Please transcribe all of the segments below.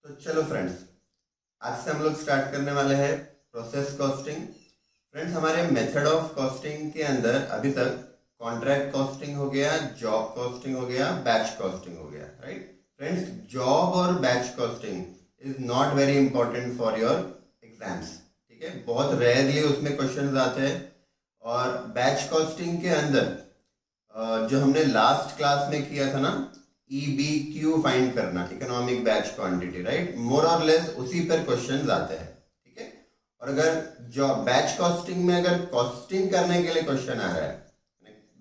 तो चलो फ्रेंड्स, आज से हम लोग स्टार्ट करने वाले हैं प्रोसेस कॉस्टिंग। फ्रेंड्स, हमारे मेथड ऑफ कॉस्टिंग के अंदर अभी तक कॉन्ट्रैक्ट कॉस्टिंग हो गया, जॉब कॉस्टिंग हो गया, बैच कॉस्टिंग हो गया, राइट। फ्रेंड्स, जॉब और batch costing is not very important for your exams, ठीक है। बहुत रेयरली उसमें क्वेश्चंस आते हैं। और बैच कॉस्टिंग के अंदर जो हमने लास्ट क्लास में किया था ना, EBQ फाइंड करना, इकोनॉमिक बैच क्वांटिटी, राइट, मोर और लेस उसी पर क्वेश्चंस आते हैं, ठीक है। और अगर जो बैच कॉस्टिंग में अगर कॉस्टिंग करने के लिए क्वेश्चन आ रहा है,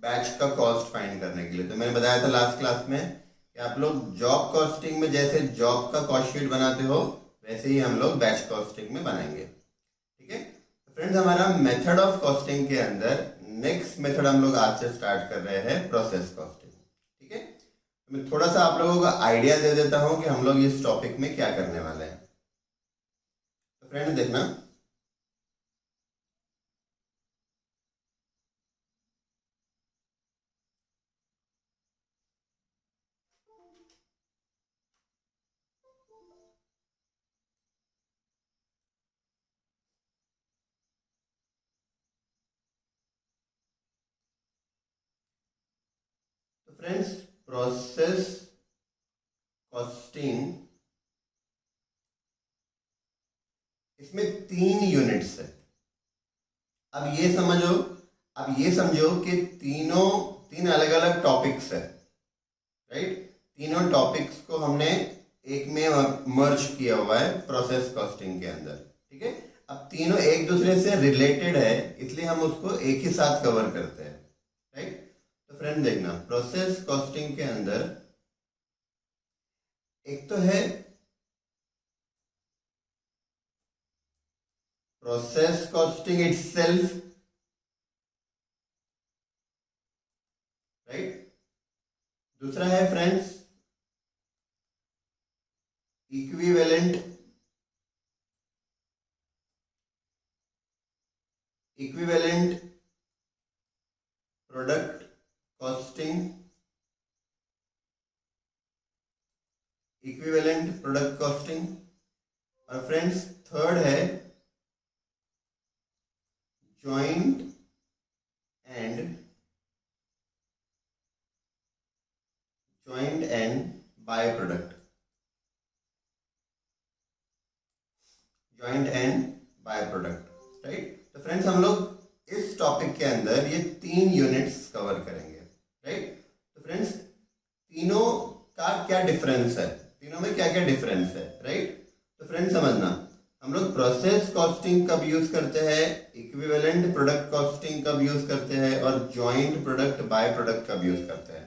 बैच का कॉस्ट फाइंड करने के लिए, तो मैंने बताया था लास्ट क्लास में कि आप लोग जॉब कॉस्टिंग में जैसे जॉब का कॉस्ट शीट बनाते हो वैसे ही हम लोग बैच कॉस्टिंग में बनाएंगे, ठीक है। फ्रेंड्स, हमारा मेथड ऑफ कॉस्टिंग के अंदर नेक्स्ट मेथड हम लोग आज से स्टार्ट कर रहे हैं, प्रोसेस कॉस्टिंग, ठीक है। तो मैं थोड़ा सा आप लोगों को आइडिया दे देता हूं कि हम लोग इस टॉपिक में क्या करने वाले हैं। तो फ्रेंड्स देखना, तो फ्रेंड्स प्रोसेस कॉस्टिंग, इसमें 3 यूनिट्स है। अब ये समझो कि तीन अलग अलग टॉपिक्स है, राइट। तीनों टॉपिक्स को हमने एक में मर्ज किया हुआ है प्रोसेस कॉस्टिंग के अंदर, ठीक है। अब तीनों एक दूसरे से रिलेटेड है, इसलिए हम उसको एक ही साथ कवर करते हैं, राइट। तो फ्रेंड देखना, प्रोसेस कॉस्टिंग के अंदर एक तो है प्रोसेस कॉस्टिंग इटसेल्फ, राइट। दूसरा है फ्रेंड्स इक्विवेलेंट प्रोडक्ट कॉस्टिंग, और फ्रेंड्स थर्ड है joint and by product, right. तो फ्रेंड्स, हम लोग इस टॉपिक के अंदर ये 3 यूनिट्स कवर करेंगे, राइट। तो फ्रेंड्स, तीनों का क्या डिफरेंस है, तीनों में क्या क्या डिफरेंस है, राइट। तो फ्रेंड्स समझना, हम लोग प्रोसेस कॉस्टिंग कब यूज करते हैं, इक्विवेलेंट प्रोडक्ट कॉस्टिंग कब यूज करते हैं, और जॉइंट प्रोडक्ट बाय प्रोडक्ट कब यूज करते हैं,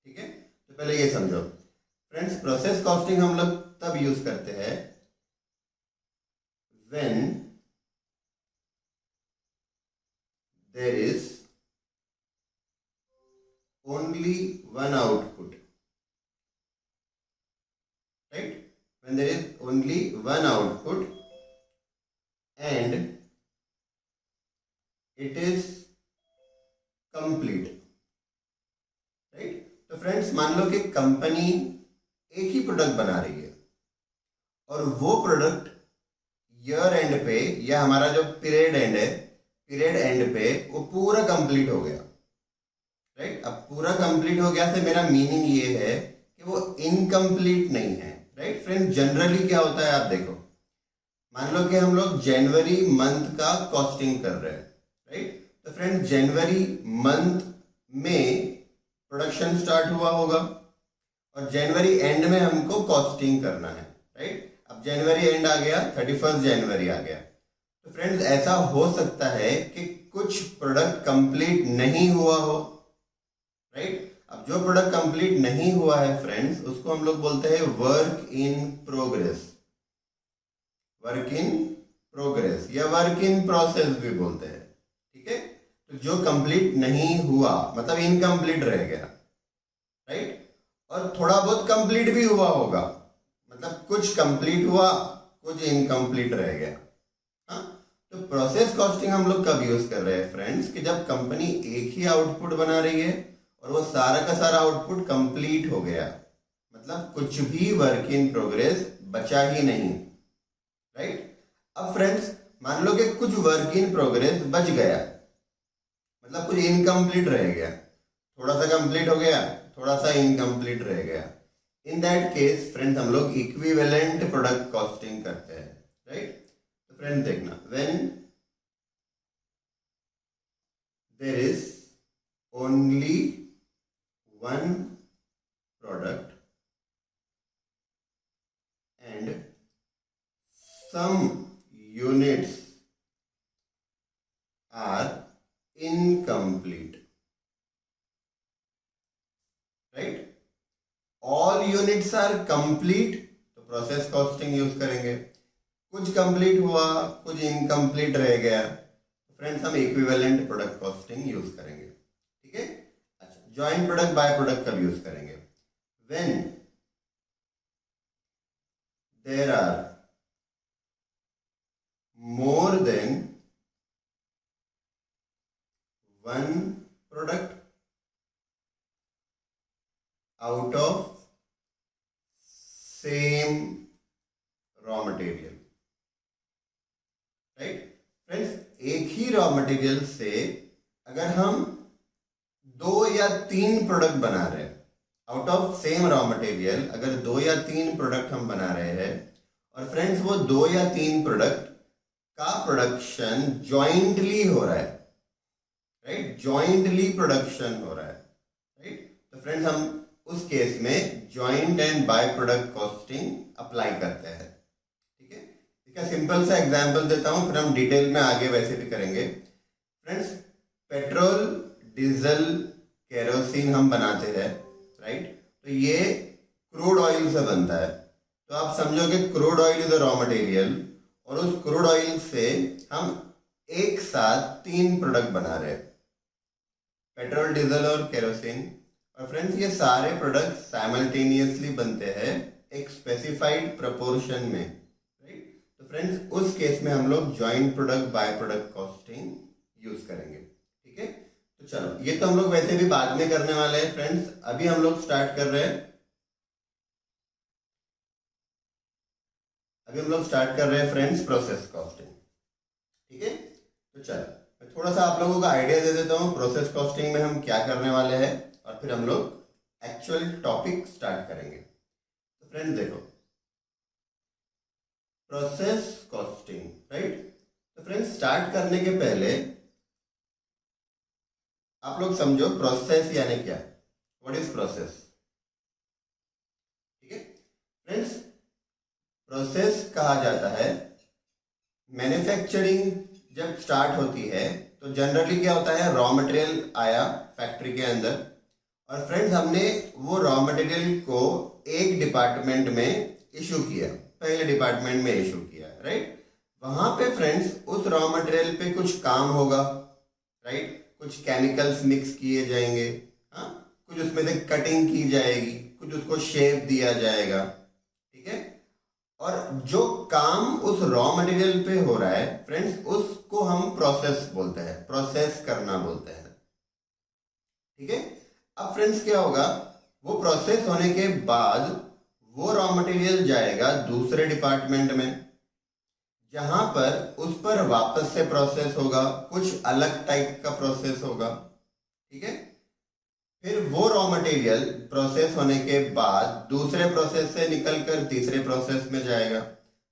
ठीक है। तो पहले ये समझो फ्रेंड्स, प्रोसेस कॉस्टिंग हम लोग तब यूज करते हैं when there is only one output, right, when there is only one output and it is complete, right। तो फ्रेंड्स मान लो कि कंपनी एक ही प्रोडक्ट बना रही है और वो प्रोडक्ट ईयर एंड पे, या हमारा जो पीरियड एंड पे वो पूरा कंप्लीट हो गया, राइट। अब पूरा कंप्लीट हो गया से मेरा मीनिंग ये है कि वो इनकम्प्लीट नहीं है, राइट। फ्रेंड जनरली क्या होता है, आप देखो, मान लो कि हम लोग जनवरी मंथ का कॉस्टिंग कर रहे हैं, राइट। तो फ्रेंड जनवरी मंथ में प्रोडक्शन स्टार्ट हुआ होगा और जनवरी एंड में हमको कॉस्टिंग करना है, राइट। अब जनवरी एंड आ गया, 31 जनवरी आ गया। तो फ्रेंड्स ऐसा हो सकता है कि कुछ प्रोडक्ट कंप्लीट नहीं हुआ हो, राइट। अब जो प्रोडक्ट कंप्लीट नहीं हुआ है फ्रेंड्स, उसको हम लोग बोलते हैं वर्क इन प्रोग्रेस या वर्क इन प्रोसेस भी बोलते हैं, ठीक है। तो जो कंप्लीट नहीं हुआ मतलब इनकम्प्लीट रह गया, राइट। और थोड़ा बहुत कंप्लीट भी हुआ होगा, मतलब कुछ कंप्लीट हुआ, कुछ इनकम्प्लीट रह गया। तो प्रोसेस कॉस्टिंग हम लोग कब यूज कर रहे हैं फ्रेंड्स, कि जब कंपनी एक ही आउटपुट बना रही है और वो सारा का सारा आउटपुट कंप्लीट हो गया, मतलब कुछ भी वर्क इन प्रोग्रेस बचा ही नहीं, राइट। अब फ्रेंड्स मान लो कि कुछ वर्क इन प्रोग्रेस बच गया, मतलब कुछ इनकम्प्लीट रह गया, थोड़ा सा कंप्लीट हो गया, थोड़ा सा इनकम्प्लीट रह गया। इन दैट केस फ्रेंड्स हम लोग इक्विवेलेंट प्रोडक्ट कॉस्टिंग करते हैं, राइट। तो फ्रेंड्स देखना, when there is only one product and some units are incomplete, right? All units are complete तो प्रोसेस कॉस्टिंग यूज करेंगे। कुछ कंप्लीट हुआ, कुछ इनकम्प्लीट रह गया, तो फ्रेंड्स हम इक्विवेलेंट प्रोडक्ट कॉस्टिंग यूज करेंगे, ठीक है। अच्छा, जॉइंट प्रोडक्ट बाय प्रोडक्ट कब यूज करेंगे? When there are more than one product out of same raw material, right friends. एक ही रॉ मटेरियल से अगर हम 2 या 3 प्रोडक्ट बना रहे हैं, out of same raw material अगर 2 या 3 प्रोडक्ट हम बना रहे हैं, और फ्रेंड्स वो 2 या 3 प्रोडक्ट का प्रोडक्शन जॉइंटली हो रहा है, राइट, जॉइंटली प्रोडक्शन हो रहा है, राइट। तो फ्रेंड्स हम उस केस में joint and by product costing apply करते हैं, ठीक है। इसका सिंपल सा एग्जांपल देता हूं, फिर हम डिटेल में आगे वैसे भी करेंगे। फ्रेंड्स पेट्रोल, डीजल, केरोसिन हम बनाते हैं, राइट। तो ये क्रूड ऑयल से बनता है, तो आप समझो कि crude oil is a raw material, और उस क्रूड ऑयल से हम एक साथ 3 प्रोडक्ट बना रहे हैं, पेट्रोल, डीजल और केरोसिन। और फ्रेंड्स ये सारे प्रोडक्ट साइमल्टेनियसली बनते हैं एक स्पेसिफाइड प्रोपोर्शन में, राइट। तो फ्रेंड्स उस केस में हम लोग joint product by product costing use करेंगे, ठीक है। तो चलो ये तो हम लोग वैसे भी बाद में करने वाले हैं फ्रेंड्स, अभी हम लोग स्टार्ट कर रहे हैं, फ्रेंड्स प्रोसेस कॉस्टिंग, ठीक है। तो चलो मैं थोड़ा सा आप लोगों का आइडिया दे देता हूँ प्रोसेस कॉस्टिंग में हम क्या करने वाले हैं, और फिर हम लोग एक्चुअल टॉपिक स्टार्ट करेंगे। तो फ्रेंड्स देखो, प्रोसेस कॉस्टिंग, राइट। तो फ्रेंड्स स्टार्ट करने के पहले आप लोग समझो प्रोसेस यानी क्या, व्हाट इज प्रोसेस, ठीक है। फ्रेंड्स प्रोसेस कहा जाता है, मैन्युफैक्चरिंग जब स्टार्ट होती है तो जनरली क्या होता है, रॉ मटेरियल आया फैक्ट्री के अंदर, और फ्रेंड्स हमने वो रॉ मटेरियल को एक डिपार्टमेंट में इशू किया, पहले डिपार्टमेंट में इशू किया, राइट। वहां पे फ्रेंड्स उस रॉ मटेरियल पे कुछ काम होगा, राइट, कुछ केमिकल्स मिक्स किए जाएंगे, हाँ, कुछ उसमें से कटिंग की जाएगी, कुछ उसको शेप दिया जाएगा, ठीक है। और जो काम उस रॉ मटेरियल पे हो रहा है फ्रेंड्स, उसको हम प्रोसेस बोलते हैं, प्रोसेस करना बोलते हैं, ठीक है। अब फ्रेंड्स क्या होगा, वो प्रोसेस होने के बाद वो रॉ मटेरियल जाएगा दूसरे डिपार्टमेंट में, जहां पर उस पर वापस से प्रोसेस होगा, कुछ अलग टाइप का प्रोसेस होगा, ठीक है। फिर वो रॉ मटेरियल प्रोसेस होने के बाद दूसरे प्रोसेस से निकलकर तीसरे प्रोसेस में जाएगा,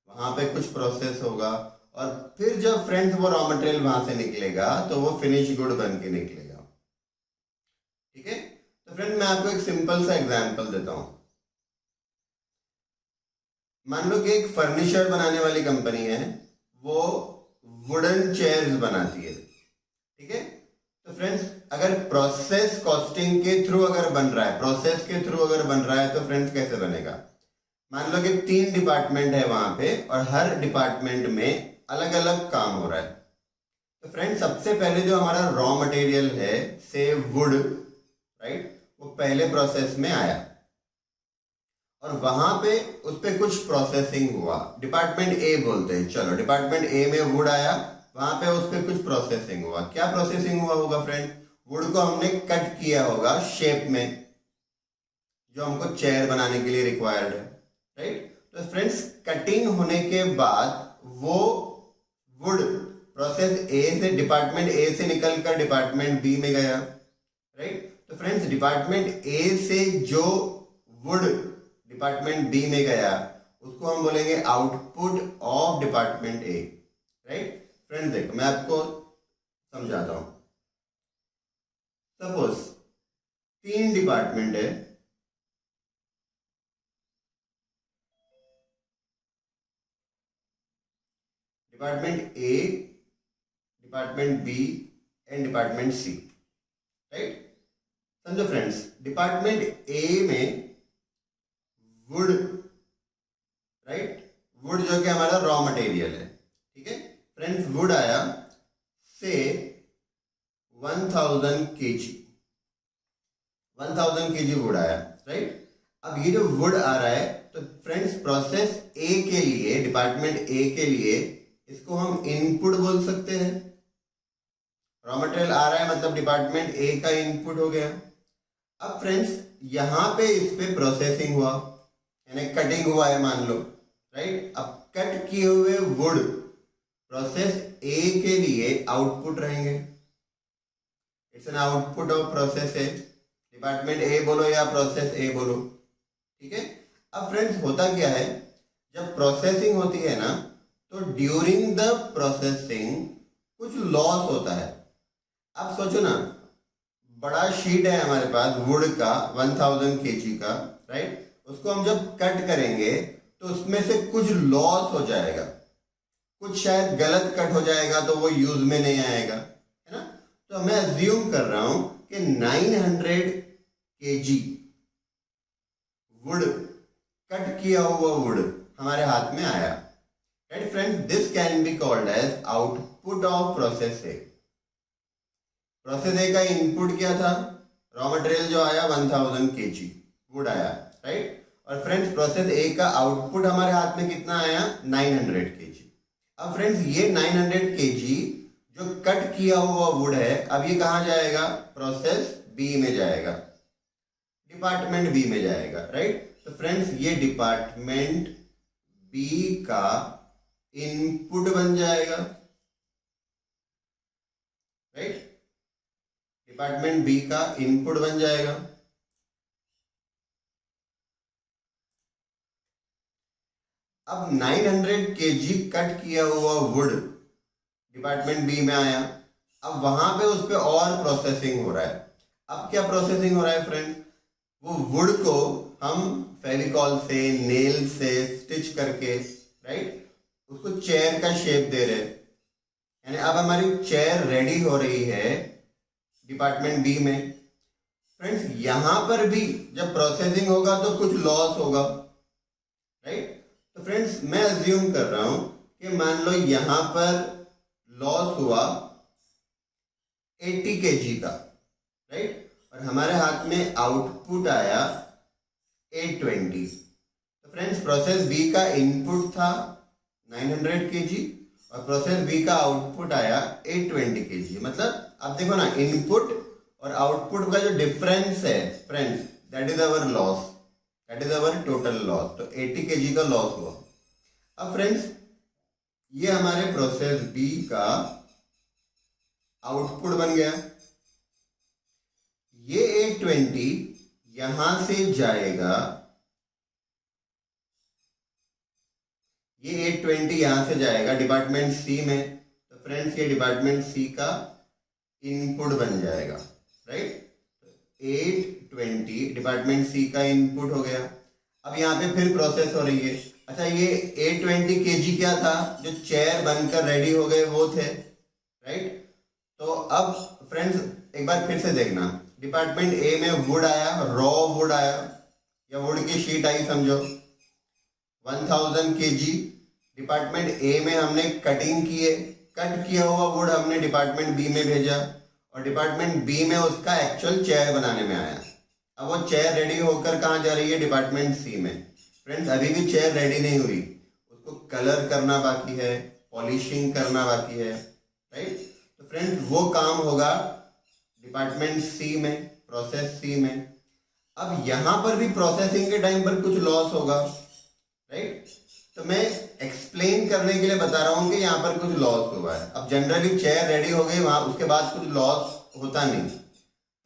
वहां पे कुछ प्रोसेस होगा, और फिर जब फ्रेंड्स वो रॉ मटेरियल वहां से निकलेगा तो वो फिनिश गुड बन के निकलेगा, ठीक है। तो फ्रेंड मैं आपको एक सिंपल सा एग्जांपल देता हूं। मान लो कि एक फर्नीचर बनाने वाली कंपनी है, वो वुडन चेयर्स बनाती है, ठीक है। तो फ्रेंड्स अगर प्रोसेस कॉस्टिंग के थ्रू अगर बन रहा है, प्रोसेस के थ्रू अगर बन रहा है, तो फ्रेंड्स कैसे बनेगा, मान लो कि 3 डिपार्टमेंट है वहां पे, और हर डिपार्टमेंट में अलग अलग काम हो रहा है। तो फ्रेंड्स सबसे पहले जो हमारा रॉ मटेरियल है, से वुड, राइट, वो पहले प्रोसेस में आया, और वहां पे उस पे कुछ प्रोसेसिंग हुआ, डिपार्टमेंट ए बोलते हैं, चलो डिपार्टमेंट ए में वुड आया, वहां पे उस पे कुछ प्रोसेसिंग हुआ। क्या प्रोसेसिंग हुआ होगा फ्रेंड, वुड को हमने कट किया होगा शेप में, जो हमको चेयर बनाने के लिए रिक्वायर्ड है, राइट। तो फ्रेंड्स कटिंग होने के बाद वो वुड प्रोसेस ए से डिपार्टमेंट ए से निकलकर डिपार्टमेंट बी में गया, राइट। तो फ्रेंड्स डिपार्टमेंट ए से जो वुड डिपार्टमेंट बी में गया उसको हम बोलेंगे output of department A, right. Friends देखो मैं आपको समझाता हूं। सपोज 3 डिपार्टमेंट है, department A, department B and department C, right. समझो फ्रेंड्स, डिपार्टमेंट ए में वुड, राइट, वुड जो कि हमारा रॉ मटेरियल है, ठीक है फ्रेंड्स। वुड आया से 1000 kg, 1000 kg वुड आया, राइट। अब ये जो वुड आ रहा है तो फ्रेंड्स प्रोसेस ए के लिए, डिपार्टमेंट ए के लिए इसको हम इनपुट बोल सकते हैं। रॉ मटेरियल आ रहा है मतलब डिपार्टमेंट ए का इनपुट हो गया। अब फ्रेंड्स यहां पे इस पे प्रोसेसिंग हुआ, यानी कटिंग हुआ है मान लो, राइट। अब कट किए हुए वुड प्रोसेस ए के लिए आउटपुट रहेंगे। It's an output of process A, department A बोलो या प्रोसेस ए बोलो, ठीक है। अब फ्रेंड्स होता क्या है, जब प्रोसेसिंग होती है ना तो ड्यूरिंग द प्रोसेसिंग कुछ लॉस होता है। अब सोचो ना, बड़ा शीट है हमारे पास वुड का 1000 kg का, राइट। उसको हम जब कट करेंगे तो उसमें से कुछ लॉस हो जाएगा, कुछ शायद गलत कट हो जाएगा तो वो यूज में नहीं आएगा, है ना। तो मैं अज्यूम कर रहा हूं कि 900 kg वुड, कट किया हुआ वुड हमारे हाथ में आया, right friends. This can be called as output of process A. Process A का इनपुट क्या था, रॉ मटेरियल जो आया 1000 kg वुड आया, राइट। और फ्रेंड्स प्रोसेस ए का आउटपुट हमारे हाथ में कितना आया, 900 kg। अब फ्रेंड्स ये 900 kg जो कट किया हुआ वुड है, अब ये कहां जाएगा, प्रोसेस बी में जाएगा, डिपार्टमेंट बी में जाएगा, राइट। तो फ्रेंड्स ये डिपार्टमेंट बी का इनपुट बन जाएगा, राइट। डिपार्टमेंट बी का इनपुट बन जाएगा। अब 900 kg कट किया हुआ वुड डिपार्टमेंट बी में आया। अब वहां पे उस पे और प्रोसेसिंग हो रहा है। अब क्या प्रोसेसिंग हो रहा है फ्रेंड, वो वुड को हम फेविकॉल से, नेल से स्टिच करके, राइट, उसको चेयर का शेप दे रहे, यानी अब हमारी चेयर रेडी हो रही है डिपार्टमेंट बी में। फ्रेंड्स यहां पर भी जब प्रोसेसिंग होगा तो कुछ लॉस होगा, राइट। तो फ्रेंड्स मैं अज्यूम कर रहा हूं कि मान लो यहां पर लॉस हुआ 80 kg का, राइट, और हमारे हाथ में आउटपुट आया 820। तो फ्रेंड्स प्रोसेस बी का इनपुट था 900 kg और प्रोसेस बी का आउटपुट आया 820 kg। मतलब आप देखो ना, इनपुट और आउटपुट का जो डिफरेंस है friends, that is our loss, that is our total loss. तो 80 kg का लॉस हुआ। अब फ्रेंड्स ये हमारे प्रोसेस बी का आउटपुट बन गया। ये 820 यहां से जाएगा, ये 820 यहां से जाएगा डिपार्टमेंट सी में। तो फ्रेंड्स ये डिपार्टमेंट सी का इनपुट बन जाएगा, राइट। 820 डिपार्टमेंट सी का इनपुट हो गया। अब यहाँ पे फिर प्रोसेस हो रही है। अच्छा ये 820 kg क्या था, जो चेयर बनकर रेडी हो गए वो थे, राइट। तो अब फ्रेंड्स एक बार फिर से देखना, डिपार्टमेंट ए में वुड आया, रॉ वुड आया या वुड की शीट आई समझो 1000 kg। डिपार्टमेंट ए में हमने कटिंग किए, कट किया हुआ वुड हमने डिपार्टमेंट बी में भेजा और डिपार्टमेंट बी में उसका एक्चुअल चेयर बनाने में आया। अब वो चेयर रेडी होकर कहाँ जा रही है, डिपार्टमेंट सी में। फ्रेंड्स अभी भी चेयर रेडी नहीं हुई, उसको कलर करना बाकी है, पॉलिशिंग करना बाकी है, राइट। तो फ्रेंड्स वो काम होगा डिपार्टमेंट सी में, प्रोसेस सी में। अब यहां पर भी प्रोसेसिंग के टाइम पर कुछ लॉस होगा, राइट। तो मैं एक्सप्लेन करने के लिए बता रहा हूँ कि यहाँ पर कुछ लॉस हुआ है। अब जनरली चेयर रेडी हो गई, वहां उसके बाद कुछ लॉस होता नहीं,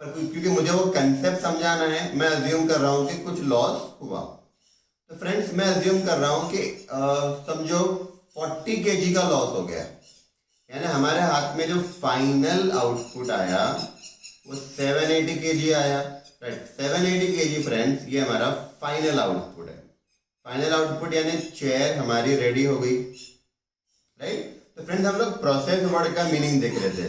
पर क्योंकि मुझे वो कंसेप्ट समझाना है, मैं अज्यूम कर रहा हूँ कि कुछ लॉस हुआ। तो फ्रेंड्स मैं अज्यूम कर रहा हूँ कि समझो 40 kg का लॉस हो गया, यानी हमारे हाथ में जो फाइनल आउटपुट आया वो 780 kg आया, राइट। 780 kg फ्रेंड्स, ये हमारा फाइनल आउटपुट है। फाइनल आउटपुट यानी चेयर हमारी रेडी हो गई, राइट। तो फ्रेंड्स हम लोग प्रोसेस वर्ड का मीनिंग देख रहे थे।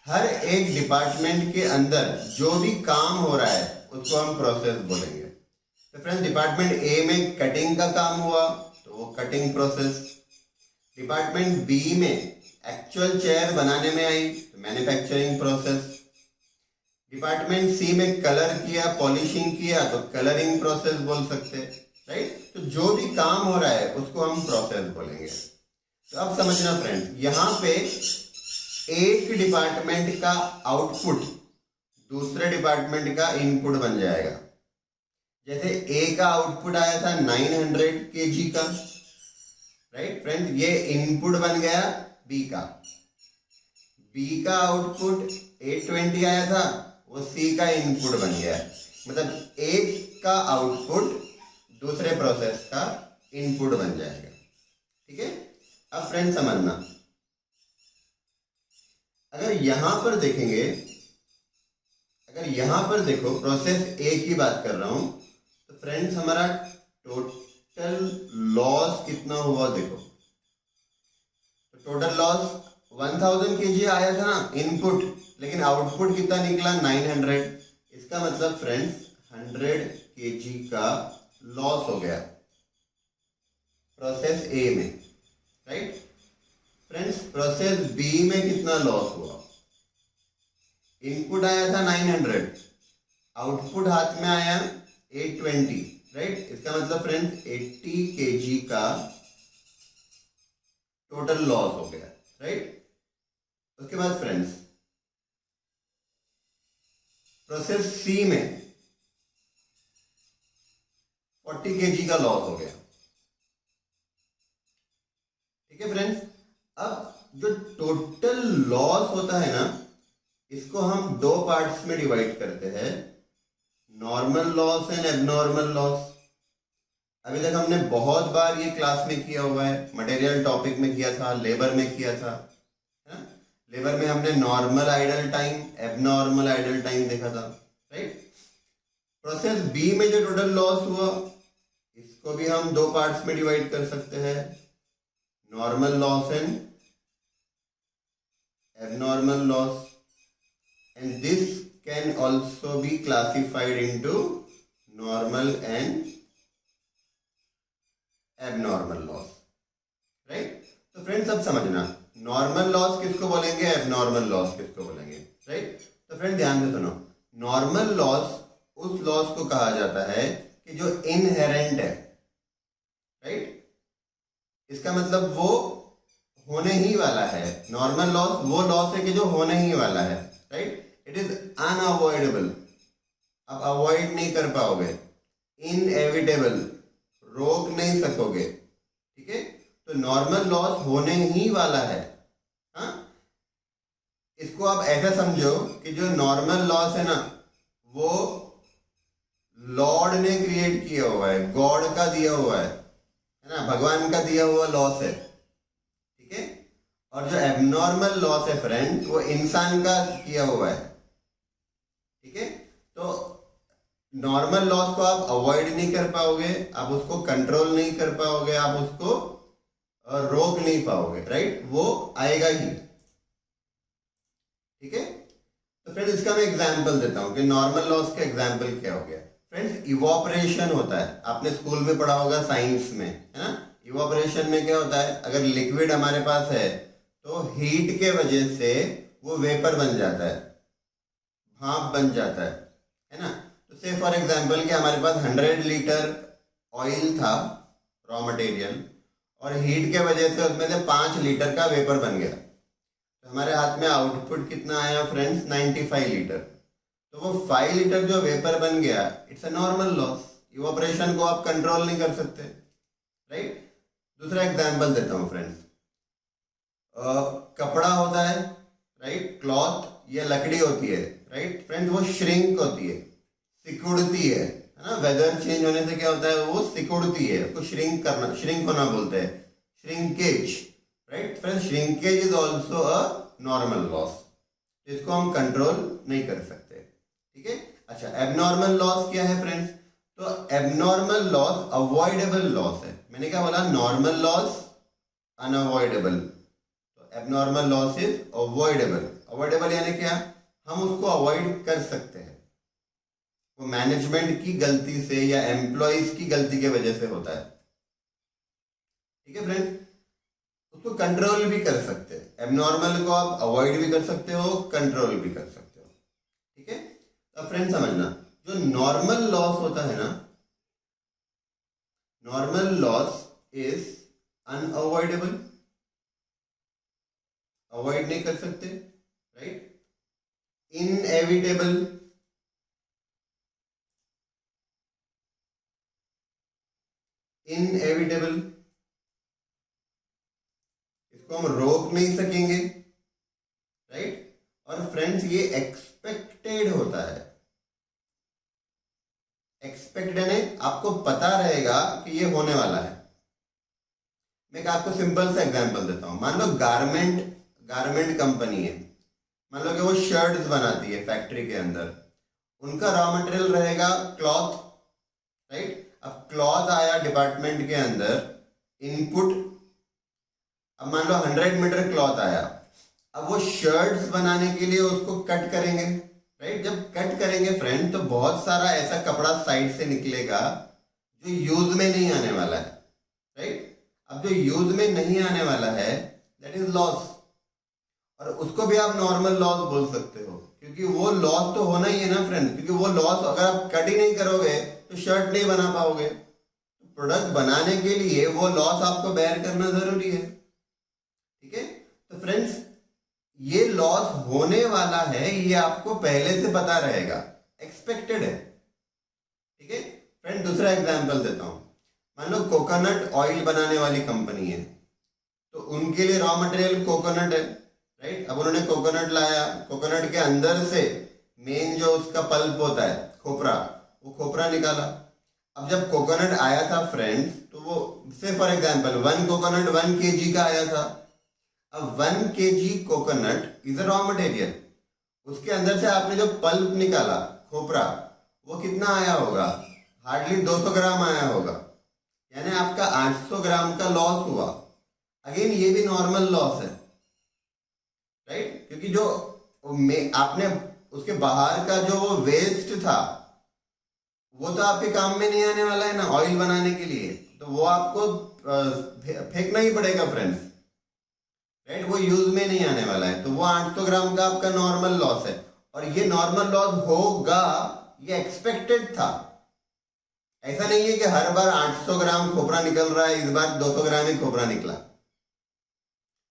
हर एक डिपार्टमेंट के अंदर जो भी काम हो रहा है उसको हम प्रोसेस बोलेंगे। तो फ्रेंड्स डिपार्टमेंट ए में कटिंग का काम हुआ तो वो कटिंग प्रोसेस, डिपार्टमेंट बी में एक्चुअल चेयर बनाने में आई तो मैन्युफैक्चरिंग प्रोसेस, डिपार्टमेंट सी में कलर किया, पॉलिशिंग किया तो कलरिंग प्रोसेस बोल सकते, राइट। तो जो भी काम हो रहा है उसको हम प्रोसेस बोलेंगे। तो अब समझना फ्रेंड्स, यहाँ पे एक डिपार्टमेंट का आउटपुट दूसरे डिपार्टमेंट का इनपुट बन जाएगा। जैसे ए का आउटपुट आया था 900 kg का, राइट फ्रेंड, ये इनपुट बन गया बी का। बी का आउटपुट 820 आया था, वो सी का इनपुट बन गया। मतलब एक का आउटपुट दूसरे प्रोसेस का इनपुट बन जाएगा, ठीक है। अब फ्रेंड समझना, अगर यहां पर देखेंगे, अगर यहां पर देखो प्रोसेस ए की बात कर रहा हूं, तो फ्रेंड्स हमारा टोटल लॉस कितना हुआ देखो। तो टोटल लॉस 1000 kg आया था ना इनपुट, लेकिन आउटपुट कितना निकला 900। इसका मतलब फ्रेंड्स 100 kg का लॉस हो गया प्रोसेस ए में, राइट। फ्रेंड्स प्रोसेस बी में कितना लॉस हुआ, इनपुट आया था 900, आउटपुट हाथ में आया 820, राइट। इसका मतलब फ्रेंड्स 80 kg का टोटल लॉस हो गया, राइट। उसके बाद फ्रेंड्स प्रोसेस सी में 40 kg का लॉस हो गया, ठीक है फ्रेंड्स। अब जो टोटल लॉस होता है ना, इसको हम दो पार्ट्स में डिवाइड करते हैं, normal loss and abnormal loss. अभी तक हमने बहुत बार ये क्लास में किया हुआ है, मटेरियल टॉपिक में किया था, लेबर में किया था, है ना। लेबर में हमने normal idle time, abnormal idle time देखा था, राइट। प्रोसेस बी में जो टोटल लॉस हुआ, इसको भी हम दो पार्ट्स में डिवाइड कर सकते हैं, normal loss and abnormal loss, and this can also be classified into normal and abnormal loss, right। तो फ्रेंड्स अब समझना, नॉर्मल लॉस किसको बोलेंगे, एबनॉर्मल लॉस किसको बोलेंगे, राइट। तो फ्रेंड ध्यान से सुनो, नॉर्मल लॉस उस लॉस को कहा जाता है कि जो इनहेरेंट है, राइट। इसका मतलब वो होने ही वाला है। नॉर्मल लॉस वो लॉस है कि जो होने ही वाला है, राइट। इट इज अनअवॉइडेबल, आप अवॉइड नहीं कर पाओगे, इनएविटेबल, रोक नहीं सकोगे, ठीक है। तो नॉर्मल लॉस होने ही वाला है, हाँ। इसको आप ऐसा समझो कि जो नॉर्मल लॉस है ना, वो लॉर्ड ने क्रिएट किया हुआ है, गॉड का दिया हुआ है ना, भगवान का दिया हुआ लॉस है, ठीक है। और जो एबनॉर्मल लॉस है फ्रेंड, वो इंसान का किया हुआ है, ठीक है। तो नॉर्मल लॉस को आप अवॉइड नहीं कर पाओगे, आप उसको कंट्रोल नहीं कर पाओगे, आप उसको रोक नहीं पाओगे, राइट। वो आएगा ही, ठीक है। तो फ्रेंड्स इसका मैं एग्जांपल देता हूं कि नॉर्मल लॉस का एग्जांपल क्या हो गया। फ्रेंड्स इवोपरेशन होता है, आपने स्कूल में पढ़ा होगा साइंस में, है ना। इवोपरेशन में क्या होता है, अगर लिक्विड हमारे पास है तो हीट के वजह से वो वेपर बन जाता है, भाप बन जाता है ना। तो से फॉर एग्जांपल कि हमारे पास 100 लीटर ऑयल था, रॉ मटेरियल, और हीट के वजह से उसमें से 5 लीटर का वेपर बन गया, तो हमारे हाथ में आउटपुट कितना आया फ्रेंड्स, 95 लीटर। तो वो 5 लीटर जो वेपर बन गया, it's a normal loss, evaporation को आप कंट्रोल नहीं कर सकते, राइट। दूसरा एग्जांपल देता हूँ फ्रेंड्स, कपड़ा होता है, राइट, क्लॉथ या लकड़ी होती है, राइट फ्रेंड्स, वो श्रिंक होती है, सिकुड़ती है ना। वेदर चेंज होने से क्या होता है, वो सिकुड़ती है, उसको श्रिंक करना, श्रिंक होना बोलते हैं, shrinkage, right friends. Shrinkage is also a normal loss, इसको हम कंट्रोल नहीं कर सकते, ठीक है। अच्छा, एबनॉर्मल लॉस क्या है फ्रेंड्स? तो एबनॉर्मल लॉस अवॉइडेबल लॉस है। मैंने क्या बोला? नॉर्मल लॉस अनअवॉइडेबल, तो abnormal loss is avoidable. Avoidable यानी क्या? हम उसको अवॉइड कर सकते हैं, वो मैनेजमेंट की गलती से या एम्प्लॉयज की गलती के वजह से होता है, ठीक है फ्रेंड्स। उसको कंट्रोल भी कर सकते हैं, एबनॉर्मल को आप अवॉइड भी कर सकते हो, कंट्रोल भी कर सकते हो, ठीक है। तो फ्रेंड्स समझना, जो नॉर्मल लॉस होता है ना, normal loss is unavoidable, avoid नहीं कर सकते, राइट। इनएविटेबल, इनएविटेबल, इसको हम रोक नहीं सकेंगे, राइट। और फ्रेंड्स ये एक्सपेक्टेड होता है, एक्सपेक्टेड यानी आपको पता रहेगा कि ये होने वाला है। मैं आपको सिंपल सा एग्जांपल देता हूं। मान लो गारमेंट कंपनी है, मान लो कि वो शर्ट्स बनाती है फैक्ट्री के अंदर, उनका रॉ मटेरियल रहेगा क्लॉथ, राइट। अब क्लॉथ आया डिपार्टमेंट के अंदर, इनपुट, अब मान लो 100 मीटर क्लॉथ आया, अब वो शर्ट्स बनाने के लिए उसको कट करेंगे, राइट। जब कट करेंगे फ्रेंड, तो बहुत सारा ऐसा कपड़ा साइड से निकलेगा जो यूज में नहीं आने वाला है, राइट। अब जो यूज में नहीं आने वाला है, दैट इज लॉस, और उसको भी आप नॉर्मल लॉस बोल सकते हो, क्योंकि वो लॉस तो होना ही है ना फ्रेंड, क्योंकि वो लॉस अगर आप कट ही नहीं करोगे तो शर्ट नहीं बना पाओगे। प्रोडक्ट बनाने के लिए वो लॉस आपको बेयर करना जरूरी है, ठीक है। तो फ्रेंड्स ये लॉस होने वाला है, ये आपको पहले से पता रहेगा, एक्सपेक्टेड है, ठीक है फ्रेंड। दूसरा एग्जांपल देता हूं, मान लो कोकोनट ऑयल बनाने वाली कंपनी है, तो उनके लिए रॉ मटेरियल कोकोनट है, राइट। अब उन्होंने कोकोनट लाया, कोकोनट के अंदर से मेन जो उसका पल्प होता है, खोपरा, वो खोपरा निकाला। अब जब कोकोनट आया था फ्रेंड्स, तो वो से फॉर एग्जांपल 1 कोकोनट 1 kg का आया था। अब 1 kg coconut is a raw material, उसके अंदर से आपने जो पल्प निकाला, खोपरा, वो कितना आया होगा? हार्डली 200 ग्राम आया होगा, यानी आपका 800 ग्राम का लॉस हुआ। अगेन ये भी नॉर्मल लॉस है, राइट, क्योंकि जो आपने उसके बाहर का जो वो वेस्ट था, वो तो आपके काम में नहीं आने वाला है ना ऑयल बनाने के लिए, तो वो आपको फेंकना ही पड़ेगा फ्रेंड्स, राइट। वो यूज में नहीं आने वाला है, तो वो 800 ग्राम का आपका नॉर्मल लॉस है, और ये नॉर्मल लॉस होगा, ये एक्सपेक्टेड था। ऐसा नहीं है कि हर बार 800 ग्राम खोपरा निकल रहा है, इस बार 200 ग्राम ही खोपरा निकला,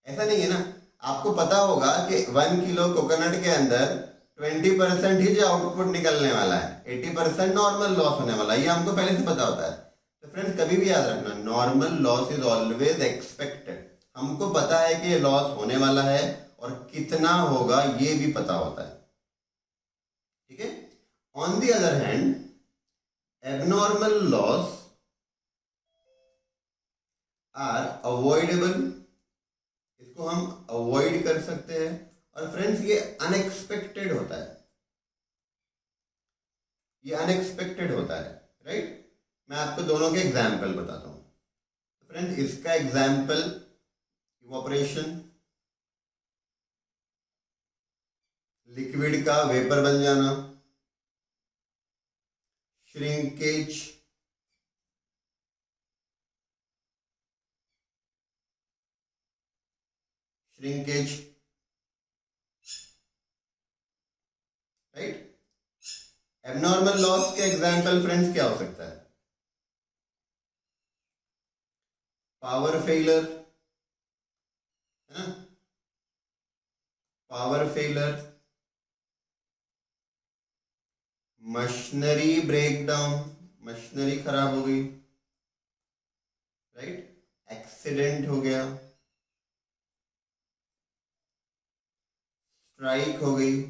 ऐसा नहीं है ना। आपको पता होगा कि 1 किलो कोकोनट के अंदर 20% ही जो आउटपुट निकलने वाला है, 80% नॉर्मल लॉस होने वाला है, ये हमको पहले से पता होता है। तो फ्रेंड्स कभी भी याद रखना, normal loss is always expected, हमको पता है कि ये लॉस होने वाला है और कितना होगा ये भी पता होता है, ठीक है। On the other hand, abnormal loss are avoidable, इसको हम अवॉइड कर सकते हैं, और फ्रेंड्स ये अनएक्सपेक्टेड होता है, ये अनएक्सपेक्टेड होता है, राइट। मैं आपको दोनों के एग्जाम्पल बताता हूं। फ्रेंड्स इसका एग्जाम्पल इवोपरेशन, लिक्विड का वेपर बन जाना, shrinkage, shrinkage, right. Abnormal loss के एग्जाम्पल फ्रेंड्स क्या हो सकता है? पावर फेलियर, है ना, power failure, machinery breakdown, machinery खराब हो गई, राइट, एक्सीडेंट हो गया, स्ट्राइक हो गई,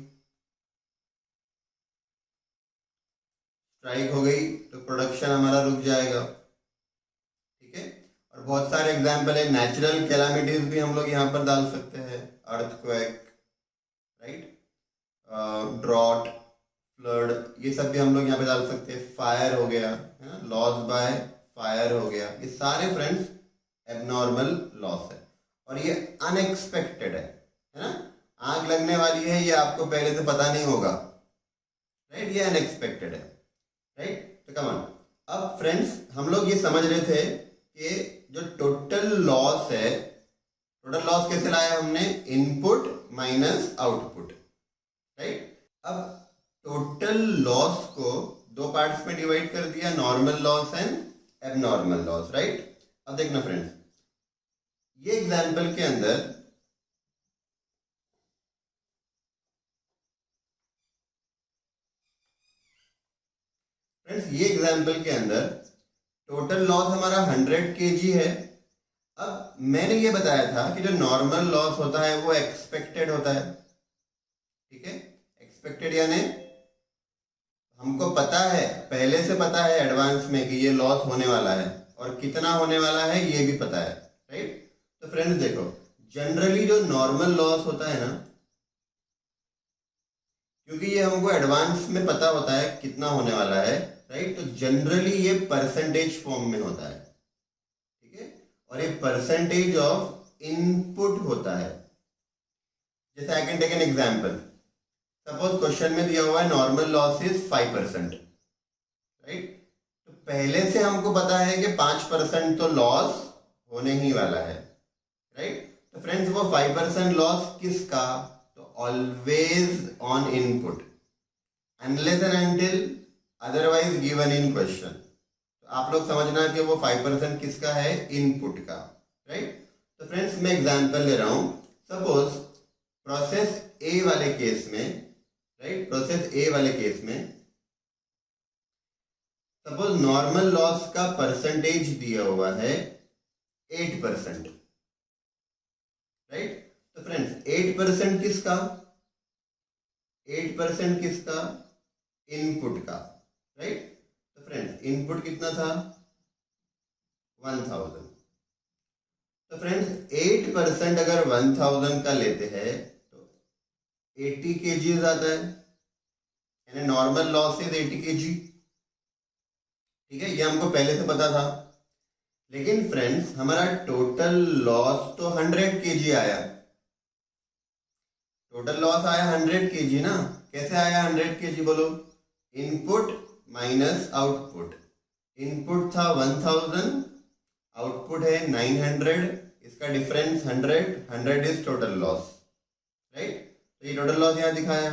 स्ट्राइक हो गई तो प्रोडक्शन हमारा रुक जाएगा, ठीक है। और बहुत सारे एग्जाम्पल है, नेचुरल कैलामिटीज भी हम लोग यहाँ पर डाल सकते हैं, अर्थक्वेक, राइट, ड्रॉट, फ्लड, ये सब भी हम लोग यहाँ पे डाल सकते हैं। फायर हो गया है ना, लॉस बाय फायर हो गया, ये सारे फ्रेंड्स एबनॉर्मल लॉस है और ये अनएक्सपेक्टेड है ना। आग लगने वाली है, ये आपको पहले से पता नहीं होगा, राइट, ये अनएक्सपेक्टेड है, राइट। तो कम ऑन, अब फ्रेंड्स हम लोग ये समझ रहे थे कि जो टोटल लॉस है, टोटल लॉस कैसे लाया हमने, इनपुट माइनस आउटपुट, राइट। अब टोटल लॉस को दो पार्ट्स में डिवाइड कर दिया, normal loss and abnormal loss, right. अब देखना फ्रेंड्स, ये एग्जांपल के अंदर फ्रेंड्स, ये एग्जांपल के अंदर टोटल लॉस हमारा 100 kg है। अब मैंने ये बताया था कि जो नॉर्मल लॉस होता है वो एक्सपेक्टेड होता है, ठीक है। एक्सपेक्टेड यानी हमको पता है, पहले से पता है एडवांस में कि ये लॉस होने वाला है और कितना होने वाला है ये भी पता है, राइट। तो फ्रेंड्स देखो, जनरली जो नॉर्मल लॉस होता है ना, क्योंकि ये हमको एडवांस में पता होता है कितना होने वाला है, राइट, तो जनरली ये परसेंटेज फॉर्म में होता है, ठीक है, और ये परसेंटेज ऑफ इनपुट होता है। जैसे I can take an example, suppose question में दिया हुआ है नॉर्मल लॉस इज 5%, राइट। तो पहले से हमको पता है कि 5% तो लॉस होने ही वाला है, राइट। तो फ्रेंड्स वो 5% लॉस किसका, तो always on input, unless and until otherwise given in question. तो आप लोग समझना कि वो 5% किसका है, इनपुट का, राइट। तो फ्रेंड्स मैं एग्जांपल ले रहा हूं, सपोज प्रोसेस ए वाले केस में, राइट, प्रोसेस ए वाले केस में सपोज नॉर्मल लॉस का परसेंटेज दिया हुआ है 8%, राइट। तो फ्रेंड्स 8% किसका, 8% किसका, इनपुट का, राइट। तो फ्रेंड्स इनपुट कितना था, 1000। तो फ्रेंड्स 8% अगर 1000 का लेते हैं 80 kg आता है, यानी नॉर्मल लॉस इज 80 kg, ठीक है, ये हमको पहले से पता था। लेकिन फ्रेंड्स हमारा टोटल लॉस तो 100 kg आया, टोटल लॉस आया 100 kg ना। कैसे आया 100 kg बोलो, इनपुट माइनस आउटपुट। इनपुट था 1000, आउटपुट है 900, इसका difference 100 is total loss, right. तो ये टोटल लॉस यहाँ दिखाया।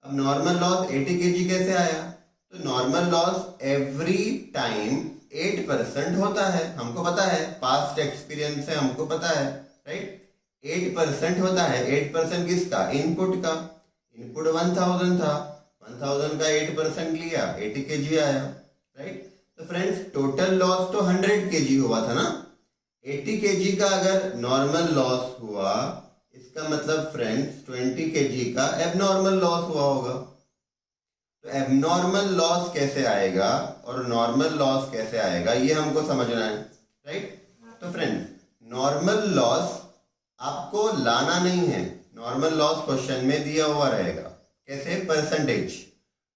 अब नॉर्मल लॉस 80 kg कैसे आया, तो नॉर्मल लॉस एवरी टाइम 8% होता है, हमको पता है, पास्ट एक्सपीरियंस से हमको पता है, राइट। 8% होता है, 8% किसका, इनपुट का। इनपुट 1000 था, 1000 का 8% लिया, 80 kg आया, राइट। तो फ्रेंड्स टोटल लॉस तो 100 kg हुआ था ना, 80 kg का अगर नॉर्मल लॉस हुआ, इसका मतलब फ्रेंड्स 20 kg का एबनॉर्मल लॉस हुआ होगा। तो एबनॉर्मल लॉस कैसे आएगा और नॉर्मल लॉस कैसे आएगा, ये हमको समझना है, राइट। तो फ्रेंड्स नॉर्मल लॉस आपको लाना नहीं है, नॉर्मल लॉस क्वेश्चन में दिया हुआ रहेगा, कैसे, परसेंटेज।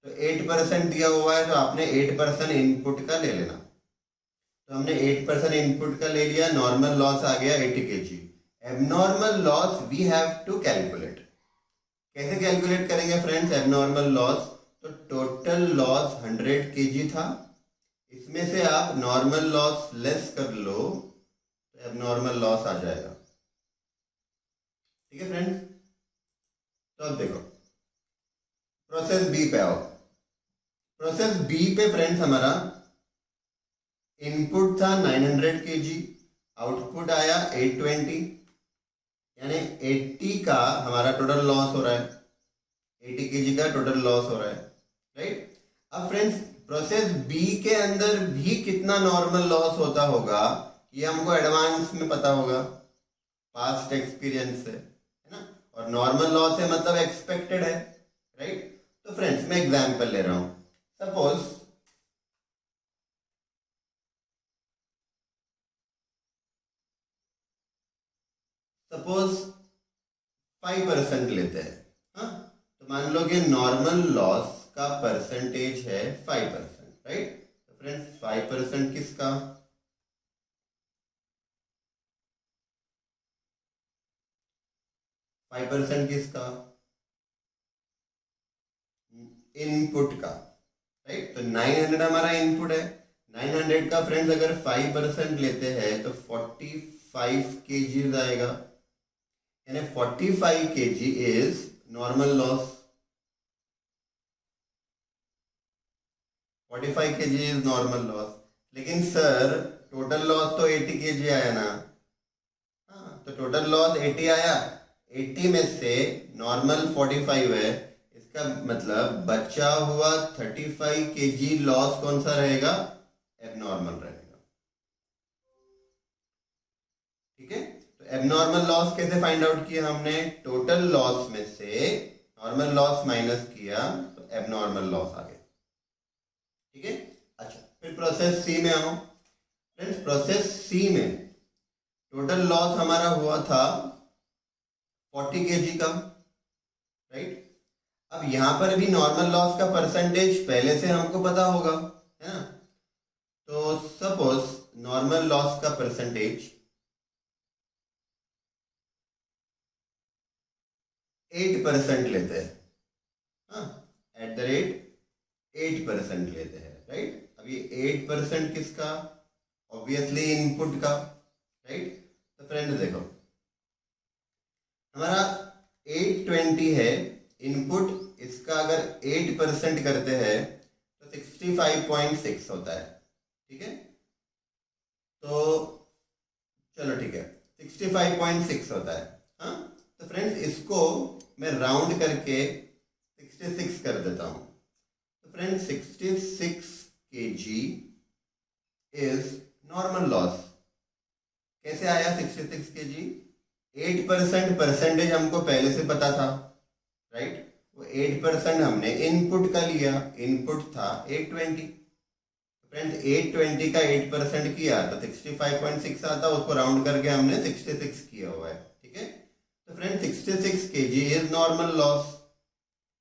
तो 8% दिया हुआ है तो आपने 8% इनपुट का ले लेना। तो हमने 8% इनपुट का ले लिया, नॉर्मल लॉस आ गया 80 kg। Abnormal loss we have to calculate. कैसे कैलकुलेट करेंगे फ्रेंड्स एबनॉर्मल लॉस, तो टोटल लॉस 100 kg था, इसमें से आप नॉर्मल लॉस लेस कर लो तो एबनॉर्मल लॉस आ जाएगा, ठीक है फ्रेंड्स। तो अब देखो प्रोसेस बी पे आओ। प्रोसेस बी पे फ्रेंड्स हमारा इनपुट था 900 kg, आउटपुट आया 820, यानी 80 का हमारा टोटल लॉस हो रहा है, 80 kg का टोटल लॉस हो रहा है, राइट। अब फ्रेंड्स प्रोसेस बी के अंदर भी कितना नॉर्मल लॉस होता होगा ये हमको एडवांस में पता होगा, पास्ट एक्सपीरियंस से, है ना। और नॉर्मल लॉस है मतलब एक्सपेक्टेड है, राइट। तो फ्रेंड्स मैं एग्जांपल ले रहा हूं। सपोज 5% लेते हैं, हाँ। तो मान लो कि नॉर्मल लॉस का परसेंटेज है 5%, राइट। तो फ्रेंड्स 5% किसका? 5% किसका? इनपुट का, राइट। तो 900 हमारा इनपुट है। 900 का फ्रेंड्स अगर 5% लेते हैं तो 45 kg आएगा, यानी 45 kg is normal loss. 45 kg is normal loss. लेकिन सर टोटल लॉस तो 80 kg आया ना। हाँ, तो टोटल लॉस 80 आया, 80 में से नॉर्मल 45 है, इसका मतलब बचा हुआ 35 kg लॉस कौन सा रहेगा? एबनॉर्मल रहेगा, ठीक है। तो एबनॉर्मल लॉस कैसे फाइंड आउट किया हमने? टोटल लॉस में से नॉर्मल लॉस माइनस किया तो एबनॉर्मल लॉस आ गया, ठीक है। अच्छा, फिर प्रोसेस सी में आओ। फ्रेंड्स प्रोसेस सी में टोटल लॉस हमारा हुआ था 40 kg का, राइट। अब यहां पर भी नॉर्मल लॉस का परसेंटेज पहले से हमको पता होगा, है ना। तो सपोज नॉर्मल लॉस का परसेंटेज 8% लेते हैं, हाँ, @8% लेते हैं, राइट। अब ये 8% किसका? ऑब्वियसली इनपुट का, राइट। तो फ्रेंड्स देखो हमारा 820 है इनपुट, इसका अगर 8% करते हैं तो 65.6 होता है, ठीक है। तो चलो ठीक है, 65.6 होता है, हाँ। तो फ्रेंड्स इसको मैं राउंड करके 66 कर देता हूं। तो friends 66 kg is normal loss. कैसे आया 66 kg? 8% परसेंटेज हमको पहले से पता था, राइट। वो 8% हमने इनपुट का लिया, इनपुट था 820। फ्रेंड्स 820 का 8% किया तो 65.6 आता, उसको राउंड करके हमने 66 किया हुआ है, ठीक है। तो friends 66 kg is normal loss.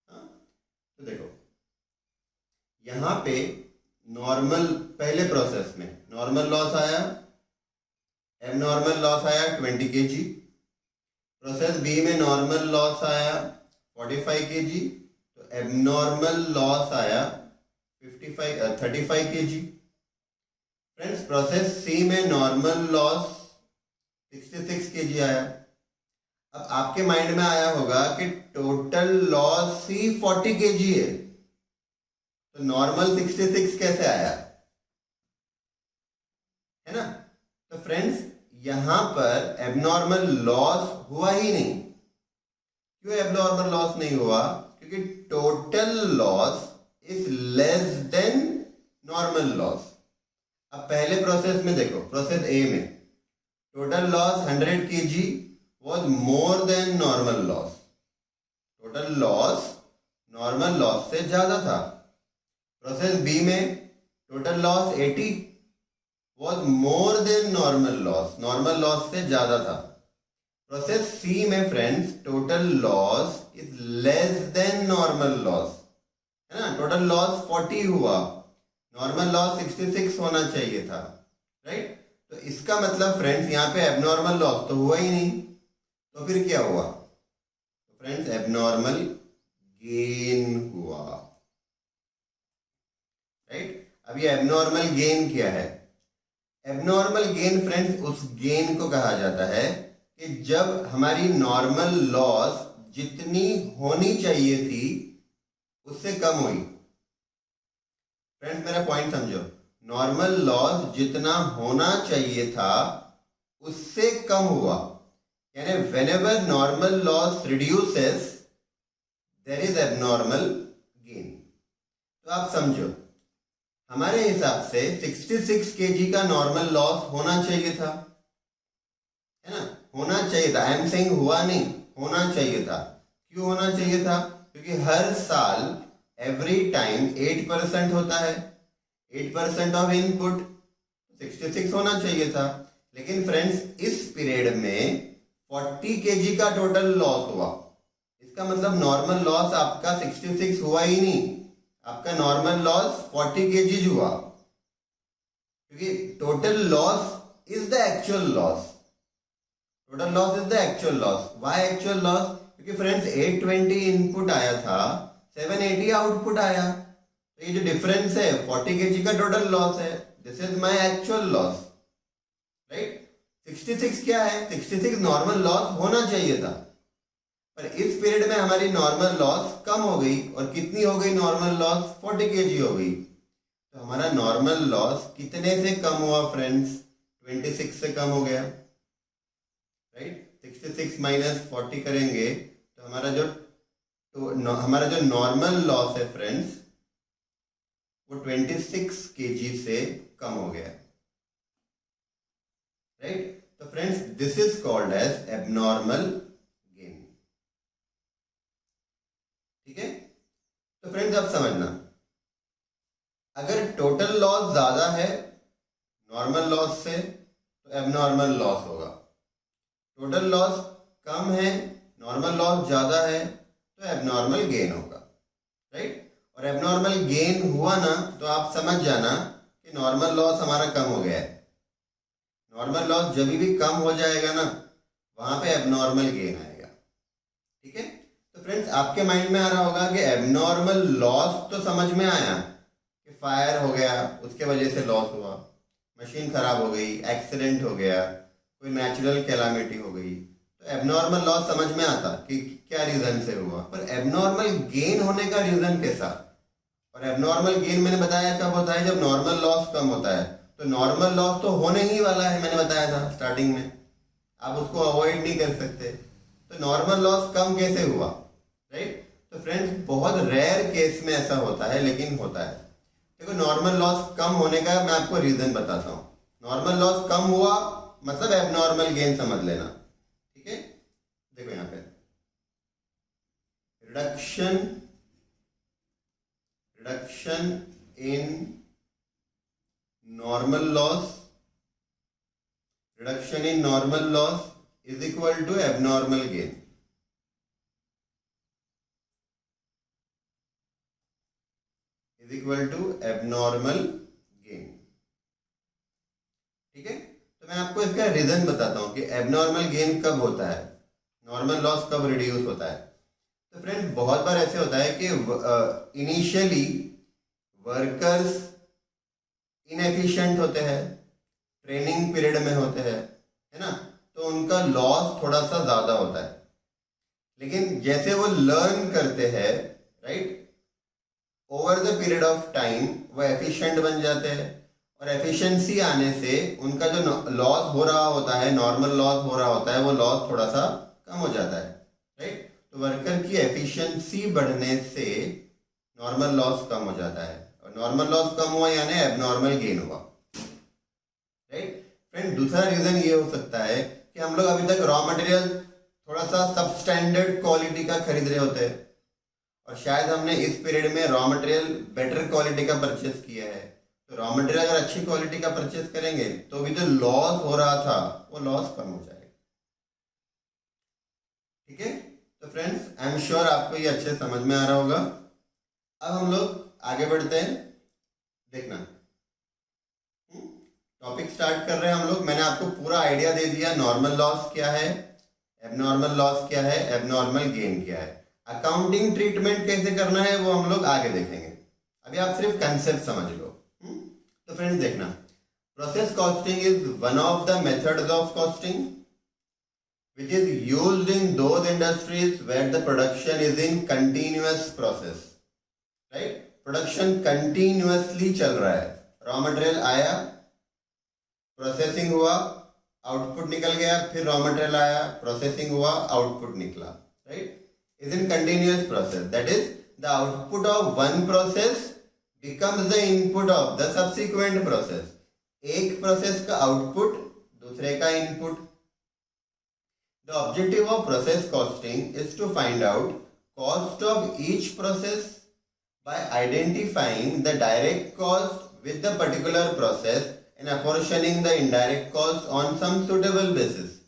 तो देखो यहां पे नॉर्मल, पहले प्रोसेस में नॉर्मल लॉस आया, एबनॉर्मल लॉस आया 20 kg। प्रोसेस बी में नॉर्मल लॉस आया 45 kg, तो एबनॉर्मल लॉस आया 35 kg। फ्रेंड्स प्रोसेस सी में नॉर्मल लॉस 66 kg आया। अब आपके माइंड में आया होगा कि टोटल लॉस ही 40 kg है, तो नॉर्मल 66 कैसे आया, है ना। तो फ्रेंड्स यहां पर एबनॉर्मल लॉस हुआ ही नहीं। क्यों एबनॉर्मल लॉस नहीं हुआ? क्योंकि total loss is less than normal loss. अब पहले प्रोसेस में देखो, प्रोसेस ए में total loss 100 kg was more than normal loss। Total loss normal loss से ज्यादा था। प्रोसेस बी में total loss 80 was more than normal loss, normal loss से ज्यादा था। प्रोसेस सी में friends total loss is less than normal loss, है ना। टोटल लॉस 40 हुआ, नॉर्मल लॉस 66 होना चाहिए था, राइट। तो इसका मतलब फ्रेंड्स यहाँ पे एबनॉर्मल लॉस तो हुआ ही नहीं, तो फिर क्या हुआ? तो फ्रेंड्स एबनॉर्मल गेन हुआ, राइट। अब ये एबनॉर्मल गेन क्या है? एबनॉर्मल गेन फ्रेंड्स उस गेन को कहा जाता है कि जब हमारी नॉर्मल लॉस जितनी होनी चाहिए थी उससे कम हुई। फ्रेंड्स मेरा पॉइंट समझो, नॉर्मल लॉस जितना होना चाहिए था उससे कम हुआ, यानी whenever normal loss reduces there is abnormal gain। तो आप समझो हमारे हिसाब से 66 केजी का नॉर्मल लॉस होना चाहिए था, है ना, होना चाहिए था। आई एम सेइंग हुआ नहीं, होना चाहिए था। क्यों होना चाहिए था? क्योंकि हर साल एवरी टाइम 8% होता है, 8% ऑफ इनपुट, 66 होना चाहिए था। लेकिन फ्रेंड्स इस पीरियड में 40 केजी का टोटल लॉस हुआ। इसका मतलब नॉर्मल लॉस आपका 66 हुआ ही नहीं, आपका नॉर्मल लॉस 40 केजीज हुआ। क्योंकि total loss is the actual loss, total loss is the actual loss. Why actual loss? क्योंकि फ्रेंड्स 820 इनपुट आया था, 780 आउटपुट आया, तो ये जो डिफरेंस है 40 केजी का टोटल लॉस है। This is my actual loss, right. 66 क्या है? 66 नॉर्मल लॉस होना चाहिए था, पर इस पीरियड में हमारी नॉर्मल लॉस कम हो गई। और कितनी हो गई नॉर्मल लॉस? 40 केजी हो गई। तो हमारा नॉर्मल लॉस कितने से कम हुआ फ्रेंड्स? 26 से कम हो गया, राइट। 66 माइनस 40 करेंगे तो हमारा जो नॉर्मल लॉस है फ्रेंड्स वो 26 केजी से कम हो गया, राइट। तो friends this is called as abnormal gain, ठीक है। तो फ्रेंड्स अब समझना, अगर टोटल लॉस ज्यादा है नॉर्मल लॉस से तो एबनॉर्मल लॉस होगा, टोटल लॉस कम है नॉर्मल लॉस ज्यादा है तो एबनॉर्मल गेन होगा, राइट। और एबनॉर्मल गेन हुआ ना तो आप समझ जाना कि नॉर्मल लॉस हमारा कम हो गया है। नॉर्मल लॉस जब भी कम हो जाएगा ना वहां पे एबनॉर्मल गेन आएगा, ठीक है। तो फ्रेंड्स आपके माइंड में आ रहा होगा कि एबनॉर्मल लॉस तो समझ में आया कि फायर हो गया उसके वजह से लॉस हुआ, मशीन खराब हो गई, एक्सीडेंट हो गया, कोई नेचुरल कैलामिटी हो गई, तो एबनॉर्मल लॉस समझ में आता कि क्या रीजन से हुआ। पर एबनॉर्मल गेन होने का रीजन कैसा? और एबनॉर्मल गेन मैंने बताया कब होता है? जब नॉर्मल लॉस कम होता है। तो नॉर्मल लॉस तो होने ही वाला है, मैंने बताया था स्टार्टिंग में, आप उसको अवॉइड नहीं कर सकते। तो नॉर्मल लॉस कम कैसे हुआ, राइट। तो फ्रेंड्स बहुत रेयर केस में ऐसा होता है, लेकिन होता है। देखो नॉर्मल लॉस कम होने का मैं आपको रीजन बताता हूँ। नॉर्मल लॉस कम हुआ मतलब एबनॉर्मल गेन समझ लेना, ठीक है। देखो यहां पे reduction in normal loss, reduction in normal loss is equal to abnormal gain, is equal to abnormal gain, ठीक है। तो मैं आपको इसका रीजन बताता हूं कि एबनॉर्मल गेन कब होता है, नॉर्मल लॉस कब रिड्यूस होता है। तो फ्रेंड बहुत बार ऐसे होता है कि इनिशियली वर्कर्स इनएफिशिएंट होते हैं, ट्रेनिंग पीरियड में होते हैं, है ना, तो उनका लॉस थोड़ा सा ज्यादा होता है। लेकिन जैसे वो लर्न करते हैं, right, over the period of time वो एफिशिएंट बन जाते हैं। और एफिशिएंसी आने से उनका जो लॉस हो रहा होता है, नॉर्मल लॉस हो रहा होता है, वो लॉस थोड़ा सा कम हो जाता है, राइट। तो वर्कर की एफिशिएंसी बढ़ने से नॉर्मल लॉस कम हो जाता है, और नॉर्मल लॉस कम हुआ यानी एबनॉर्मल गेन हुआ, राइट। फ्रेंड दूसरा रीजन ये हो सकता है कि हम लोग अभी तक रॉ मटेरियल थोड़ा सा सबस्टैंडर्ड क्वालिटी का खरीद रहे होते हैं, और शायद हमने इस पीरियड में रॉ मटेरियल बेटर क्वालिटी का परचेस किया है। तो रॉ मटेरियल अगर अच्छी क्वालिटी का परचेस करेंगे तो भी जो लॉस हो रहा था वो लॉस कम हो जाएगा, ठीक है। तो फ्रेंड्स आई एम श्योर आपको ये अच्छे समझ में आ रहा होगा। अब हम लोग आगे बढ़ते हैं, देखना टॉपिक स्टार्ट कर रहे हैं हम लोग। मैंने आपको पूरा आइडिया दे दिया, नॉर्मल लॉस क्या है, एबनॉर्मल लॉस क्या है, एबनॉर्मल गेन क्या है। अकाउंटिंग ट्रीटमेंट कैसे करना है वो हम लोग आगे देखेंगे, अभी आप सिर्फ कंसेप्ट समझ लो। तो फ्रेंड्स देखना, process costing is one of the methods of costing which is used in those industries where the production is in continuous process, right? Production continuously चल रहा है, रॉ मटेरियल आया, प्रोसेसिंग हुआ, आउटपुट निकल गया, फिर रॉ मटेरियल आया, processing हुआ, आउटपुट निकला, right. Is in continuous process, that is the output of one process becomes the input of the subsequent process. एक प्रोसेस का आउटपुट दूसरे का input. The objective of process costing is to find out cost of each process by identifying the direct cost with the particular process and apportioning the indirect cost on some suitable basis.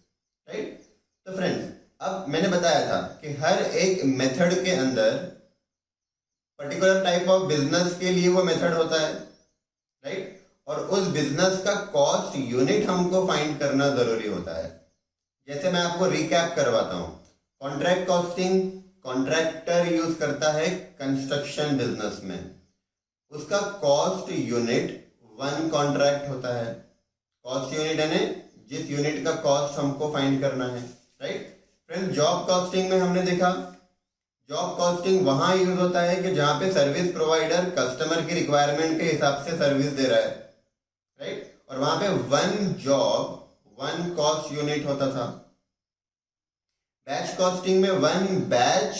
Right? तो friends, अब मैंने बताया था कि हर एक method के अंदर particular type of business के लिए वो मेथड होता है, राइट? और उस बिजनेस का कॉस्ट यूनिट हमको फाइंड करना जरूरी होता है. जैसे मैं आपको रिकैप करवाता हूँ. कॉन्ट्रैक्ट कॉस्टिंग कॉन्ट्रैक्टर यूज करता है कंस्ट्रक्शन बिजनेस में. उसका कॉस्ट यूनिट वन कॉन्ट्रैक्ट होता है. कॉस्ट यूनिट यानी जिस यूनिट का कॉस्ट हमको फाइंड करना है, राइट? फ्रेंड्स, जॉब कॉस्टिंग में हमने देखा जॉब कॉस्टिंग वहां यूज होता है कि जहां पे सर्विस प्रोवाइडर कस्टमर की रिक्वायरमेंट के हिसाब से सर्विस दे रहा है, राइट? और वहां पे one job one cost unit होता था. बैच कॉस्टिंग में वन बैच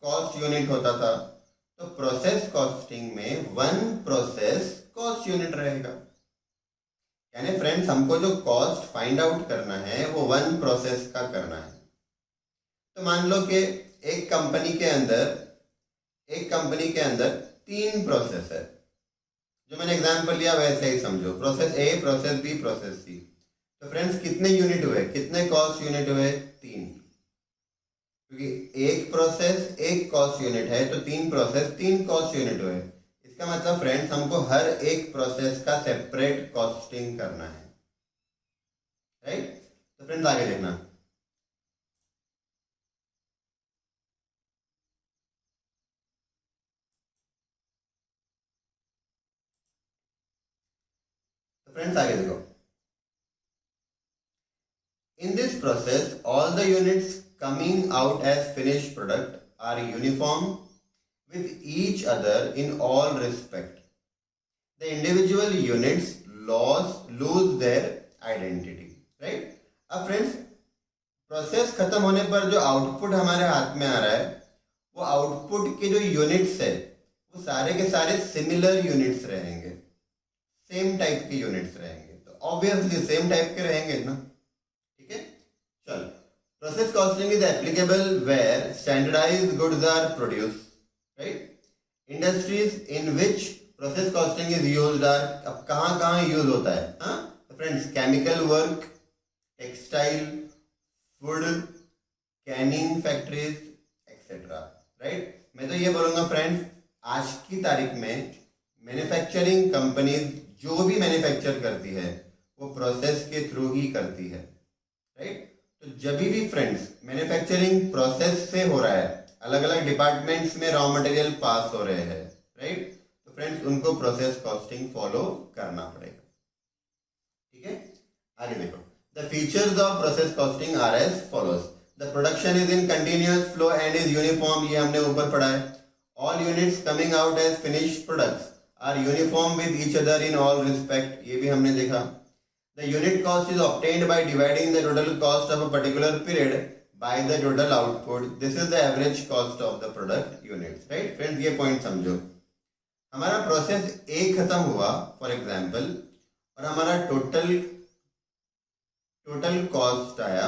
कॉस्ट यूनिट होता था. तो प्रोसेस कॉस्टिंग में वन प्रोसेस कॉस्ट यूनिट रहेगा. यानी फ्रेंड्स, हमको जो कॉस्ट फाइंड आउट करना है वो वन प्रोसेस का करना है. तो मान लो कि एक कंपनी के अंदर तीन प्रोसेस है. जो मैंने एग्जांपल लिया वैसे ही समझो. Process A, process B, process C. तो फ्रेंड्स, कितने यूनिट हुए, कितने कॉस्ट यूनिट हुए? तीन. क्योंकि एक प्रोसेस एक कॉस्ट यूनिट है तो तीन प्रोसेस तीन कॉस्ट यूनिट हुए. इसका मतलब फ्रेंड्स, हमको हर एक प्रोसेस का सेपरेट कॉस्टिंग करना है, राइट? तो फ्रेंड्स, आगे देखना. तो फ्रेंड्स, आगे देखो. In this process, all the units coming out as finished product are uniform with each other in all respect. The individual units lose their identity, right? अब friends, process खत्म होने पर जो आउटपुट हमारे हाथ में आ रहा है वो आउटपुट के जो यूनिट्स है वो सारे के सारे सिमिलर यूनिट्स रहेंगे, सेम टाइप के यूनिट्स रहेंगे. तो ऑब्वियसली सेम टाइप के रहेंगे ना. ठीक है, चल. Process costing is applicable where standardised goods are produced, right? Industries in which process costing is used are. अब कहाँ कहाँ यूज होता है? हाँ, तो friends, chemical work, textile, food, canning factories etcetera, right? मैं तो ये बोलूंगा फ्रेंड्स, आज की तारीख में मैन्युफैक्चरिंग कंपनीज जो भी मैन्युफैक्चर करती है वो प्रोसेस के थ्रू ही करती है, राइट? तो जब भी फ्रेंड्स मैन्युफैक्चरिंग प्रोसेस से हो रहा है, अलग अलग डिपार्टमेंट्स में रॉ मटेरियल पास हो रहे हैं, राइट? तो फ्रेंड्स, उनको प्रोसेस कॉस्टिंग फॉलो करना पड़ेगा. ठीक है, आगे देखो. The features of process costing are as follows. The production is in continuous flow and is uniform. ये हमने ऊपर पढ़ा है. All units coming out as finished products are uniform with each other in all respect. ये भी हमने देखा. The unit cost is obtained by dividing the total cost of a particular period by the total output. This is the average cost of the product units, right? Friends, ये point समझो. हमारा process ए खत्म हुआ for example, और हमारा total cost आया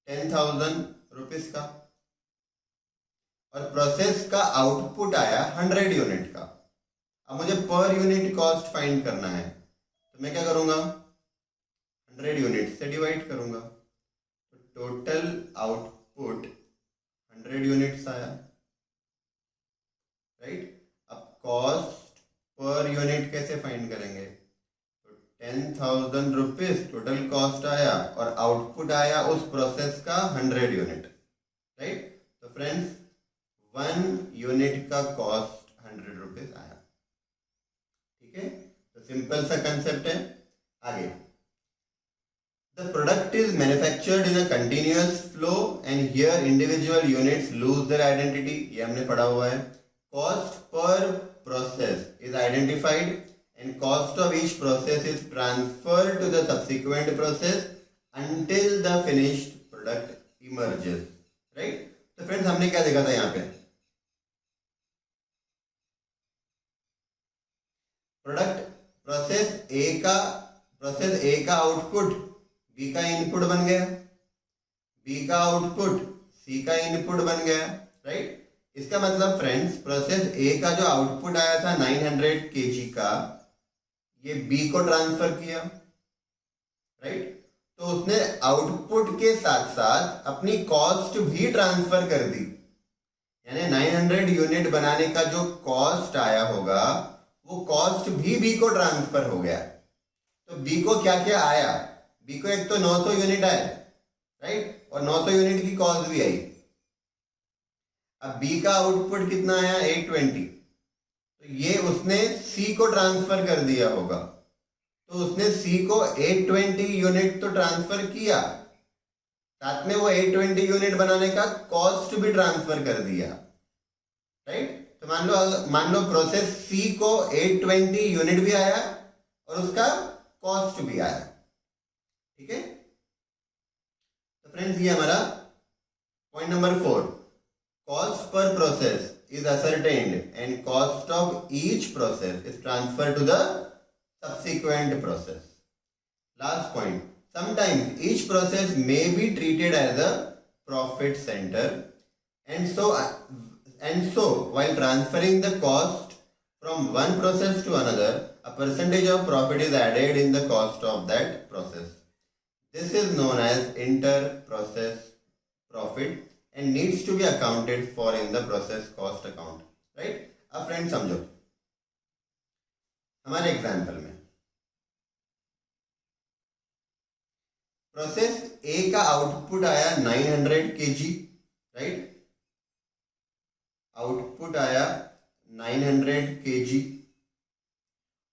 10,000 rupees का, और प्रोसेस का आउटपुट आया 100 यूनिट का. अब मुझे पर यूनिट कॉस्ट फाइंड करना है, तो मैं क्या करूंगा? 100 यूनिट से डिवाइड करूंगा. तो टोटल आउटपुट 100 यूनिट्स आया, राइट? अब कॉस्ट पर यूनिट कैसे फाइंड करेंगे? तो 10,000 रुपीज टोटल कॉस्ट आया और आउटपुट आया उस प्रोसेस का 100 यूनिट, राइट? तो फ्रेंड्स, 1 यूनिट का कॉस्ट 100 रुपीज आया. ठीक है, सिंपल सा कंसेप्ट है. आगे, the product is manufactured in a continuous flow and here individual units lose their identity. ये हमने पढ़ा हुआ है. Cost per process is identified and cost of each process is transferred to the subsequent process until the finished product emerges, right? तो friends, हमने क्या देखा था यहाँ पे? प्रोडक्ट प्रोसेस ए का आउटपुट बी का इनपुट बन गया, बी का आउटपुट सी का इनपुट बन गया, राइट। इसका मतलब फ्रेंड्स प्रोसेस ए का जो आउटपुट आया था 900 kg का, ये बी को ट्रांसफर किया, राइट। तो उसने आउटपुट के साथ साथ अपनी कॉस्ट भी ट्रांसफर कर दी, यानी 900 यूनिट बनाने का जो कॉस्ट आया होगा वो कॉस्ट भी बी को ट्रांसफर हो गया। तो बी को क्या क्या आया, बी को एक तो 900 यूनिट आए, राइट, और 900 यूनिट की कॉस्ट भी आई। अब बी का आउटपुट कितना आया 820, तो ये उसने सी को ट्रांसफर कर दिया होगा, तो उसने सी को 820 यूनिट तो ट्रांसफर किया, साथ में वो 820 यूनिट बनाने का कॉस्ट भी ट्रांसफर कर दिया, राइट। तो मान लो प्रोसेस सी को 820 यूनिट भी आया और उसका कॉस्ट भी आया, ठीक है। तो फ्रेंड्स ये हमारा point number 4, cost per process is ascertained and cost of each process is transferred to the subsequent process. Last point, sometimes each process may be treated as a profit center, and so while transferring the cost from one process to another, a percentage of profit is added in the cost of that process. This is known as inter-process profit and needs to be accounted for in the process cost account, right। अब friend समझो, हमारे example में process A का output आया 900 kg, right, output आया 900 kg,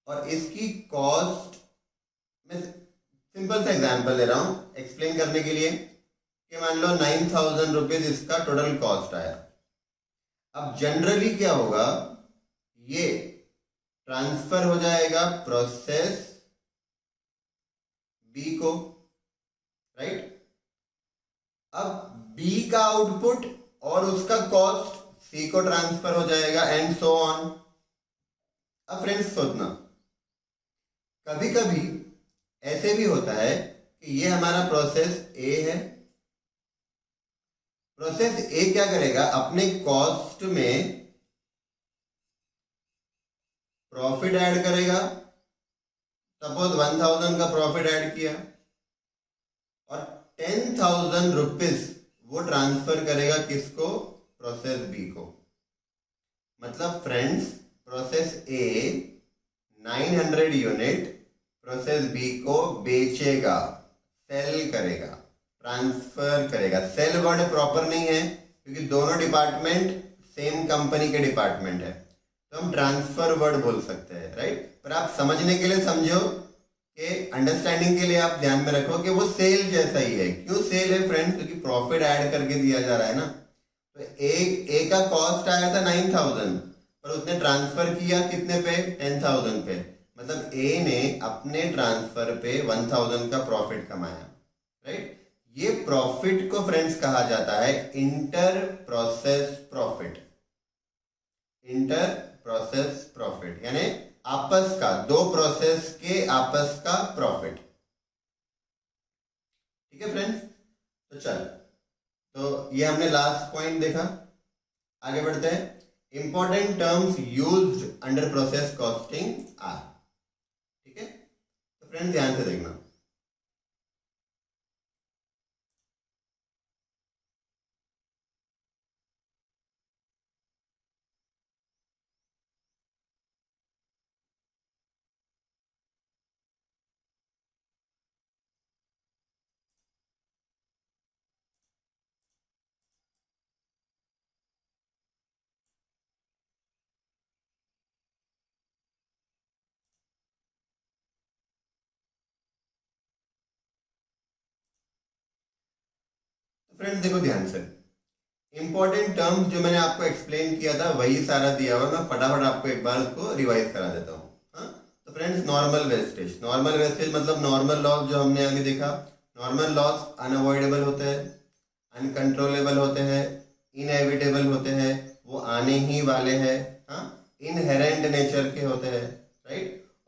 और इसकी cost, मैं सिंपल सा एग्जाम्पल दे रहा हूं एक्सप्लेन करने के लिए, कि मान लो 9,000 रुपीज इसका टोटल कॉस्ट आया। अब जनरली क्या होगा, ये ट्रांसफर हो जाएगा प्रोसेस बी को, राइट। अब बी का आउटपुट और उसका कॉस्ट सी को ट्रांसफर हो जाएगा एंड सो ऑन। अब फ्रेंड्स सोचना, कभी कभी ऐसे भी होता है कि ये हमारा प्रोसेस ए है, प्रोसेस ए क्या करेगा, अपने कॉस्ट में प्रॉफिट ऐड करेगा, सपोज 1000 का प्रॉफिट ऐड किया, और 10,000 रुपीज वो ट्रांसफर करेगा किसको, प्रोसेस बी को। मतलब friends process A 900 unit process B को बेचेगा, सेल करेगा, ट्रांसफर करेगा। सेल वर्ड प्रॉपर नहीं है क्योंकि दोनों डिपार्टमेंट सेम कंपनी के डिपार्टमेंट है, तो हम ट्रांसफर वर्ड बोल सकते हैं, राइट। पर आप समझने के लिए समझो कि अंडरस्टैंडिंग के लिए आप ध्यान में रखो कि वो सेल जैसा ही है। क्यों सेल है फ्रेंड्स, क्योंकि प्रॉफिट ऐड करके दिया जा रहा है ना। तो ए का कॉस्ट आया था 9,000 पर उसने ट्रांसफर किया कितने पे, 10,000 पे, मतलब ए ने अपने ट्रांसफर पे 1000 का प्रॉफिट कमाया, राइट। ये प्रॉफिट को फ्रेंड्स कहा जाता है inter process profit, inter process profit, यानी आपस का, दो प्रोसेस के आपस का प्रॉफिट, ठीक है फ्रेंड्स। तो चल, तो ये हमने लास्ट पॉइंट देखा, आगे बढ़ते हैं। Important terms used under process costing are, ठीक है। तो फ्रेंड्स ध्यान से देखना, फ्रेंड्स देखो ध्यान से, इंपॉर्टेंट टर्म्स जो मैंने आपको एक्सप्लेन किया था वही सारा दिया हुआ, मैं फटाफट आपको एक बार उसको रिवाइज करा देता हूँ। तो friends normal wastage, normal wastage मतलब नॉर्मल लॉस जो हमने आगे देखा, नॉर्मल लॉस अनअवॉइडेबल होते हैं, अनकंट्रोलेबल होते हैं, इनएविटेबल होते हैं, वो आने ही वाले हैं, इनहेरेंट नेचर के होते हैं, right.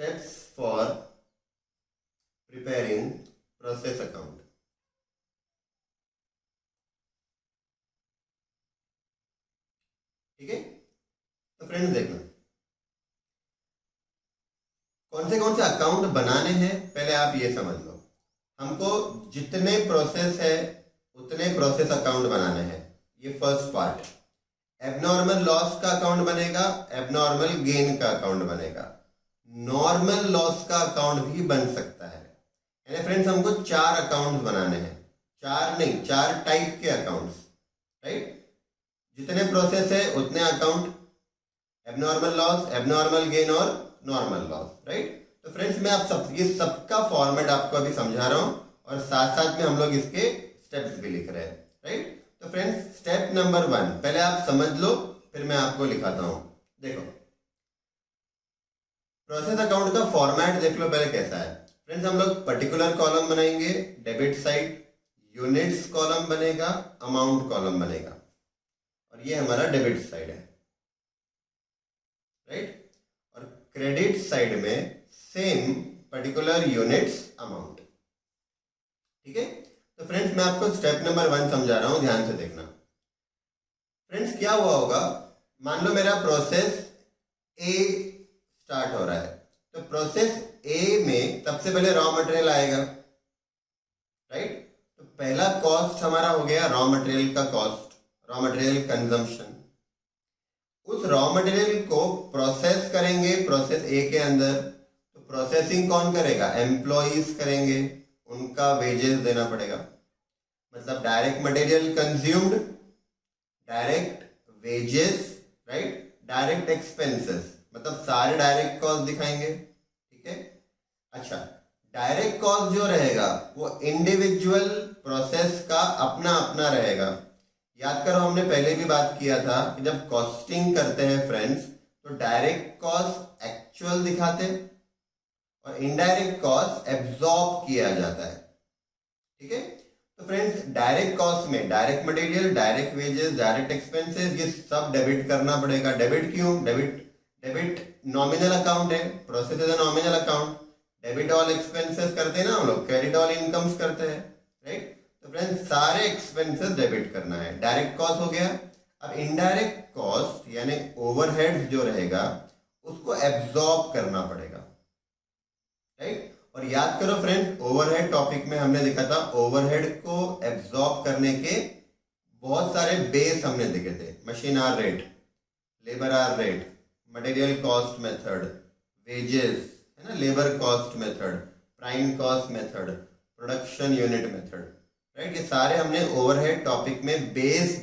Steps for preparing process account. ठीक है, तो फ्रेंड्स देखना कौन से अकाउंट बनाने हैं, पहले आप ये समझ लो। हमको जितने प्रोसेस है उतने प्रोसेस अकाउंट बनाने हैं, ये फर्स्ट पार्ट। एबनॉर्मल लॉस का अकाउंट बनेगा, एबनॉर्मल गेन का अकाउंट बनेगा, नॉर्मल लॉस का अकाउंट भी बन सकता है। यानी फ्रेंड्स हमको 4 अकाउंट बनाने हैं, 4 नहीं 4 टाइप के अकाउंट्स, राइट। जितने प्रोसेस है उतने account, abnormal loss, abnormal gain और नॉर्मल लॉस, राइट। तो फ्रेंड्स मैं आप सब ये सबका फॉर्मेट आपको अभी समझा रहा हूं और साथ साथ में हम लोग इसके स्टेप्स भी लिख रहे हैं, राइट। तो फ्रेंड्स स्टेप नंबर 1 पहले आप समझ लो, फिर मैं आपको लिखाता हूं। देखो प्रोसेस अकाउंट का फॉर्मेट देख लो पहले कैसा है। फ्रेंड्स हम लोग पर्टिकुलर कॉलम बनाएंगे डेबिट साइड, यूनिट्स कॉलम बनेगा, अमाउंट कॉलम बनेगा, और ये हमारा डेबिट साइड है, राइट। और क्रेडिट साइड में सेम पर्टिकुलर यूनिट्स अमाउंट। ठीक है, तो फ्रेंड्स मैं आपको स्टेप नंबर 1 समझा रहा हूं, ध्यान से देखना। फ्रेंड्स क्या हुआ होगा, मान लो मेरा प्रोसेस ए स्टार्ट हो रहा है, तो प्रोसेस ए में सबसे पहले रॉ मटेरियल आएगा, राइट। तो पहला कॉस्ट हमारा हो गया रॉ मटेरियल का कॉस्ट, रॉ मटेरियल कंजम्पशन। उस रॉ मटेरियल को प्रोसेस करेंगे प्रोसेस ए के अंदर, तो प्रोसेसिंग कौन करेगा, एम्प्लॉइज करेंगे, उनका वेजेस देना पड़ेगा। मतलब direct material consumed, direct wages, right, direct expenses, मतलब सारे डायरेक्ट कॉस्ट दिखाएंगे। ठीक है, अच्छा डायरेक्ट कॉस्ट जो रहेगा वो इंडिविजुअल प्रोसेस का अपना अपना रहेगा। याद करो हमने पहले भी बात किया था कि जब कॉस्टिंग करते हैं फ्रेंड्स तो डायरेक्ट कॉस्ट एक्चुअल दिखाते और इनडायरेक्ट कॉस्ट एब्जॉर्ब किया जाता है। ठीक है, तो फ्रेंड्स डायरेक्ट कॉस्ट में direct material, direct wages, direct expenses, ये सब डेबिट करना पड़ेगा। डेबिट क्यों, डेबिट नॉमिनल अकाउंट है, process is a nominal account. Debit all expenses करते हैं ना हम लोग, क्रेडिट ऑल इनकम्स करते हैं, राइट। तो फ्रेंड्स सारे एक्सपेंसेस डेबिट करना है, डायरेक्ट कॉस्ट हो गया। अब इनडायरेक्ट कॉस्ट यानी ओवरहेड जो रहेगा उसको एब्जॉर्ब करना पड़ेगा, राइट। और याद करो फ्रेंड ओवरहेड टॉपिक में हमने देखा था ओवरहेड को एब्जॉर्ब करने के बहुत सारे बेस हमने देखे थे। Machine hour rate, labour hour rate, material cost method, wages है ना, labour cost method, prime cost method, production unit method, right. ये सारे हमने ओवरहेड टॉपिक में बेस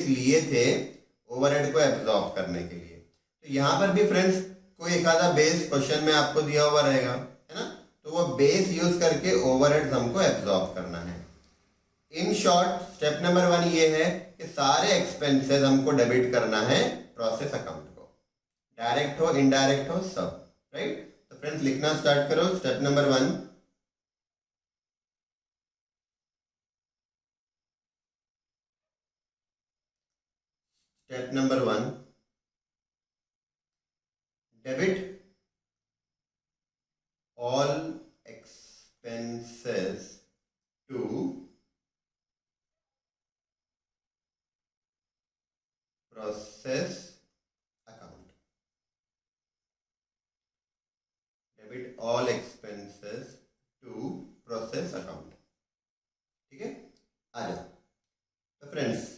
लिए थे ओवरहेड को एब्जॉर्ब करने के लिए। तो यहाँ पर भी फ्रेंड्स कोई एक आधा बेस क्वेश्चन में आपको दिया हुआ रहेगा, है ना, तो वो बेस यूज करके ओवरहेड हमको एब्जॉर्ब करना है। इन शॉर्ट स्टेप नंबर 1 ये है कि सारे एक्सपेंसेस हमको डेबिट करना है प्रोसेस अकाउंट को, डायरेक्ट हो इनडायरेक्ट हो सब, राइट। तो फ्रेंड्स लिखना स्टार्ट करो step number 1। Step number 1, debit all expenses to process account. Debit all expenses to process account. ठीक है, आ जाओ। तो फ्रेंड्स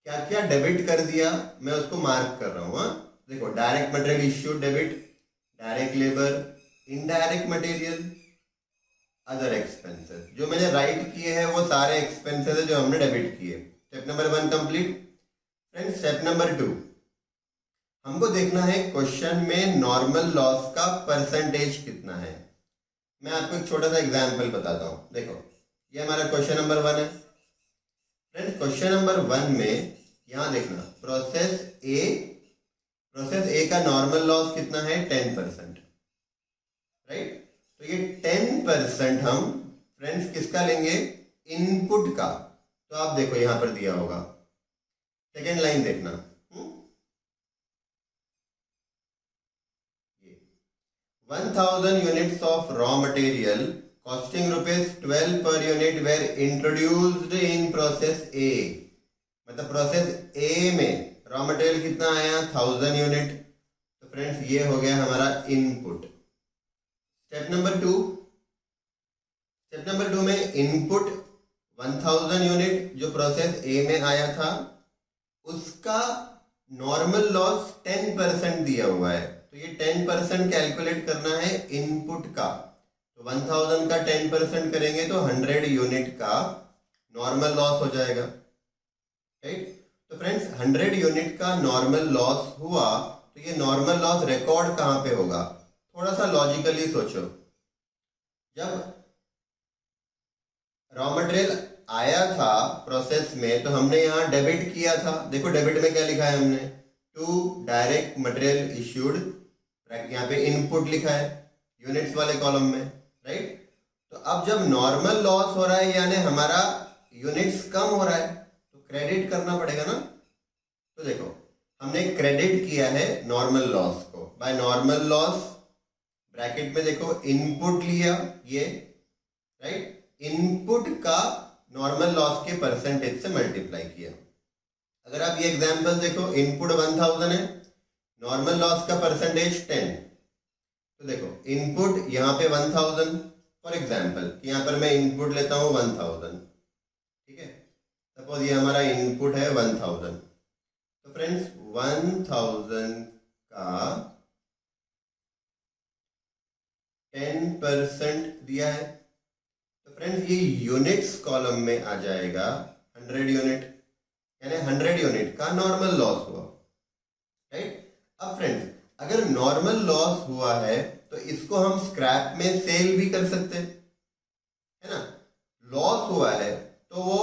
क्या क्या डेबिट कर दिया मैं उसको मार्क कर रहा हूं। हाँ देखो, direct material issued debit, direct labour, indirect material, other expenses. जो मैंने राइट किए हैं वो सारे एक्सपेंसेस है जो हमने डेबिट किए। Step number 1 complete. Friends step number 2 हमको देखना है क्वेश्चन में नॉर्मल लॉस का परसेंटेज कितना है। मैं आपको एक छोटा सा एग्जांपल बताता हूं। देखो ये हमारा क्वेश्चन नंबर 1 है। फ्रेंड्स क्वेश्चन नंबर 1 में यहां देखना प्रोसेस ए का नॉर्मल लॉस कितना है 10%, राइट। तो ये 10% हम फ्रेंड्स किसका लेंगे, इनपुट का। तो आप देखो यहां पर दिया होगा, सेकेंड लाइन देखना, ये 1000 units of raw material costing rupees 12 per unit were introduced in process A। मतलब प्रोसेस ए में रॉ मटेरियल कितना आया 1000 यूनिट। तो फ्रेंड्स ये हो गया हमारा इनपुट। स्टेप नंबर टू में इनपुट 1000 यूनिट जो प्रोसेस ए में आया था उसका नॉर्मल लॉस 10% दिया हुआ है। तो ये 10% कैलकुलेट करना है इनपुट का। तो 1000 का 10% करेंगे तो 100 यूनिट का नॉर्मल लॉस हो जाएगा, राइट। तो फ्रेंड्स 100 यूनिट का नॉर्मल लॉस हुआ तो ये नॉर्मल लॉस रिकॉर्ड कहां पे होगा? थोड़ा सा लॉजिकली सोचो। जब रॉ मटेरियल आया था प्रोसेस में तो हमने यहाँ डेबिट किया था। देखो डेबिट में क्या लिखा है हमने, टू डायरेक्ट मटेरियल इश्यूड, यहाँ पे इनपुट लिखा है यूनिट्स वाले कॉलम में, राइट। तो अब जब नॉर्मल लॉस हो रहा है यानी हमारा यूनिट्स कम हो रहा है तो क्रेडिट करना पड़ेगा ना। तो देखो हमने क्रेडिट किया है नॉर्मल लॉस को बाय नॉर्मल लॉस, ब्रैकेट में देखो इनपुट लिया ये, राइट। इनपुट का नॉर्मल लॉस के परसेंटेज से मल्टीप्लाई किया। अगर आप ये एग्जांपल देखो, इनपुट 1000 है, नॉर्मल लॉस का परसेंटेज 10। तो देखो इनपुट यहाँ पे 1000 फॉर एग्जांपल, यहाँ पर मैं इनपुट लेता हूँ 1000, ठीक है। सपोज ये हमारा इनपुट है 1000। तो फ्रेंड्स 1000 का 10% दिया है तो फ्रेंड्स ये यूनिट्स कॉलम में आ जाएगा 100 यूनिट, यानी 100 यूनिट का नॉर्मल लॉस हुआ, राइट। अब फ्रेंड्स अगर नॉर्मल लॉस हुआ है तो इसको हम स्क्रैप में सेल भी कर सकते हैं, है ना। लॉस हुआ है तो वो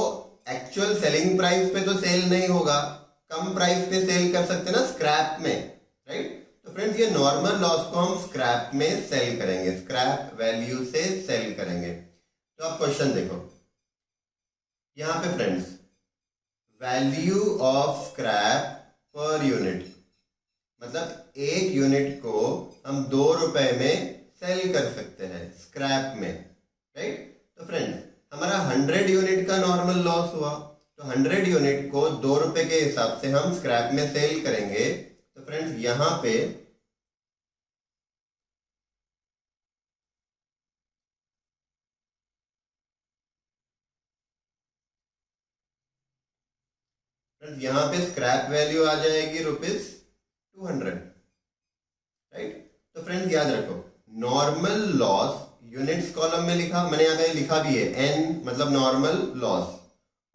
एक्चुअल सेलिंग प्राइस पे तो सेल नहीं होगा, कम प्राइस पे सेल कर सकते हैं ना स्क्रैप में, राइट। तो फ्रेंड्स ये नॉर्मल लॉस को हम स्क्रैप में सेल करेंगे, स्क्रैप वैल्यू से सेल करेंगे। तो आप क्वेश्चन देखो यहां पे friends, value of scrap per unit, मतलब एक यूनिट को हम 2 रुपए में सेल कर सकते हैं स्क्रैप में, राइट। तो फ्रेंड्स हमारा 100 यूनिट का नॉर्मल लॉस हुआ तो 100 यूनिट को 2 रुपए के हिसाब से हम स्क्रैप में सेल करेंगे। तो फ्रेंड्स यहां पे स्क्रैप वैल्यू आ जाएगी ₹200, राइट। तो फ्रेंड्स याद रखो नॉर्मल लॉस यूनिट्स कॉलम में लिखा, मैंने यहाँ पे लिखा भी है एन मतलब नॉर्मल लॉस,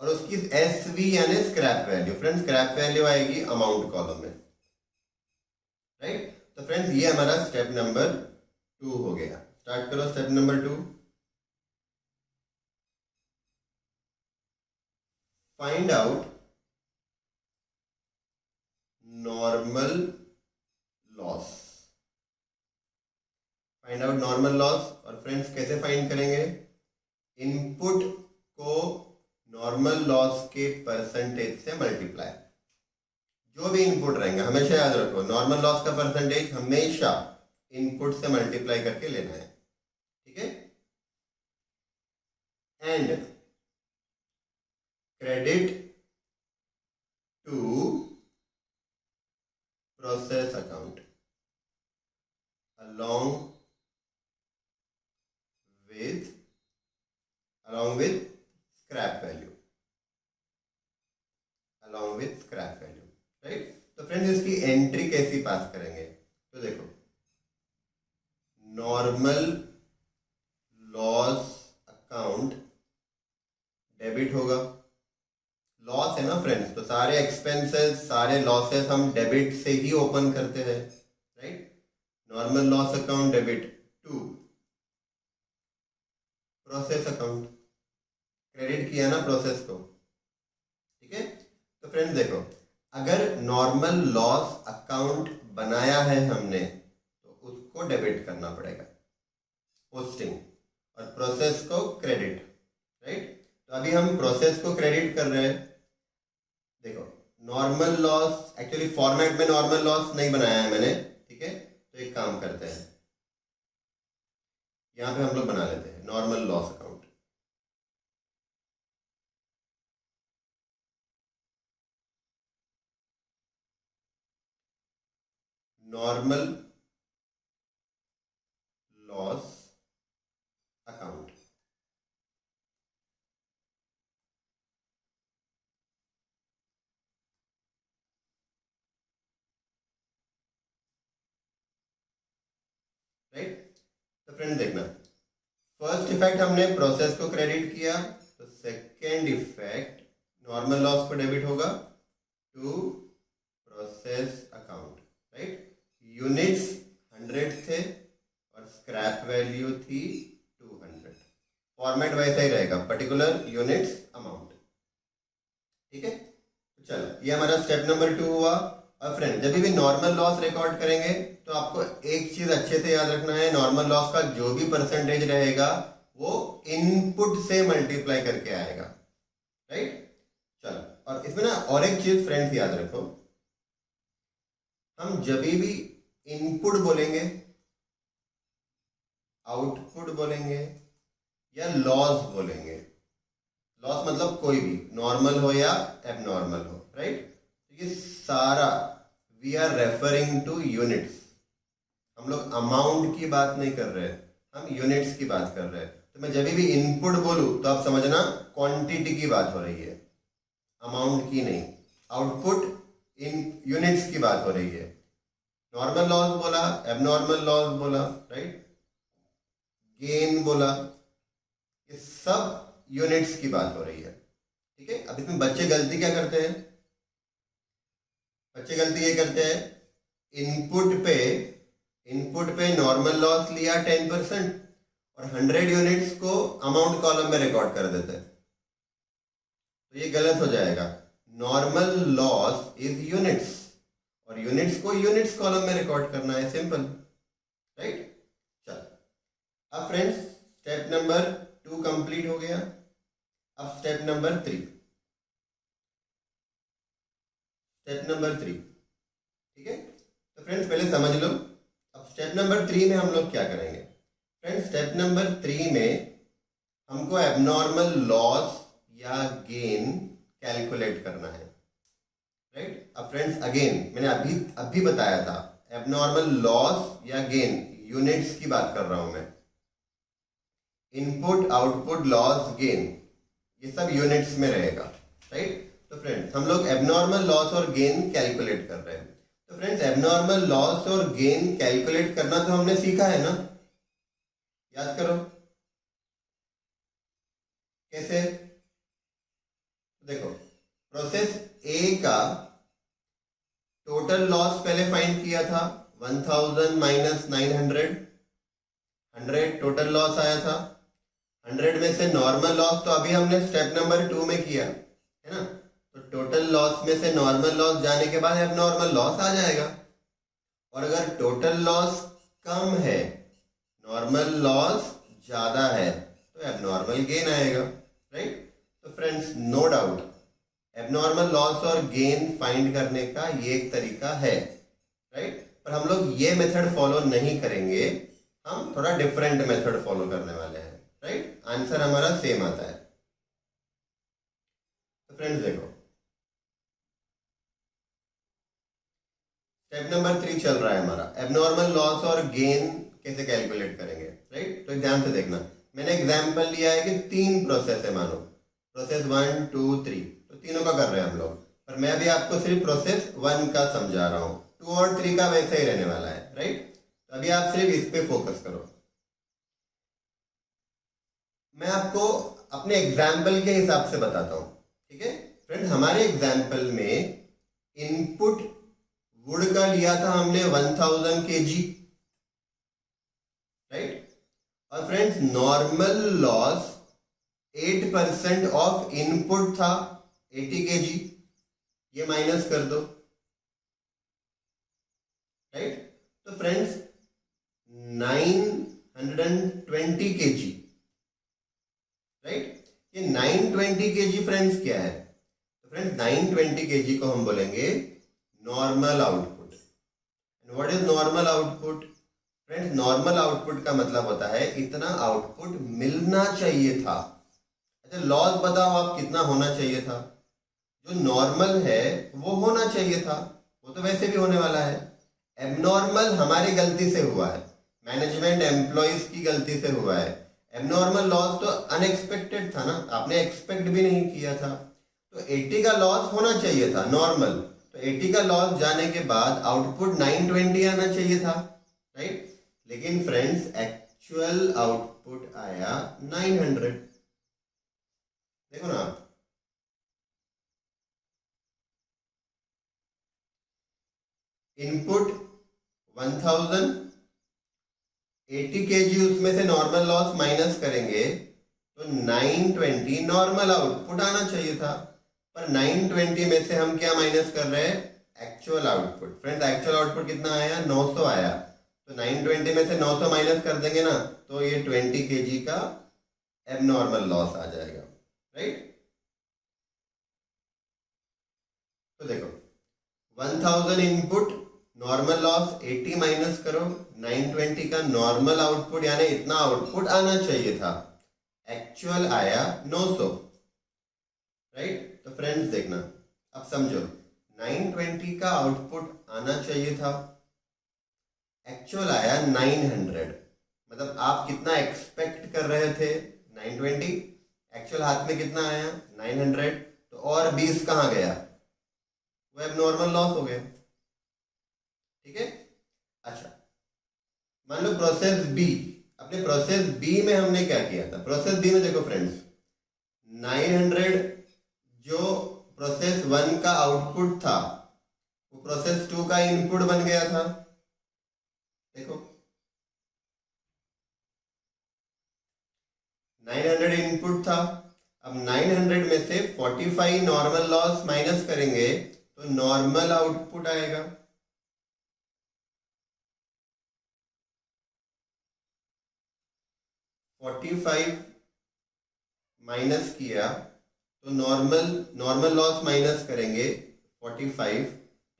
और उसकी एस वी यानी scrap value. Friends scrap value आएगी अमाउंट कॉलम में, राइट। तो फ्रेंड्स ये हमारा स्टेप नंबर 2 हो गया। स्टार्ट करो step number 2। Find out normal loss. Find out normal loss, और फ्रेंड्स कैसे फाइंड करेंगे? इनपुट को नॉर्मल लॉस के परसेंटेज से मल्टीप्लाई। जो भी इनपुट रहेंगे हमेशा याद रखो नॉर्मल लॉस का परसेंटेज हमेशा इनपुट से मल्टीप्लाई करके लेना है, ठीक है। And credit to process account along with scrap value, right. तो फ्रेंड्स इसकी एंट्री कैसी पास करेंगे? तो देखो नॉर्मल लॉस अकाउंट डेबिट होगा, लॉस है ना फ्रेंड्स, तो सारे एक्सपेंसेस सारे लॉसेस हम डेबिट से ही ओपन करते हैं, right. Normal loss account debit to process account, credit किया ना प्रोसेस को, ठीक है। तो फ्रेंड्स देखो अगर नॉर्मल लॉस अकाउंट बनाया है हमने तो उसको डेबिट करना पड़ेगा पोस्टिंग, और प्रोसेस को क्रेडिट, राइट। तो अभी हम प्रोसेस को क्रेडिट कर रहे हैं। देखो नॉर्मल लॉस, एक्चुअली फॉर्मेट में नॉर्मल लॉस नहीं बनाया है मैंने, ठीक है। तो एक काम करते हैं, यहाँ पे हम लोग बना लेते हैं normal loss account. Normal loss account. Right, तो फ्रेंड देखना, फर्स्ट इफेक्ट हमने प्रोसेस को क्रेडिट किया, तो सेकेंड इफेक्ट नॉर्मल लॉस को डेबिट होगा to process account. Right, units 100 थे और स्क्रैप वैल्यू थी 200। फॉर्मेट वैसा ही रहेगा, पर्टिकुलर यूनिट्स अमाउंट। ठीक है, तो चलो ये हमारा स्टेप नंबर 2 हुआ। और फ्रेंड जब भी नॉर्मल लॉस रिकॉर्ड करेंगे तो आपको एक चीज अच्छे से याद रखना है, नॉर्मल लॉस का जो भी परसेंटेज रहेगा वो इनपुट से मल्टीप्लाई करके आएगा। राइट, चलो, और इसमें ना और एक चीज फ्रेंड्स याद रखो, हम जब भी इनपुट बोलेंगे, आउटपुट बोलेंगे या लॉस बोलेंगे, लॉस मतलब कोई भी नॉर्मल हो या एबनॉर्मल हो, राइट, ये सारा we are referring to units. हम लोग अमाउंट की बात नहीं कर रहे, हम यूनिट्स की बात कर रहे हैं। तो मैं जब भी इनपुट बोलूं तो आप समझना क्वांटिटी की बात हो रही है, अमाउंट की नहीं। आउटपुट इन यूनिट्स की बात हो रही है। नॉर्मल लॉस बोला, एबनॉर्मल लॉस बोला, राइट, गेन बोला, ये सब यूनिट्स की बात हो रही है। ठीक है, अब इसमें बच्चे गलती क्या करते हैं, बच्चे गलती ये करते हैं, इनपुट पे नॉर्मल लॉस लिया 10% और 100 यूनिट्स को अमाउंट कॉलम में रिकॉर्ड कर देते हैं। तो ये गलत हो जाएगा। नॉर्मल लॉस इज यूनिट्स और यूनिट्स को यूनिट्स कॉलम में रिकॉर्ड करना है, सिंपल। राइट, चल अब फ्रेंड्स स्टेप नंबर 2 कंप्लीट हो गया। अब स्टेप नंबर 3, स्टेप नंबर 3। ठीक है, तो फ्रेंड्स पहले समझ लो, अब स्टेप नंबर 3 में हम लोग क्या करेंगे। फ्रेंड्स स्टेप नंबर 3 में हमको एबनॉर्मल लॉस या गेन कैलकुलेट करना है। राइट, अब फ्रेंड्स अगेन मैंने अभी बताया था, एबनॉर्मल लॉस या गेन यूनिट्स की बात कर रहा हूं मैं। इनपुट, आउटपुट, लॉस, गेन, ये सब यूनिट्स में रहेगा। राइट, तो फ्रेंड्स हम लोग एबनॉर्मल लॉस और गेन कैलकुलेट कर रहे हैं। तो फ्रेंड्स एबनॉर्मल लॉस और गेन कैलकुलेट करना तो हमने सीखा है ना, याद करो कैसे। देखो, प्रोसेस ए का टोटल लॉस पहले फाइंड किया था, 1000 माइनस 900, 100 टोटल लॉस आया था। 100 में से नॉर्मल लॉस तो अभी हमने स्टेप नंबर 2 में किया है ना, तो टोटल लॉस में से नॉर्मल लॉस जाने के बाद एबनॉर्मल लॉस आ जाएगा। और अगर टोटल लॉस कम है, नॉर्मल लॉस ज्यादा है, तो एबनॉर्मल गेन आएगा। राइट, तो friends no doubt abnormal loss और गेन फाइंड करने का ये एक तरीका है। राइट, पर हम लोग ये मेथड फॉलो नहीं करेंगे, हम थोड़ा डिफरेंट मेथड फॉलो करने वाले हैं। राइट, आंसर हमारा सेम आता है। तो फ्रेंड्स देखो, स्टेप नंबर 3 चल रहा है हमारा, एबनॉर्मल लॉस और गेन कैसे कैलकुलेट करेंगे। राइट, तो ध्यान से देखना, मैंने एग्जांपल लिया है कि 3 प्रोसेस है, मानो प्रोसेस 1 2 3, तो तीनों का कर रहे हैं हम लोग, पर मैं भी आपको सिर्फ प्रोसेस 1 का समझा रहा हूं, 2 और 3 का वैसे ही रहने वाला है। राइट, तो अभी आप सिर्फ इस पे फोकस करो। मैं आपको अपने एग्जाम्पल के हिसाब से बताता हूं। ठीक है फ्रेंड्स, हमारे एग्जाम्पल में इनपुट वुड का लिया था हमने 1000 kg। राइट, और friends normal loss 8% of input था 80 kg, ये माइनस कर दो। राइट, तो फ्रेंड्स 920 kg। राइट, ये 920 kg फ्रेंड्स क्या है, तो फ्रेंड्स 920 kg को हम बोलेंगे normal output. And what is normal output, friends normal output का मतलब होता है इतना आउटपुट मिलना चाहिए था। अच्छा लॉस बताओ आप कितना होना चाहिए था। जो नॉर्मल है वो होना चाहिए था, वो तो वैसे भी होने वाला है। एबनॉर्मल हमारी गलती से हुआ है, मैनेजमेंट एम्प्लॉयज की गलती से हुआ है। एबनॉर्मल लॉस तो अनएक्सपेक्टेड था ना, आपने एक्सपेक्ट भी नहीं किया था। तो 80 का लॉस होना चाहिए था नॉर्मल, तो 80 का लॉस जाने के बाद आउटपुट 920 आना चाहिए था, राइट। लेकिन फ्रेंड्स एक्चुअल आउटपुट आया 900। देखो ना आप, इनपुट 1000, 80 kg उसमें से नॉर्मल लॉस माइनस करेंगे तो 920 नॉर्मल आउटपुट आना चाहिए था। पर 920 में से हम क्या माइनस कर रहे हैं, actual output. Friends actual output कितना आया, 900 आया। तो 920 में से 900 माइनस कर देंगे ना, तो ये 20 kg का एबनॉर्मल लॉस आ जाएगा, राइट। तो देखो 1000 इनपुट, नॉर्मल लॉस 80 माइनस करो, 920 का नॉर्मल आउटपुट यानी इतना आउटपुट आना चाहिए था, एक्चुअल आया 900, राइट। तो फ्रेंड्स देखना, अब समझो 920 का आउटपुट आना चाहिए था, एक्चुअल आया 900। मतलब आप कितना एक्सपेक्ट कर रहे थे, 920, एक्चुअल हाथ में कितना आया 900। तो और 20 कहाँ गया, वो एबनॉर्मल लॉस हो गया, ठीक है। अच्छा मान लो प्रोसेस बी, अपने प्रोसेस बी में हमने क्या किया था, प्रोसेस बी में देखो फ्रेंड्स 900 जो प्रोसेस 1 का आउटपुट था वो प्रोसेस 2 का इनपुट बन गया था। देखो 900 इनपुट था, अब 900 में से 45 नॉर्मल लॉस माइनस करेंगे तो नॉर्मल आउटपुट आएगा। 45 माइनस किया तो नॉर्मल लॉस माइनस करेंगे 45,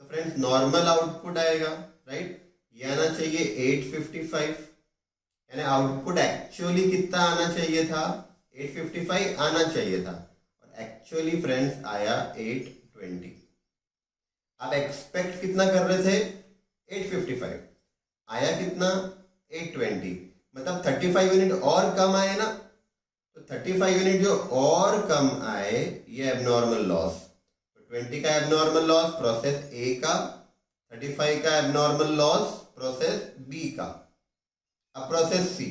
तो फ्रेंड्स नॉर्मल आउटपुट आएगा, राइट। ये आना चाहिए 855, यानी आउटपुट एक्चुअली कितना आना चाहिए था, 855 आना चाहिए था, और एक्चुअली फ्रेंड्स आया 820। आप एक्सपेक्ट कितना कर रहे थे, 855, आया कितना 820, मतलब 35 यूनिट और कम आए ना। तो 35 यूनिट जो और कम आए ये एबनॉर्मल लॉस। तो 20 का एबनॉर्मल लॉस प्रोसेस ए का, 35 का एबनॉर्मल लॉस प्रोसेस बी का। अब प्रोसेस सी,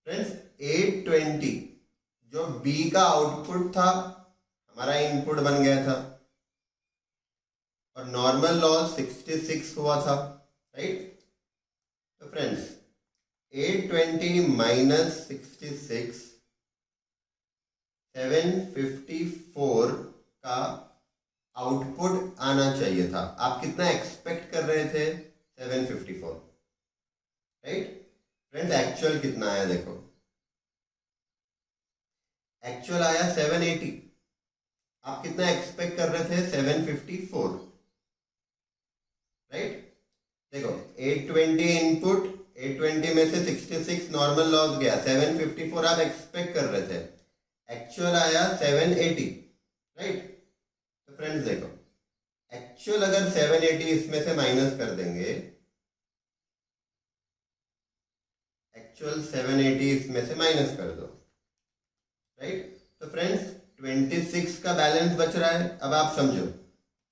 फ्रेंड्स 820 जो बी का आउटपुट था हमारा इनपुट बन गया था, और नॉर्मल लॉस 66 हुआ था, राइट। तो फ्रेंड्स 820 माइनस 66, 754 का आउटपुट आना चाहिए था। आप कितना एक्सपेक्ट कर रहे थे, 754, राइट। फ्रेंड्स एक्चुअल कितना आया देखो, एक्चुअल आया 780, आप कितना एक्सपेक्ट कर रहे थे 754, राइट। देखो 820 इनपुट, 820 में से 66 नॉर्मल लॉस गया, 754 आप एक्सपेक्ट कर रहे थे, एक्चुअल आया 780, राइट। तो फ्रेंड्स देखो एक्चुअल अगर 780 इसमें से माइनस कर देंगे, एक्चुअल 780 इसमें से माइनस कर दो, राइट। तो फ्रेंड्स 26 का बैलेंस बच रहा है। अब आप समझो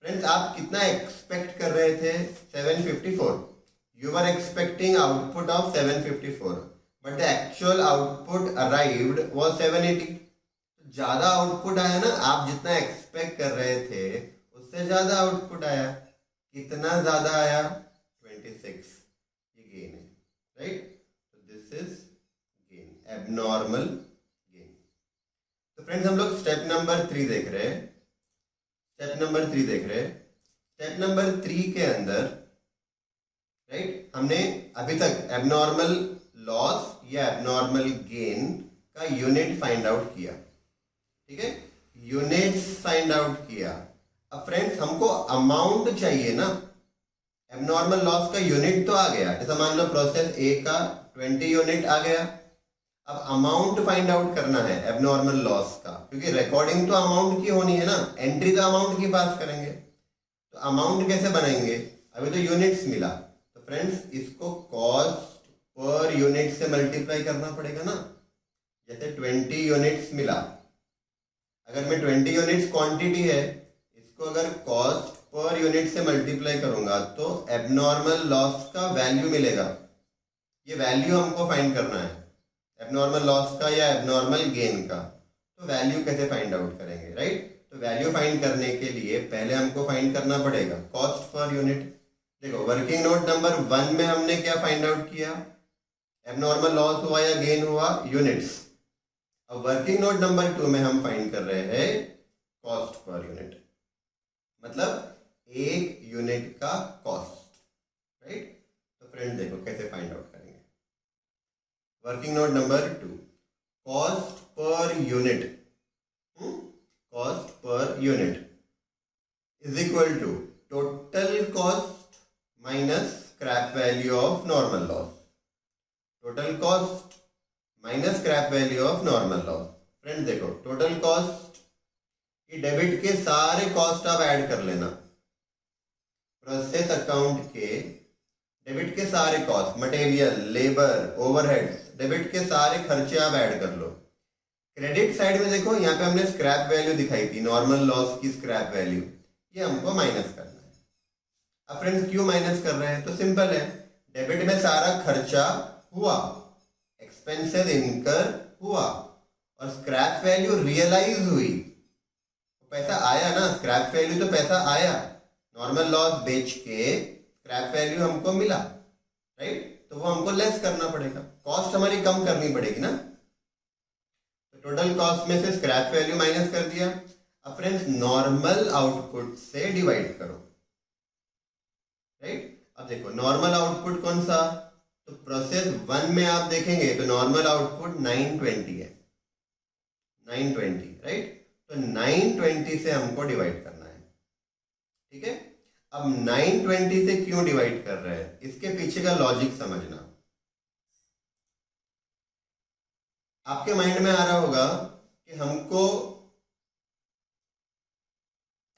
फ्रेंड्स आप कितना एक्सपेक्ट कर रहे थे, 754, you were expecting output of 754 but the actual output arrived was 780। ज्यादा आउटपुट आया ना, आप जितना एक्सपेक्ट कर रहे थे उससे ज्यादा आउटपुट आया। कितना ज्यादा आया, 26, ये गेन है, राइट। तो this is gain, abnormal gain. तो फ्रेंड्स हम लोग स्टेप नंबर 3 देख रहे हैं, स्टेप नंबर 3 के अंदर, राइट, हमने अभी तक एबनॉर्मल लॉस या एबनॉर्मल गेन का यूनिट फाइंड आउट किया, ठीक है, यूनिट्स फाइंड आउट किया। अब फ्रेंड्स हमको अमाउंट चाहिए ना, एबनॉर्मल लॉस का यूनिट तो आ गया, जैसा मान लो प्रोसेस ए का 20 यूनिट आ गया। अब अमाउंट फाइंड आउट करना है एबनॉर्मल लॉस का, क्योंकि रिकॉर्डिंग तो अमाउंट की होनी है ना, एंट्री तो अमाउंट की पास करेंगे। तो अमाउंट कैसे बनाएंगे, अभी तो यूनिट्स मिला, तो फ्रेंड्स इसको कॉस्ट पर यूनिट से मल्टीप्लाई करना पड़ेगा ना। जैसे 20 यूनिट्स मिला, अगर मैं 20 यूनिट्स क्वांटिटी है, इसको अगर कॉस्ट पर यूनिट से मल्टीप्लाई करूंगा तो एबनॉर्मल लॉस का वैल्यू मिलेगा। ये वैल्यू हमको फाइंड करना है एबनॉर्मल लॉस का या एबनॉर्मल गेन का। तो वैल्यू कैसे फाइंड आउट करेंगे, राइट। तो वैल्यू फाइंड करने के लिए पहले हमको फाइंड करना पड़ेगा कॉस्ट पर यूनिट। देखो वर्किंग नोट नंबर 1 में हमने क्या फाइंड आउट किया, एबनॉर्मल लॉस हुआ या गेन हुआ, यूनिट्स। अब वर्किंग नोट नंबर 2 में हम फाइंड कर रहे हैं कॉस्ट पर यूनिट, मतलब एक यूनिट का कॉस्ट, राइट। तो फ्रेंड देखो कैसे फाइंड आउट करेंगे। Working note number 2, cost per unit, cost per unit is equal to total cost minus scrap value of normal loss. Total cost minus scrap value of normal loss. Friend देखो total cost, ये debit के सारे cost आप add कर लेना, process account के debit के सारे cost, material, labour, overheads, debit के सारे खर्चे आप ऐड कर लो। क्रेडिट साइड में देखो यहाँ पे हमने स्क्रैप वैल्यू दिखाई थी, नॉर्मल लॉस की स्क्रैप वैल्यू, ये हमको माइनस करना है। अब फ्रेंड्स क्यों माइनस कर रहे हैं, तो सिंपल है, डेबिट में सारा खर्चा हुआ, एक्सपेंसेस इनकर हुआ और स्क्रैप वैल्यू रियलाइज हुई, पैसा आया ना, स्क्रैप वैल्यू तो पैसा आया, नॉर्मल लॉस बेच के स्क्रैप वैल्यू हमको मिला, राइट। तो वो हमको लेस करना पड़ेगा, कॉस्ट हमारी कम करनी पड़ेगी ना। तो टोटल कॉस्ट में से स्क्रैप वैल्यू माइनस कर दिया। अब फ्रेंड्स नॉर्मल आउटपुट से डिवाइड करो, राइट। अब देखो नॉर्मल आउटपुट कौन सा, तो प्रोसेस 1 में आप देखेंगे तो नॉर्मल आउटपुट 920 है, 920, राइट। तो 920 से हमको डिवाइड करना है, ठीक है। अब 920 से क्यों डिवाइड कर रहे हैं, इसके पीछे का लॉजिक समझना। आपके माइंड में आ रहा होगा कि हमको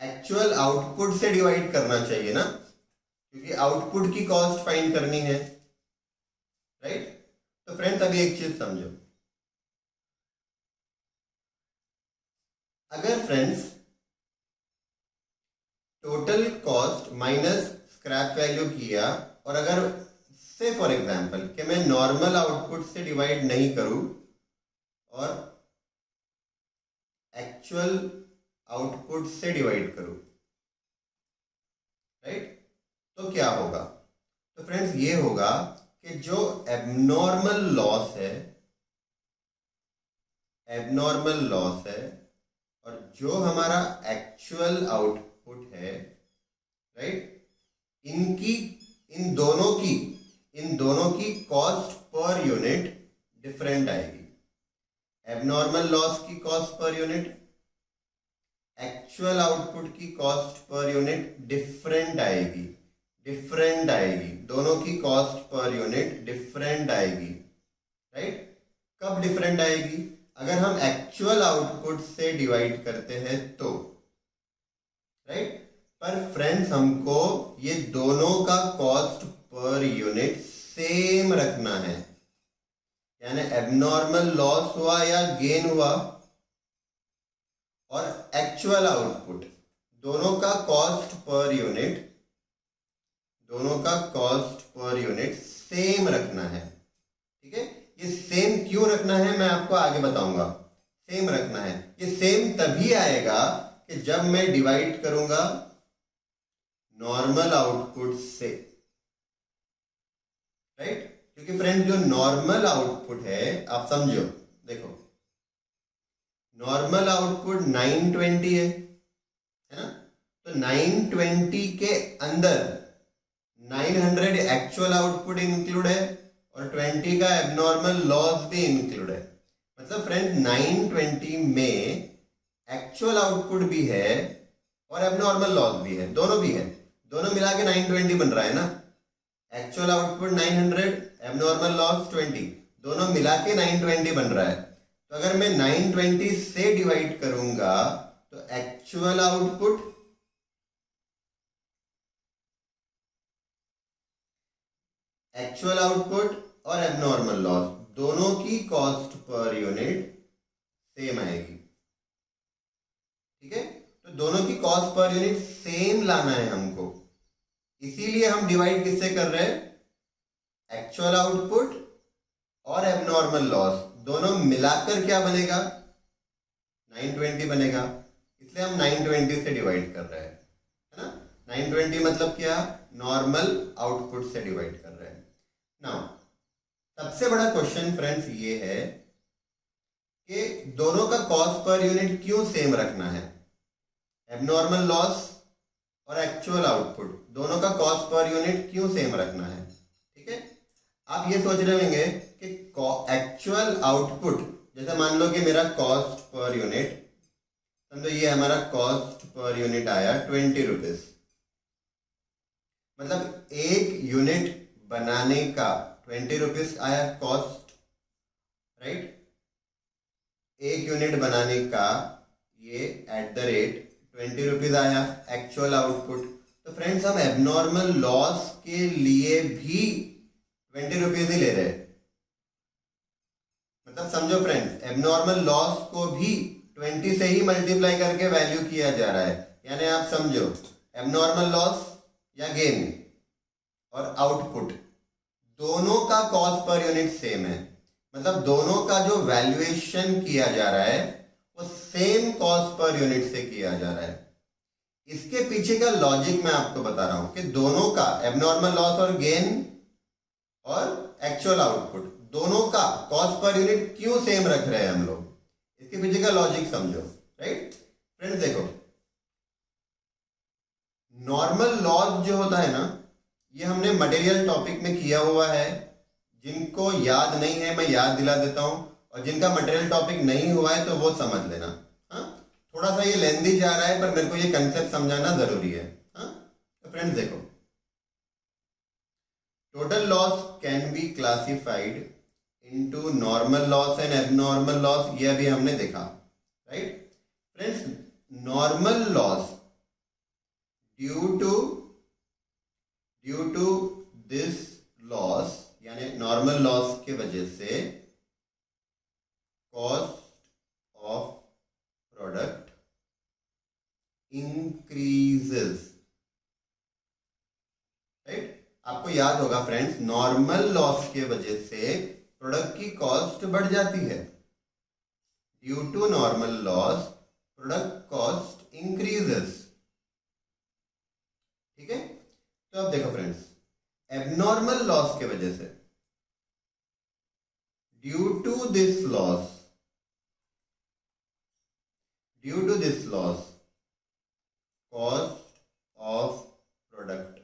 एक्चुअल आउटपुट से डिवाइड करना चाहिए ना, क्योंकि आउटपुट की कॉस्ट फाइंड करनी है, राइट। तो फ्रेंड्स अभी एक चीज समझो, अगर friends total cost minus scrap value किया और अगर से फॉर एग्जांपल कि मैं नॉर्मल आउटपुट से डिवाइड नहीं करूं और एक्चुअल आउटपुट से डिवाइड करूं, राइट, तो क्या होगा, तो फ्रेंड्स ये होगा कि जो एबनॉर्मल लॉस है, एबनॉर्मल लॉस है और जो हमारा एक्चुअल आउटपुट है, राइट, इन दोनों की कॉस्ट पर यूनिट डिफरेंट आएगी। एबनॉर्मल लॉस की cost per unit, actual output की कॉस्ट पर यूनिट डिफरेंट आएगी, दोनों की कॉस्ट पर यूनिट डिफरेंट आएगी, राइट। कब डिफरेंट आएगी, अगर हम एक्चुअल आउटपुट से डिवाइड करते हैं तो, राइट। पर फ्रेंड्स हमको ये दोनों का कॉस्ट पर यूनिट सेम रखना है, यानी एबनॉर्मल लॉस हुआ या गेन हुआ और एक्चुअल आउटपुट, दोनों का कॉस्ट पर यूनिट सेम रखना है, ठीक है। ये सेम क्यों रखना है मैं आपको आगे बताऊंगा। सेम रखना है, ये सेम तभी आएगा कि जब मैं डिवाइड करूंगा नॉर्मल आउटपुट से, राइट। क्योंकि फ्रेंड जो नॉर्मल आउटपुट है आप समझो, देखो नॉर्मल आउटपुट 920 है ना, तो 920 के अंदर 900 एक्चुअल आउटपुट इंक्लूड है और 20 का एबनॉर्मल लॉस भी इंक्लूड है। मतलब फ्रेंड 920 में एक्चुअल आउटपुट भी है और एबनॉर्मल लॉस भी है, दोनों भी है। दोनों मिला के 920 बन रहा है ना। एक्चुअल आउटपुट 900, एबनॉर्मल लॉस 20, दोनों मिला के 920 बन रहा है। तो अगर मैं 920 से डिवाइड करूंगा तो एक्चुअल आउटपुट और एबनॉर्मल लॉस दोनों की कॉस्ट पर यूनिट सेम आएगी। ठीक है, तो दोनों की कॉस्ट पर यूनिट सेम लाना है हमको, इसीलिए हम डिवाइड किससे कर रहे हैं, एक्चुअल आउटपुट और एबनॉर्मल लॉस दोनों मिलाकर क्या बनेगा, 920 बनेगा, इसलिए हम 920 से डिवाइड कर रहे हैं, है ना। 920 मतलब क्या, नॉर्मल आउटपुट से डिवाइड कर रहे हैं। नाउ सबसे बड़ा क्वेश्चन फ्रेंड्स ये है कि दोनों का कॉस्ट पर यूनिट क्यों सेम रखना है। एबनॉर्मल लॉस और एक्चुअल आउटपुट दोनों का कॉस्ट पर यूनिट क्यों सेम रखना है। ठीक है, आप ये सोच रहे होंगे कि एक्चुअल आउटपुट, जैसे मान लो कि मेरा कॉस्ट पर यूनिट, समझो ये हमारा कॉस्ट पर यूनिट आया 20 रुपीज, मतलब एक यूनिट बनाने का 20 रुपीज आया कॉस्ट, राइट। एक यूनिट बनाने का ये @ 20 रुपीज आया एक्चुअल आउटपुट। तो फ्रेंड्स हम एबनॉर्मल लॉस के लिए भी 20 रुपीज ही ले रहे हैं, मतलब समझो फ्रेंड्स, एबनॉर्मल लॉस को भी 20 से ही मल्टीप्लाई करके वैल्यू किया जा रहा है। यानी आप समझो एबनॉर्मल लॉस या गेन और आउटपुट दोनों का कॉस्ट पर यूनिट सेम है, मतलब दोनों का जो वैल्यूएशन किया जा रहा है वो सेम कॉस्ट पर यूनिट से किया जा रहा है। इसके पीछे का लॉजिक मैं आपको बता रहा हूं कि दोनों का एबनॉर्मल लॉस और गेन और एक्चुअल आउटपुट दोनों का कॉस्ट पर यूनिट क्यों सेम रख रहे हैं हम लोग, इसके पीछे का लॉजिक समझो, राइट। फ्रेंड्स देखो, नॉर्मल लॉस जो होता है ना, ये हमने मटेरियल टॉपिक में किया हुआ है। जिनको याद नहीं है मैं याद दिला देता हूं, और जिनका मटेरियल टॉपिक नहीं हुआ है तो वो समझ लेना। हाँ, थोड़ा सा ये लेंदी जा रहा है पर मेरे को ये कंसेप्ट समझाना जरूरी है। हाँ, तो फ्रेंड्स देखो, total loss can be classified into normal loss and abnormal loss, ये अभी हमने देखा, right. Friends, normal loss due to this loss, यानी नॉर्मल लॉस के वजह से cost of product increases, right. आपको याद होगा फ्रेंड्स, नॉर्मल लॉस के वजह से प्रोडक्ट की कॉस्ट बढ़ जाती है। Due to normal loss product cost increases. ठीक है, तो अब देखो फ्रेंड्स, एबनॉर्मल लॉस के वजह से, due to this loss cost of product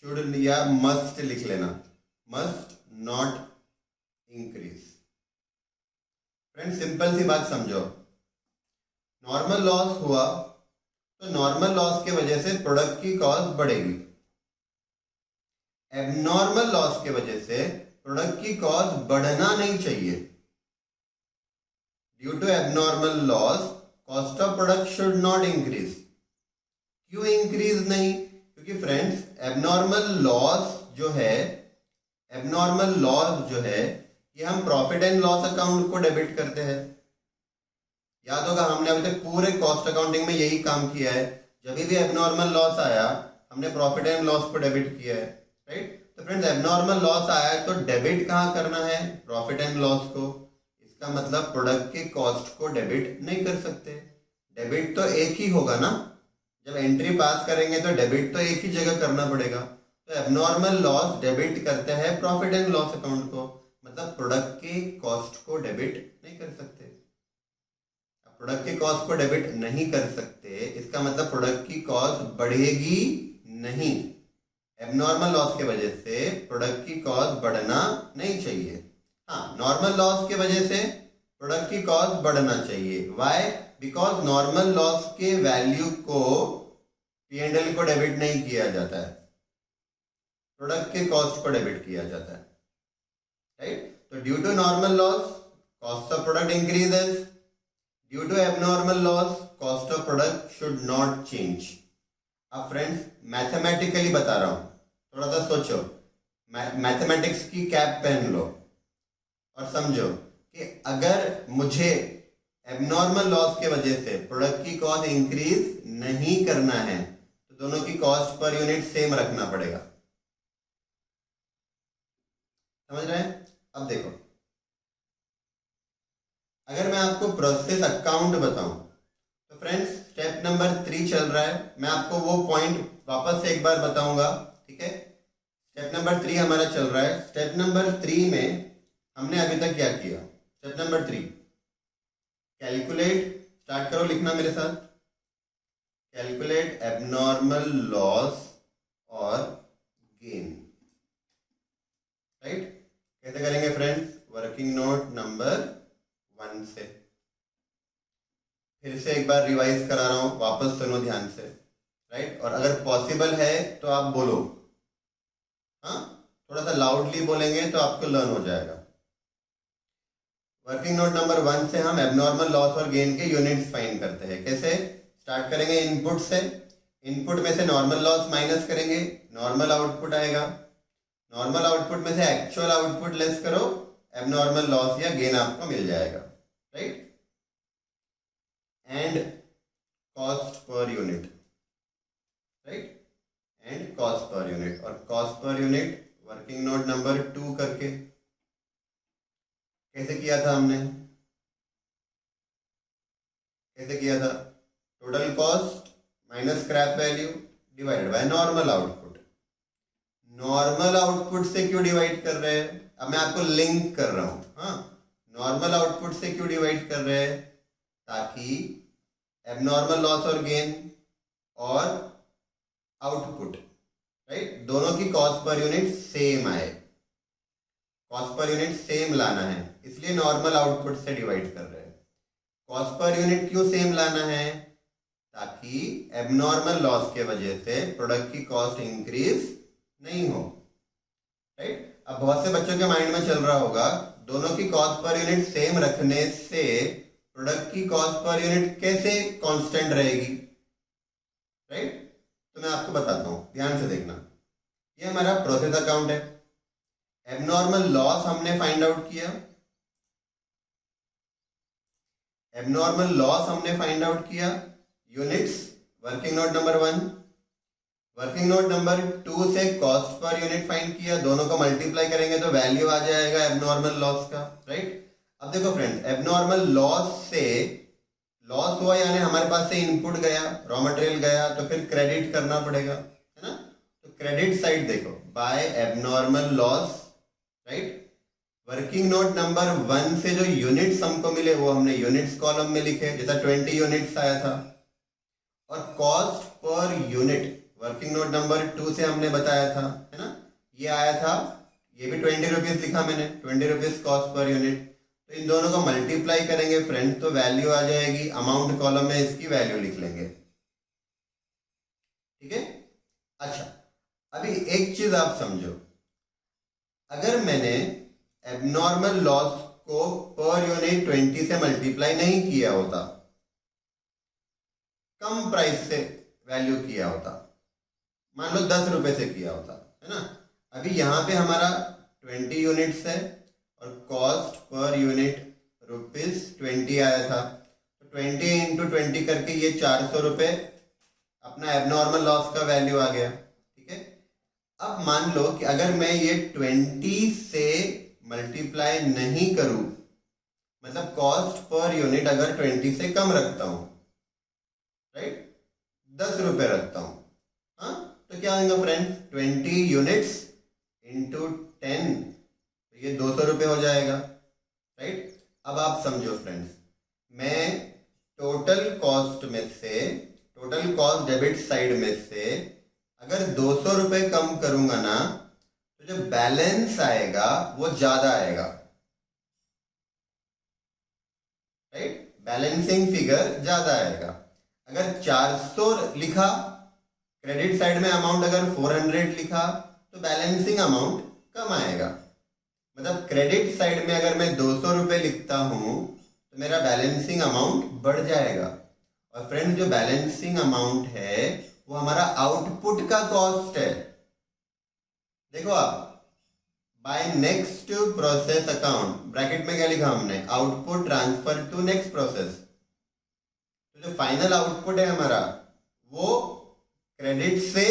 should या मस्ट लिख लेना, must not increase. Friends simple सी बात समझो, नॉर्मल लॉस हुआ तो नॉर्मल लॉस के वजह से प्रोडक्ट की कॉस्ट बढ़ेगी। एबनॉर्मल लॉस के वजह से प्रोडक्ट की कॉस्ट बढ़ना नहीं चाहिए। Due to abnormal loss cost of product should not increase. क्यों इंक्रीज नहीं? क्योंकि फ्रेंड्स एबनॉर्मल लॉस जो है ये हम प्रॉफिट एंड लॉस अकाउंट को डेबिट करते हैं। याद होगा हमने अभी तक पूरे कॉस्ट अकाउंटिंग में यही काम किया है। जब भी एबनॉर्मल लॉस आया हमने प्रॉफिट एंड लॉस को डेबिट किया है, राइट। तो फ्रेंड्स एबनॉर्मल लॉस आया तो डेबिट कहाँ करना है? प्रॉफिट एंड लॉस को। इसका मतलब प्रोडक्ट के कॉस्ट को डेबिट नहीं कर सकते। डेबिट तो एक ही होगा ना, जब एंट्री पास करेंगे तो डेबिट तो एक ही जगह करना पड़ेगा। तो एबनॉर्मल लॉस डेबिट करते हैं प्रॉफिट एंड लॉस अकाउंट को, मतलब प्रोडक्ट के कॉस्ट को डेबिट नहीं कर सकते। प्रोडक्ट के कॉस्ट को डेबिट नहीं कर सकते, इसका मतलब प्रोडक्ट की कॉस्ट बढ़ेगी नहीं। एबनॉर्मल लॉस के वजह से प्रोडक्ट की कॉस्ट बढ़ना नहीं चाहिए। हाँ, नॉर्मल लॉस के वजह से प्रोडक्ट की कॉस्ट बढ़ना चाहिए। वाई? बिकॉज नॉर्मल लॉस के वैल्यू को P&L को डेबिट नहीं किया जाता है, प्रोडक्ट के कॉस्ट को डेबिट किया जाता है, राइट। तो due to normal loss cost of product increases, due to abnormal loss cost of product should not change. अब फ्रेंड्स मैथमेटिकली बता रहा हूं, थोड़ा सा सोचो, मैथमेटिक्स की कैप पहन लो और समझो कि अगर मुझे एबनॉर्मल लॉस के वजह से प्रोडक्ट की कॉस्ट इंक्रीज नहीं करना है तो दोनों की कॉस्ट पर यूनिट सेम रखना पड़ेगा। समझ रहे हैं? अब देखो, अगर मैं आपको प्रोसेस अकाउंट बताऊं तो फ्रेंड्स स्टेप नंबर 3 चल रहा है, मैं आपको वो पॉइंट वापस से एक बार बताऊंगा, ठीक है। स्टेप नंबर 3 हमारा चल रहा है। स्टेप नंबर 3 में हमने अभी तक क्या किया? स्टेप नंबर 3 कैलकुलेट, स्टार्ट करो लिखना मेरे साथ, कैलकुलेट एबनॉर्मल लॉस और गेन, राइट। कैसे करेंगे फ्रेंड्स? वर्किंग नोट नंबर 1 से। फिर से एक बार रिवाइज करा रहा हूं, वापस सुनो ध्यान से, राइट। और अगर पॉसिबल है तो आप बोलो, हाँ थोड़ा सा लाउडली बोलेंगे तो आपको लर्न हो जाएगा। वर्किंग नोट नंबर 1 से हम एबनॉर्मल लॉस और गेन के यूनिट्स फाइंड करते हैं। कैसे? स्टार्ट करेंगे इनपुट से, इनपुट में से नॉर्मल लॉस माइनस करेंगे, नॉर्मल आउटपुट आएगा, नॉर्मल आउटपुट में से एक्चुअल आउटपुट लेस करो, एबनॉर्मल लॉस या गेन आपको मिल जाएगा, right. And cost per unit, right, and cost per unit, और cost per unit working note number 2 करके कैसे किया था हमने? कैसे किया था? Total cost minus scrap value divided by normal output. Normal output से क्यों डिवाइड कर रहे हैं? अब मैं आपको लिंक कर रहा हूं, हाँ। नॉर्मल आउटपुट से क्यों डिवाइड कर रहे हैं? ताकि एबनॉर्मल लॉस और गेन और आउटपुट, राइट, दोनों की कॉस्ट पर यूनिट सेम आए। कॉस्ट पर यूनिट सेम लाना है, इसलिए नॉर्मल आउटपुट से डिवाइड कर रहे हैं। कॉस्ट पर यूनिट क्यों सेम लाना है? ताकि एबनॉर्मल लॉस के वजह से प्रोडक्ट की कॉस्ट इंक्रीज नहीं हो, राइट। अब बहुत से बच्चों के माइंड में चल रहा होगा, दोनों की कॉस्ट पर यूनिट सेम रखने से प्रोडक्ट की कॉस्ट पर यूनिट कैसे कांस्टेंट रहेगी, राइट। तो मैं आपको बताता हूं, ध्यान से देखना। ये हमारा प्रोसेस अकाउंट है, एबनॉर्मल लॉस हमने फाइंड आउट किया, एबनॉर्मल लॉस हमने फाइंड आउट किया, units working note number 1, working note number 2 से कॉस्ट पर यूनिट फाइंड किया, दोनों को मल्टीप्लाई करेंगे तो वैल्यू आ जाएगा एबनॉर्मल लॉस का, राइट। अब देखो फ्रेंड्स, एबनॉर्मल लॉस से लॉस हुआ यानी हमारे पास से इनपुट गया, रॉ मटेरियल गया, तो फिर क्रेडिट करना पड़ेगा, है ना। तो क्रेडिट साइड देखो, by abnormal loss, right. Working note number 1 से जो यूनिट्स हमको मिले वो हमने यूनिट्स कॉलम में लिखे, जैसा 20 यूनिट्स आया था। और cost per unit working note number 2 से हमने बताया था, है ना, ये आया था, ये भी 20 रुपीज लिखा मैंने, 20 रुपीज कॉस्ट पर यूनिट। तो इन दोनों को मल्टीप्लाई करेंगे फ्रेंड तो वैल्यू आ जाएगी, अमाउंट कॉलम में इसकी वैल्यू लिख लेंगे, ठीक है। अच्छा, अभी एक चीज आप समझो, अगर मैंने एबनॉर्मल लॉस को पर यूनिट 20 से मल्टीप्लाई नहीं किया होता, कम प्राइस से वैल्यू किया होता, मान लो 10 रुपए से किया होता, है ना। अभी यहां पे हमारा 20 यूनिट्स है और कॉस्ट पर यूनिट ₹20 आया था, तो 20 इंटू 20 करके ये 400 रुपए अपना एबनॉर्मल लॉस का वैल्यू आ गया, ठीक है। अब मान लो कि अगर मैं ये 20 से मल्टीप्लाई नहीं करूं, मतलब कॉस्ट पर यूनिट अगर 20 से कम रखता हूं, राइट, 10 रुपए रखता हूं, हाँ, तो क्या होगा फ्रेंड्स, 20 यूनिट्स इंटू 10, तो ये 200 रुपए हो जाएगा, राइट। अब आप समझो फ्रेंड्स, मैं टोटल कॉस्ट में से, टोटल कॉस्ट डेबिट साइड में से अगर 200 रुपए कम करूंगा ना, तो जो बैलेंस आएगा वो ज्यादा आएगा, राइट। बैलेंसिंग फिगर ज्यादा आएगा। अगर 400 लिखा, क्रेडिट साइड में अमाउंट अगर 400 लिखा, तो बैलेंसिंग अमाउंट कम आएगा। मतलब क्रेडिट साइड में अगर मैं 200 रुपये लिखता हूं तो मेरा बैलेंसिंग अमाउंट बढ़ जाएगा। और फ्रेंड, जो बैलेंसिंग अमाउंट है वो हमारा आउटपुट का कॉस्ट है। देखो आप, by next process account, bracket में क्या लिखा हमने, output transfer to next process. तो जो फाइनल आउटपुट है हमारा वो क्रेडिट से,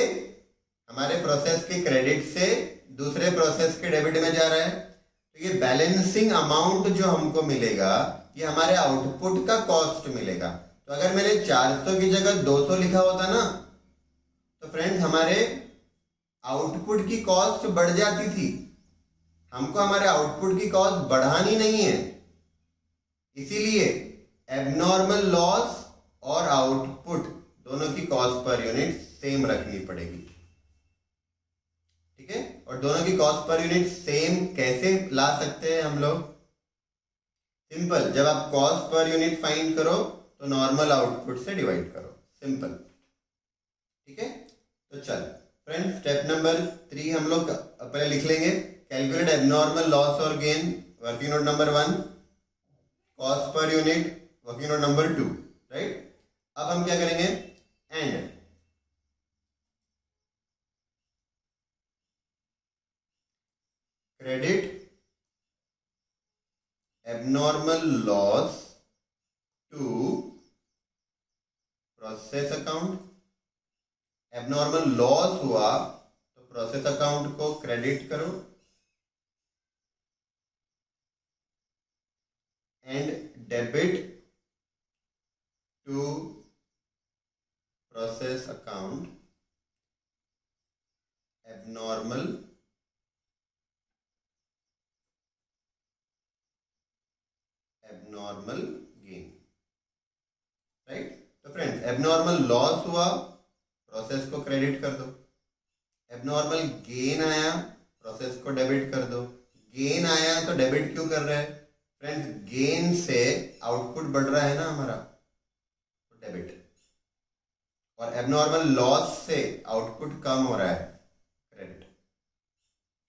हमारे प्रोसेस के क्रेडिट से दूसरे प्रोसेस के डेबिट में जा रहा है। तो ये बैलेंसिंग अमाउंट जो हमको मिलेगा ये हमारे आउटपुट का कॉस्ट मिलेगा। तो अगर मैंने 400 की जगह 200 लिखा होता ना, तो फ्रेंड्स हमारे आउटपुट की कॉस्ट बढ़ जाती थी। हमको हमारे आउटपुट की कॉस्ट बढ़ानी नहीं है, इसीलिए एबनॉर्मल लॉस और आउटपुट दोनों की कॉस्ट पर यूनिट सेम रखनी पड़ेगी। ठीक है, और दोनों की कॉस्ट पर यूनिट सेम कैसे ला सकते हैं हम लोग? सिंपल, जब आप कॉस्ट पर यूनिट फाइंड करो तो नॉर्मल आउटपुट से डिवाइड करो, सिंपल। ठीक है, तो चल फ्रेंड्स, स्टेप नंबर 3 हम लोग पहले लिख लेंगे। कैलकुलेट एबनॉर्मल लॉस और gain, working note number 1, cost per unit working note number 2, right. अब हम क्या करेंगे, and credit abnormal loss to process account. Abnormal loss हुआ तो प्रोसेस अकाउंट को क्रेडिट करो, and debit to process account abnormal gain, right. तो friends, abnormal loss हुआ, प्रोसेस को क्रेडिट कर दो। एबनॉर्मल गेन आया, प्रोसेस को डेबिट कर दो। गेन आया तो डेबिट क्यों कर रहे हैं? फ्रेंड्स, गेन से आउटपुट बढ़ रहा है ना हमारा, तो डेबिट। और एबनॉर्मल लॉस से आउटपुट कम हो रहा है, क्रेडिट,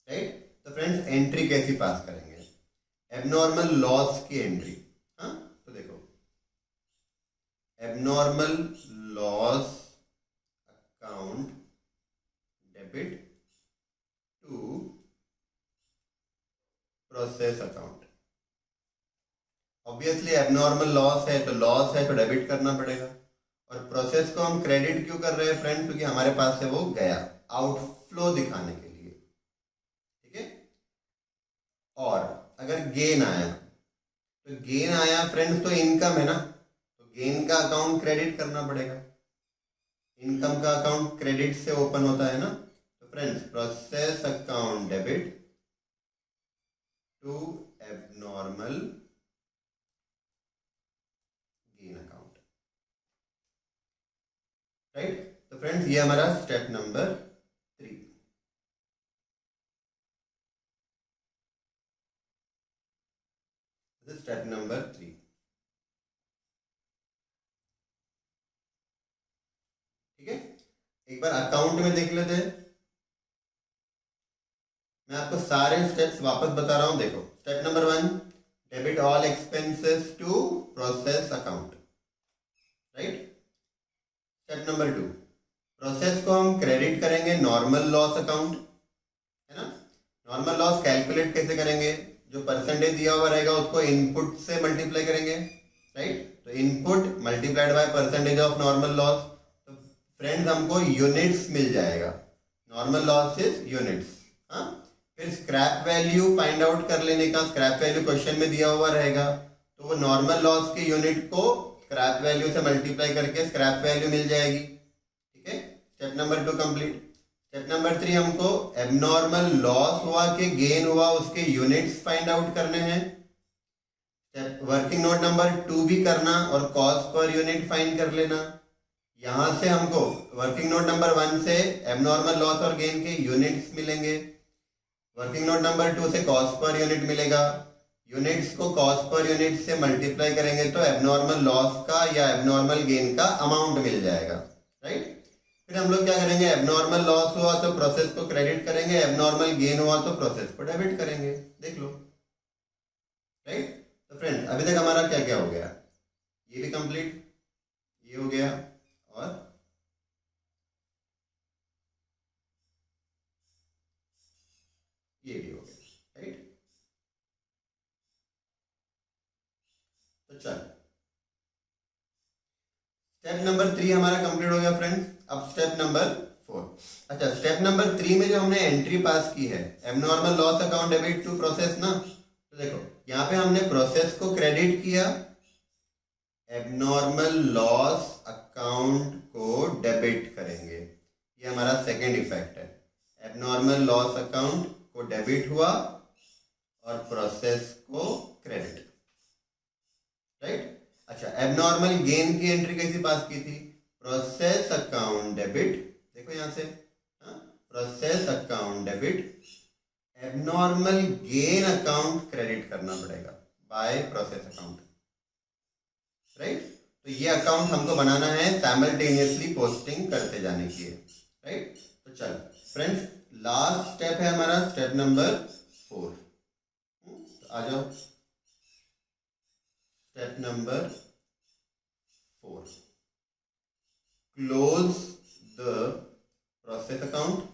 राइट। तो फ्रेंड्स, एंट्री कैसी पास करेंगे? एबनॉर्मल लॉस की एंट्री, हाँ, तो देखो, abnormal loss account debit to process account. Obviously abnormal loss है तो डेबिट करना पड़ेगा। और प्रोसेस को हम क्रेडिट क्यों कर रहे हैं फ्रेंड? क्योंकि हमारे पास से वो गया, आउटफ्लो दिखाने के लिए। ठीक है, और अगर गेन आया, तो गेन आया फ्रेंड्स तो इनकम है ना, तो गेन का अकाउंट क्रेडिट करना पड़ेगा। इनकम का अकाउंट क्रेडिट से ओपन होता है ना, तो friends process account debit to abnormal gain account, right. तो फ्रेंड्स, ये हमारा स्टेप नंबर 3। Step number 3। ठीक है, एक बार अकाउंट में देख लेते हैं। मैं आपको सारे स्टेप्स वापस बता रहा हूं, देखो। Step number 1, debit all expenses to process account, right. Step number 2, process को हम क्रेडिट करेंगे नॉर्मल लॉस अकाउंट, है ना। नॉर्मल लॉस कैलकुलेट कैसे करेंगे? जो परसेंटेज दिया हुआ रहेगा उसको इनपुट से मल्टीप्लाई करेंगे, राइट। तो input multiplied by percentage of normal loss. तो फ्रेंड्स, हमको यूनिट्स मिल जाएगा, नॉर्मल लॉस इज यूनिट्स। हाँ, फिर स्क्रैप वैल्यू फाइंड आउट कर लेने का। स्क्रैप वैल्यू क्वेश्चन में दिया हुआ रहेगा, तो वो नॉर्मल लॉस के यूनिट को स्क्रैप वैल्यू से मल्टीप्लाई करके स्क्रैप वैल्यू मिल जाएगी। ठीक है, step number 2 complete. Step number 3, हमको एबनॉर्मल लॉस हुआ कि गेन हुआ उसके यूनिट्स फाइंड आउट करने हैं। वर्किंग नोट नंबर 2 भी करना और कॉस्ट पर यूनिट फाइंड कर लेना। यहां से हमको वर्किंग नोट नंबर 1 से एबनॉर्मल लॉस और गेन के यूनिट्स मिलेंगे, वर्किंग नोट नंबर 2 से कॉस्ट पर यूनिट मिलेगा, यूनिट्स को कॉस्ट पर यूनिट से मल्टीप्लाई करेंगे तो एबनॉर्मल लॉस का या एबनॉर्मल गेन का अमाउंट मिल जाएगा, राइट। फिर हम लोग क्या करेंगे, एबनॉर्मल लॉस हुआ तो प्रोसेस को क्रेडिट करेंगे, एबनॉर्मल गेन हुआ तो प्रोसेस को डेबिट करेंगे, देख लो, राइट। तो फ्रेंड्स अभी तक हमारा क्या क्या हो गया, ये भी कंप्लीट, ये हो गया और ये भी हो गया, राइट। तो चल स्टेप नंबर 3 हमारा कंप्लीट हो गया फ्रेंड्स। अब स्टेप नंबर 4। अच्छा, स्टेप नंबर 3 में जो हमने एंट्री पास की है, abnormal loss account debit to process ना, तो देखो यहाँ पे हमने प्रोसेस को क्रेडिट किया, एबनॉर्मल लॉस अकाउंट को डेबिट करेंगे, ये हमारा सेकेंड इफेक्ट है। एबनॉर्मल लॉस अकाउंट को डेबिट हुआ और प्रोसेस को क्रेडिट, राइट। अच्छा, एबनॉर्मल गेन की एंट्री कैसी पास की थी, प्रोसेस अकाउंट डेबिट, देखो यहां से, process account debit, abnormal gain account credit करना पड़ेगा बाय प्रोसेस अकाउंट, राइट। तो ये अकाउंट हमको बनाना है साइमल्टेनियसली पोस्टिंग करते जाने की, राइट। तो चल फ्रेंड्स, लास्ट स्टेप है हमारा स्टेप नंबर 4। तो आ जाओ step number 4, close the process account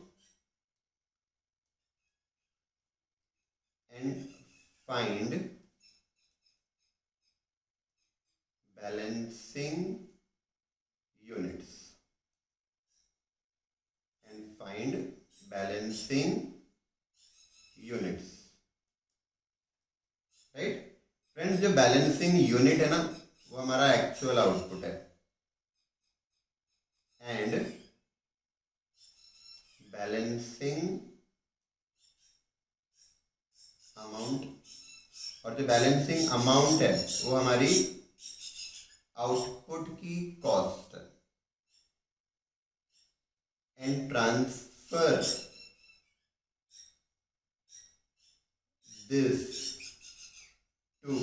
and find balancing units and find balancing units, right. Friends जो बैलेंसिंग यूनिट है ना, वो हमारा एक्चुअल आउटपुट है, एंड बैलेंसिंग अमाउंट, और जो बैलेंसिंग अमाउंट है वो हमारी आउटपुट की cost, and transfer this to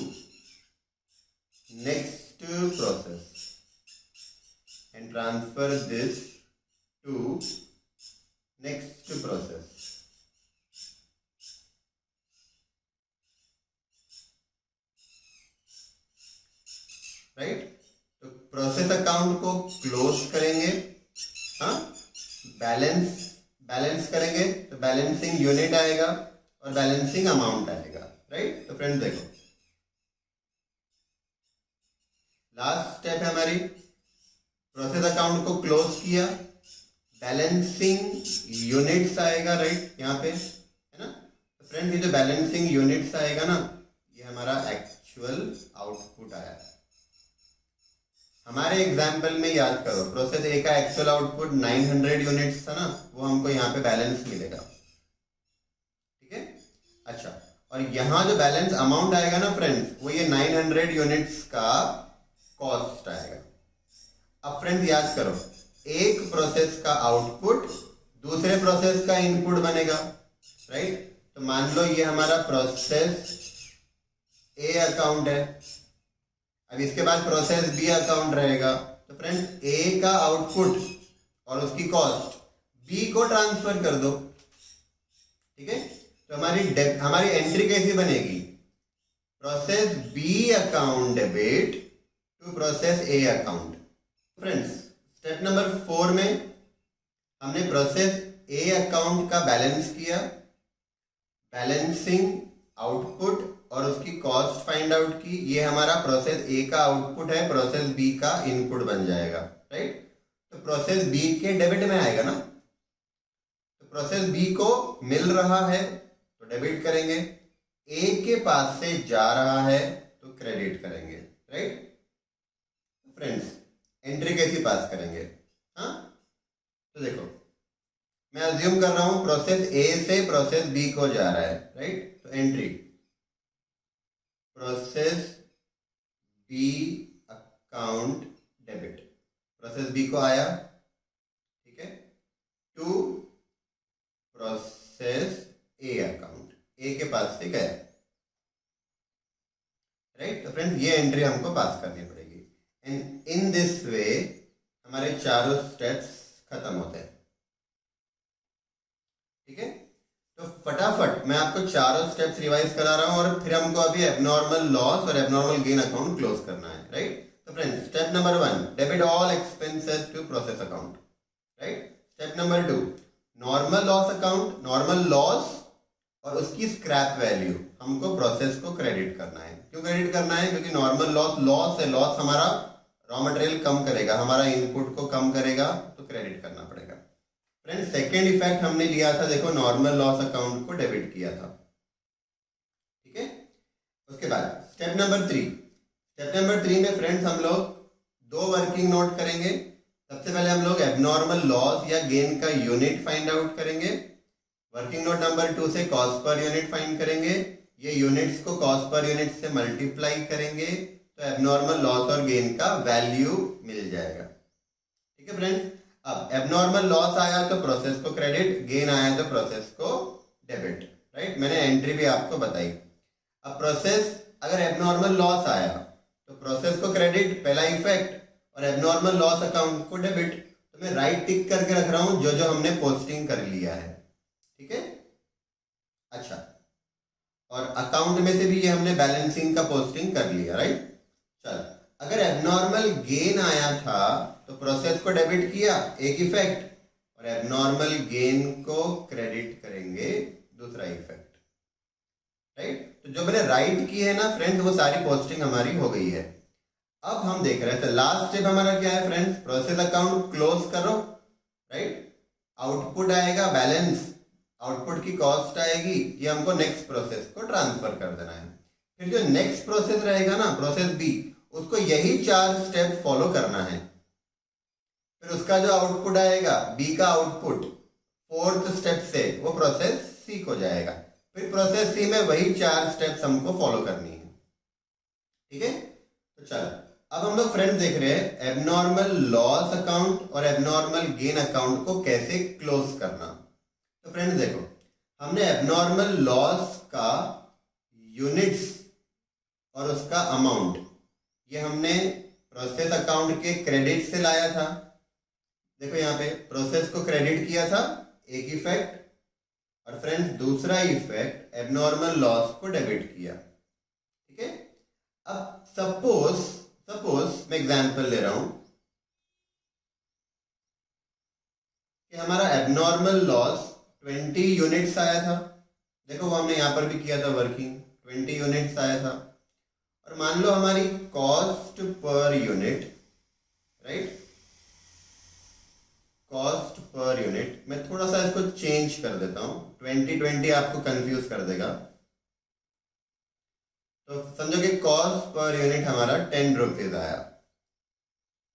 next process and transfer this to next process, right. तो प्रोसेस अकाउंट को क्लोज करेंगे, हाँ, बैलेंस करेंगे तो बैलेंसिंग यूनिट आएगा और बैलेंसिंग अमाउंट आएगा, राइट। तो फ्रेंड्स देखो, लास्ट स्टेप है हमारी, प्रोसेस अकाउंट को क्लोज किया, बैलेंसिंग यूनिट्स आएगा, राइट, यहाँ पे है ना। तो फ्रेंड्स ये जो बैलेंसिंग यूनिट्स आएगा ना, ये हमारा एक्चुअल आउटपुट आया। हमारे एग्जाम्पल में याद करो, प्रोसेस ए का एक्चुअल आउटपुट 900 यूनिट्स था ना, वो हमको यहाँ पे बैलेंस मिलेगा, ठीक है। अच्छा, और यहाँ जो बैलेंस अमाउंट आएगा ना फ्रेंड्स, वो ये 900 यूनिट्स का कॉस्ट आएगा। अब फ्रेंड्स याद करो, एक प्रोसेस का आउटपुट दूसरे प्रोसेस का इनपुट बनेगा, राइट। तो मान लो ये हमारा प्रोसेस ए अकाउंट है, अब इसके बाद प्रोसेस बी अकाउंट रहेगा। तो फ्रेंड्स ए का आउटपुट और उसकी कॉस्ट बी को ट्रांसफर कर दो, ठीक है। तो हमारी एंट्री कैसी बनेगी, process B account debit to process A account. Friends step number 4 में हमने प्रोसेस ए अकाउंट का बैलेंस किया, बैलेंसिंग आउटपुट और उसकी कॉस्ट फाइंड आउट की, ये हमारा प्रोसेस ए का आउटपुट है, प्रोसेस बी का इनपुट बन जाएगा, राइट। तो प्रोसेस बी के डेबिट में आएगा ना, तो प्रोसेस बी को मिल रहा है तो डेबिट करेंगे, ए के पास से जा रहा है तो क्रेडिट करेंगे, राइट। फ्रेंड्स एंट्री कैसी पास करेंगे, हाँ, तो देखो मैं अज्यूम कर रहा हूं प्रोसेस ए से प्रोसेस बी को जा रहा है, राइट। तो entry process B account debit, process B को आया, ठीक है, to process A account, A के पास से गया, ये एंट्री हमको पास करनी पड़ेगी। एंड इन दिस वे हमारे चारों स्टेप्स खत्म होते हैं। ठीक है, तो फटाफट मैं आपको चारों स्टेप्स रिवाइज करा रहा हूं और फिर हमको अभी एबनॉर्मल लॉस और एबनॉर्मल गेन अकाउंट क्लोज करना है, राइट। तो friends, step number 1, debit all expenses to process account, right. Step number 2, normal loss account, normal loss और उसकी स्क्रैप वैल्यू हमको प्रोसेस को क्रेडिट करना है। क्यों क्रेडिट करना है? क्योंकि नॉर्मल लॉस लॉस है, लॉस हमारा रॉ मटेरियल कम करेगा, हमारा इनपुट को कम करेगा, तो क्रेडिट करना पड़ेगा। फ्रेंड्स, सेकेंड इफेक्ट हमने लिया था, देखो नॉर्मल लॉस अकाउंट को डेबिट किया था। ठीक है, उसके बाद स्टेप नंबर 3, स्टेप नंबर 3 में फ्रेंड्स हम लोग 2 वर्किंग नोट करेंगे। सबसे पहले हम लोग एबनॉर्मल लॉस या गेन का यूनिट फाइंड आउट करेंगे। वर्किंग नोट नंबर 2 से कॉस्ट पर यूनिट फाइंड करेंगे। ये यूनिट्स को कॉस्ट पर यूनिट से मल्टीप्लाई करेंगे तो एबनॉर्मल लॉस और गेन का वैल्यू मिल जाएगा। ठीक है फ्रेंड्स, अब एबनॉर्मल लॉस आया तो प्रोसेस को क्रेडिट, गेन आया तो प्रोसेस को डेबिट, राइट। मैंने एंट्री भी आपको बताई। अब प्रोसेस अगर एबनॉर्मल लॉस आया तो प्रोसेस को क्रेडिट, पहला इफेक्ट, और एबनॉर्मल लॉस अकाउंट को डेबिट। तो मैं राइट टिक करके रख रहा हूं जो जो हमने पोस्टिंग कर लिया है। ठीक है, अच्छा, और अकाउंट में से भी ये हमने बैलेंसिंग का पोस्टिंग कर लिया, राइट। चल, अगर एबनॉर्मल गेन आया था तो प्रोसेस को डेबिट किया, एक इफेक्ट, और एबनॉर्मल गेन को क्रेडिट करेंगे, दूसरा इफेक्ट, राइट। तो जो मैंने राइट की है ना फ्रेंड्स, वो सारी पोस्टिंग हमारी हो गई है। अब हम देख रहे थे लास्ट स्टेप हमारा क्या है फ्रेंड्स, प्रोसेस अकाउंट क्लोज करो, राइट। आउटपुट आएगा बैलेंस, आउटपुट की कॉस्ट आएगी, ये हमको नेक्स्ट प्रोसेस को ट्रांसफर कर देना है। फिर जो नेक्स्ट प्रोसेस रहेगा ना, प्रोसेस बी, उसको यही 4 स्टेप फॉलो करना है। फिर उसका जो आउटपुट आएगा, बी का आउटपुट 4th स्टेप से वो प्रोसेस सी को जाएगा। फिर प्रोसेस सी में वही 4 स्टेप्स हमको फॉलो करनी है। ठीक है, तो चलो अब हम लोग फ्रेंड्स देख रहे हैं एबनॉर्मल लॉस अकाउंट और एबनॉर्मल गेन अकाउंट को कैसे क्लोज करना। तो फ्रेंड्स देखो, हमने एबनॉर्मल लॉस का यूनिट्स और उसका अमाउंट ये हमने प्रोसेस अकाउंट के क्रेडिट से लाया था। देखो यहाँ पे प्रोसेस को क्रेडिट किया था, एक इफेक्ट, और फ्रेंड्स दूसरा इफेक्ट एबनॉर्मल लॉस को डेबिट किया। ठीक है, अब सपोज मैं एग्जांपल ले रहा हूं कि हमारा एबनॉर्मल लॉस 20 यूनिट्स आया था। देखो वो हमने यहां पर भी किया था वर्किंग, 20 यूनिट्स आया था। और मान लो हमारी cost per unit, right, cost per unit, मैं थोड़ा सा इसको चेंज कर देता हूं, 20 आपको कंफ्यूज कर देगा। तो समझो कि कॉस्ट पर यूनिट हमारा 10 रुपीज आया।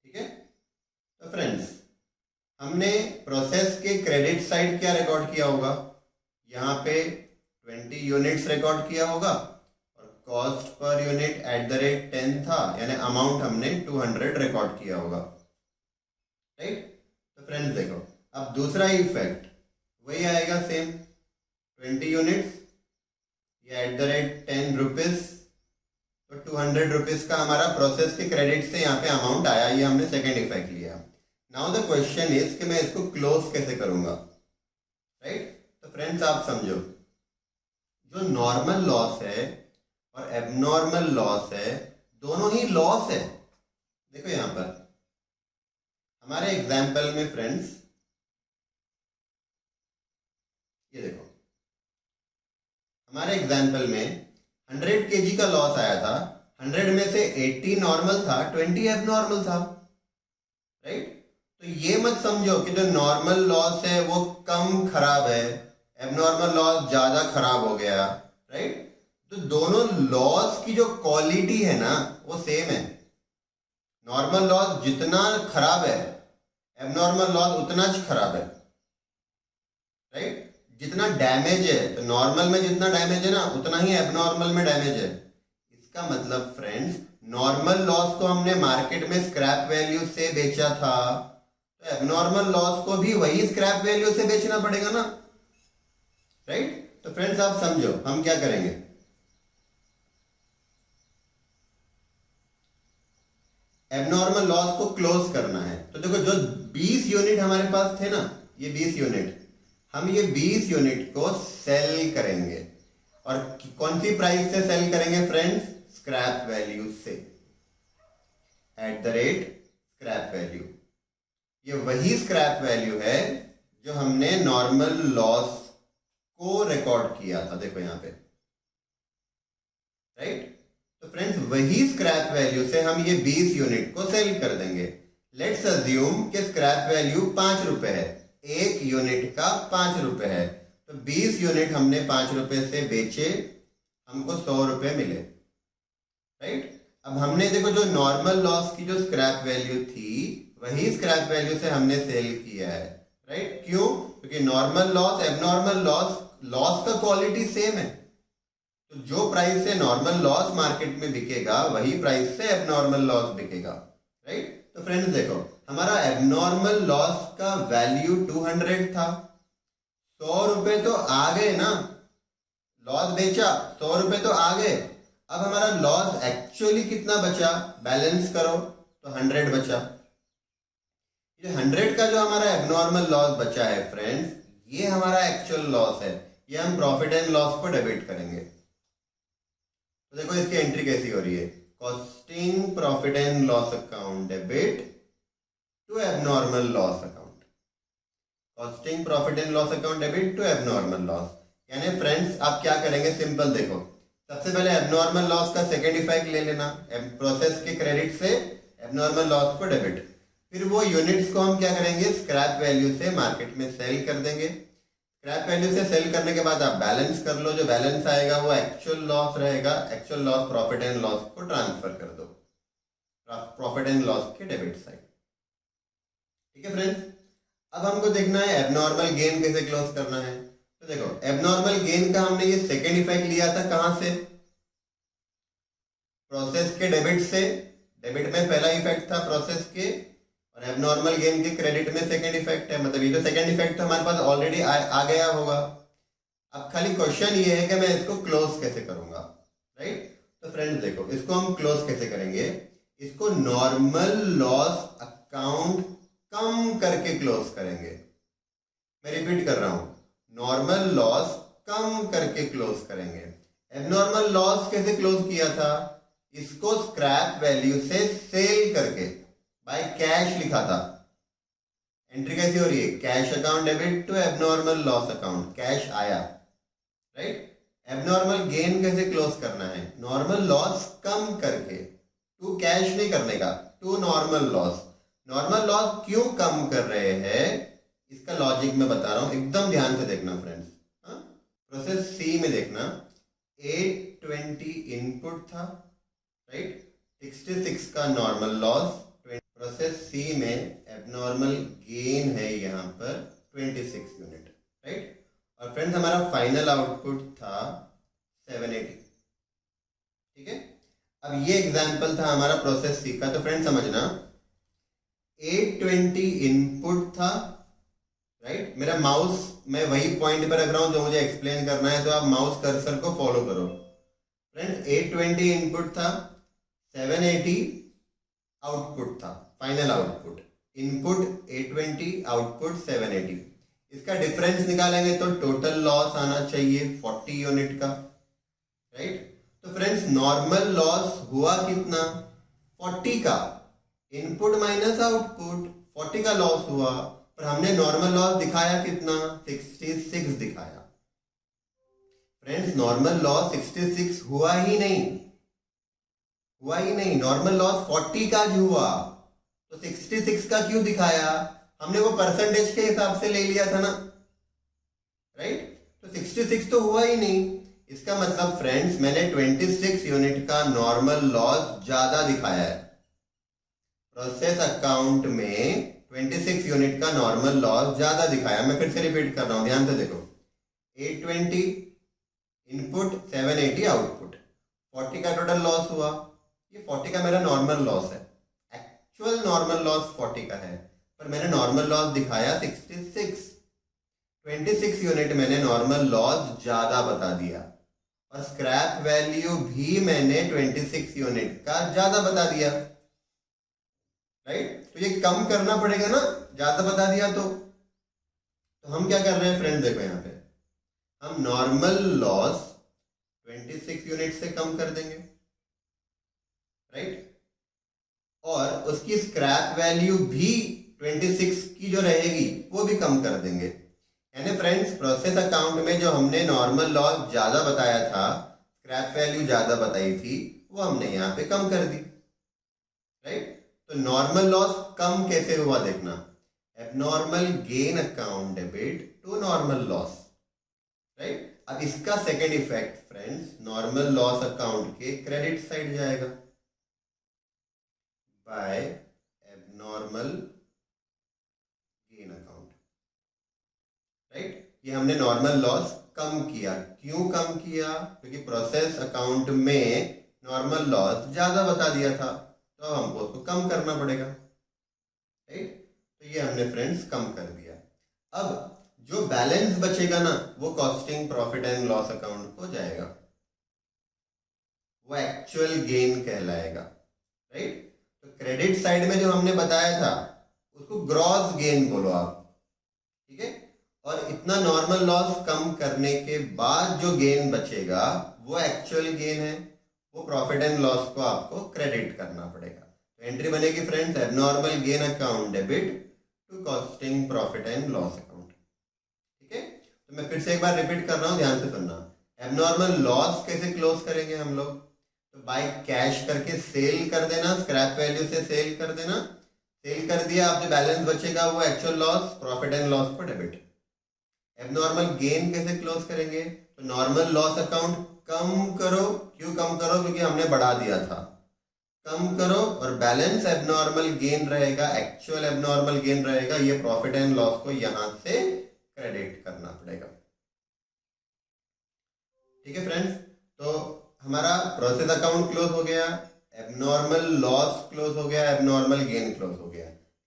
ठीक है, तो फ्रेंड्स हमने प्रोसेस के क्रेडिट साइड क्या रिकॉर्ड किया होगा, यहाँ पे 20 यूनिट्स रिकॉर्ड किया होगा, और कॉस्ट पर यूनिट @10 था, यानी अमाउंट हमने 200 रिकॉर्ड किया होगा, राइट। तो फ्रेंड्स देखो, अब दूसरा इफेक्ट वही आएगा, सेम 20 यूनिट्स, ये @10 रुपीज, तो 200 रुपीज का हमारा प्रोसेस के क्रेडिट से यहाँ पे अमाउंट आया, ये हमने सेकेंड इफेक्ट लिया। नाउ द क्वेश्चन इज कि मैं इसको क्लोज कैसे करूंगा, राइट। तो फ्रेंड्स आप समझो, जो नॉर्मल लॉस है और एबनॉर्मल लॉस है, दोनों ही लॉस है। देखो यहां पर हमारे एग्जाम्पल में फ्रेंड्स, ये देखो हमारे एग्जाम्पल में 100 kg का लॉस आया था, 100 में से 80 नॉर्मल था, 20 एबनॉर्मल था, राइट। तो ये मत समझो कि जो नॉर्मल लॉस है वो कम खराब है, एबनॉर्मल लॉस ज्यादा खराब हो गया, राइट। तो दोनों लॉस की जो क्वालिटी है ना वो सेम है। नॉर्मल लॉस जितना खराब है, एबनॉर्मल लॉस उतना खराब है, राइट। जितना डैमेज है, तो नॉर्मल में जितना डैमेज है ना उतना ही एबनॉर्मल में डैमेज है। इसका मतलब फ्रेंड्स, नॉर्मल लॉस को हमने मार्केट में स्क्रैप वैल्यू से बेचा था, तो एबनॉर्मल लॉस को भी वही स्क्रैप वैल्यू से बेचना पड़ेगा ना, राइट। तो फ्रेंड्स आप समझो हम क्या करेंगे, एबनॉर्मल लॉस को क्लोज करना है। तो देखो जो 20 यूनिट हमारे पास थे ना, ये 20 यूनिट, हम ये 20 यूनिट को सेल करेंगे। और कौन सी प्राइस से सेल करेंगे फ्रेंड्स? स्क्रैप वैल्यू से, at the rate scrap value. ये वही स्क्रैप वैल्यू है जो हमने नॉर्मल लॉस को रिकॉर्ड किया था, देखो यहां पे, राइट। तो फ्रेंड्स वही स्क्रैप वैल्यू से हम ये 20 यूनिट को सेल कर देंगे। लेट्स अज्यूम कि स्क्रैप वैल्यू 5 रुपए है, एक यूनिट का 5 रुपए है। तो 20 यूनिट हमने 5 रुपए से बेचे, हमको 100 रुपए मिले, राइट। अब हमने देखो जो नॉर्मल लॉस की जो स्क्रैप वैल्यू थी वही स्क्रैप वैल्यू से हमने सेल किया है, राइट। क्यों? क्योंकि normal loss, abnormal loss, loss का क्वालिटी सेम है। तो जो प्राइस से नॉर्मल लॉस मार्केट में बिकेगा वही प्राइस से एबनॉर्मल लॉस बिकेगा, राइट। तो फ्रेंड्स देखो हमारा एबनॉर्मल लॉस का वैल्यू 200 था, 100 रुपए तो आ गए ना, लॉस बेचा 100 रुपए तो आ गए। अब हमारा लॉस एक्चुअली कितना बचा? बैलेंस करो तो 100 बचा। ये 100 का जो हमारा एबनॉर्मल लॉस बचा है फ्रेंड्स, ये हमारा एक्चुअल लॉस है। ये हम प्रॉफिट एंड लॉस को डेबिट करेंगे। तो देखो इसकी एंट्री कैसी हो रही है, costing profit and loss account debit to abnormal loss account, costing profit and loss account debit to abnormal loss. यानी फ्रेंड्स आप क्या करेंगे, सिंपल देखो, सबसे पहले एबनॉर्मल लॉस का सेकेंड इफेक्ट ले लेना, प्रोसेस के क्रेडिट से एबनॉर्मल लॉस को डेबिट। फिर वो यूनिट्स को हम क्या करेंगे, स्क्रैप वैल्यू से मार्केट में सेल कर देंगे। स्क्रैप वैल्यू से सेल करने के बाद आप बैलेंस कर लो, जो बैलेंस आएगा वो एक्चुअल लॉस रहेगा। Actual loss profit and loss को ट्रांसफर कर दो प्रॉफिट एंड लॉस के डेबिट साइड, ठीक है फ्रेंड्स। अब हमको देखना है एबनॉर्मल गेन कैसे क्लोज करना है। तो देखो एबनॉर्मल गेन का हमने ये सेकेंड इफेक्ट लिया था, कहां से? प्रोसेस के डेबिट से। डेबिट में पहला इफेक्ट था प्रोसेस के, और एबनॉर्मल गेन के क्रेडिट में सेकेंड इफेक्ट है। मतलब ये जो सेकेंड इफेक्ट हमारे पास ऑलरेडी आ गया होगा। अब खाली क्वेश्चन ये है कि मैं इसको क्लोज कैसे करूंगा, राइट। तो फ्रेंड्स देखो इसको हम क्लोज कैसे करेंगे, इसको नॉर्मल लॉस अकाउंट कम करके क्लोज करेंगे। मैं रिपीट कर रहा हूं, नॉर्मल लॉस कम करके क्लोज करेंगे। एबनॉर्मल लॉस कैसे क्लोज किया था, इसको स्क्रैप वैल्यू से सेल करके बाय कैश लिखा था। एंट्री कैसी हो रही है, cash account debit to abnormal loss account, cash आया, राइट। एबनॉर्मल गेन कैसे क्लोज करना है, नॉर्मल लॉस कम करके, टू कैश नहीं करने का, to normal loss. Normal loss क्यों कम कर रहे हैं, इसका लॉजिक मैं बता रहा हूं, एकदम ध्यान से देखना फ्रेंड्स। प्रोसेस सी में देखना, 820 इनपुट था, राइट, 66 का नॉर्मल लॉस। प्रोसेस सी में एबनॉर्मल गेन है यहाँ पर 26 यूनिट, राइट। और फ्रेंड्स हमारा फाइनल आउटपुट था 780, ठीक है। अब ये एग्जांपल था हमारा प्रोसेस सी का। तो फ्रेंड्स समझना, 820 इनपुट था, राइट। मेरा माउस मैं वही पॉइंट पर रख रहा हूं जो मुझे एक्सप्लेन करना है, तो आप माउस कर्सर को फॉलो करो। फ्रेंड्स 820 इनपुट था, 780 आउटपुट था, फाइनल आउटपुट। Input 820, output 780। इसका डिफरेंस निकालेंगे तो टोटल लॉस आना चाहिए 40 यूनिट का, राइट। तो फ्रेंड्स नॉर्मल लॉस हुआ कितना, 40 का। इनपुट माइनस आउटपुट, 40 का लॉस हुआ, पर हमने नॉर्मल लॉस दिखाया कितना, 66 दिखाया। फ्रेंड्स नॉर्मल लॉस 66 हुआ ही नहीं, नॉर्मल लॉस 40 का जो हुआ, तो 66 का क्यों दिखाया, हमने वो परसेंटेज के हिसाब से ले लिया था ना, राइट। तो 66 तो हुआ ही नहीं। इसका मतलब फ्रेंड्स मैंने 26 यूनिट का नॉर्मल लॉस ज्यादा दिखाया है। प्रोसेस अकाउंट में 26 यूनिट का नॉर्मल लॉस ज्यादा दिखाया। मैं फिर से रिपीट कर रहा हूं, ध्यान से देखो, 820 इनपुट, 780 आउटपुट, 40 का टोटल लॉस हुआ। ये 40 का मेरा नॉर्मल लॉस है, एक्चुअल नॉर्मल लॉस 40 का है, पर मैंने नॉर्मल लॉस दिखाया 66। 26 यूनिट मैंने नॉर्मल लॉस ज्यादा बता दिया, और स्क्रैप वैल्यू भी मैंने 26 यूनिट का ज्यादा बता दिया। ये कम करना पड़ेगा ना, ज्यादा बता दिया तो हम क्या कर रहे हैं फ्रेंड, देखो यहाँ पे हम नॉर्मल लॉस 26 यूनिट से कम कर देंगे, राइट, और उसकी स्क्रैप वैल्यू भी 26 की जो रहेगी वो भी कम कर देंगे। यानी फ्रेंड्स प्रोसेस अकाउंट में जो हमने नॉर्मल लॉस ज्यादा बताया था, स्क्रैप वैल्यू ज्यादा बताई थी, वो हमने यहाँ पे कम कर दी, राइट। तो नॉर्मल लॉस कम कैसे हुआ देखना, abnormal gain account debit to normal loss, right. अब इसका second effect friends, normal loss account के क्रेडिट साइड जाएगा by abnormal gain account, right. ये हमने नॉर्मल लॉस कम किया, क्यों कम किया, क्योंकि प्रोसेस अकाउंट में नॉर्मल लॉस ज्यादा बता दिया था, तो हमको उसको कम करना पड़ेगा, राइट। तो ये हमने फ्रेंड्स कम कर दिया। अब जो बैलेंस बचेगा ना वो costing profit and loss account को जाएगा, वो एक्चुअल गेन कहलाएगा, राइट। तो क्रेडिट साइड में जो हमने बताया था उसको ग्रॉस गेन बोलो आप, ठीक है। और इतना नॉर्मल लॉस कम करने के बाद जो गेन बचेगा वो एक्चुअल गेन है, वो प्रॉफिट एंड लॉस को आपको क्रेडिट करना पड़ेगा। तो एंट्री बनेगी friends, abnormal gain account debit to costing profit and loss account, ठीक है। तो मैं फिर से एक बार रिपीट कर रहा हूं, ध्यान से सुनना। एबनॉर्मल लॉस कैसे क्लोज करेंगे हम लोग, तो बाय कैश करके सेल कर देना, स्क्रैप वैल्यू से सेल कर देना, सेल कर दिया, आप जो बैलेंस बचेगा वो actual loss, profit and loss को डेबिट। एबनॉर्मल गेन कैसे क्लोज करेंगे, तो नॉर्मल लॉस अकाउंट कम करो, क्यों कम करो, क्योंकि हमने बढ़ा दिया था, कम करो, और बैलेंस एबनॉर्मल गेन रहेगा, एक्चुअल एबनॉर्मल गेन रहेगा, ये प्रॉफिट एंड लॉस को यहां से क्रेडिट करना पड़ेगा, ठीक है फ्रेंड्स। तो हमारा प्रोसेस अकाउंट क्लोज हो गया, एबनॉर्मल लॉस क्लोज हो गया, एबनॉर्मल गेन क्लोज हो गया,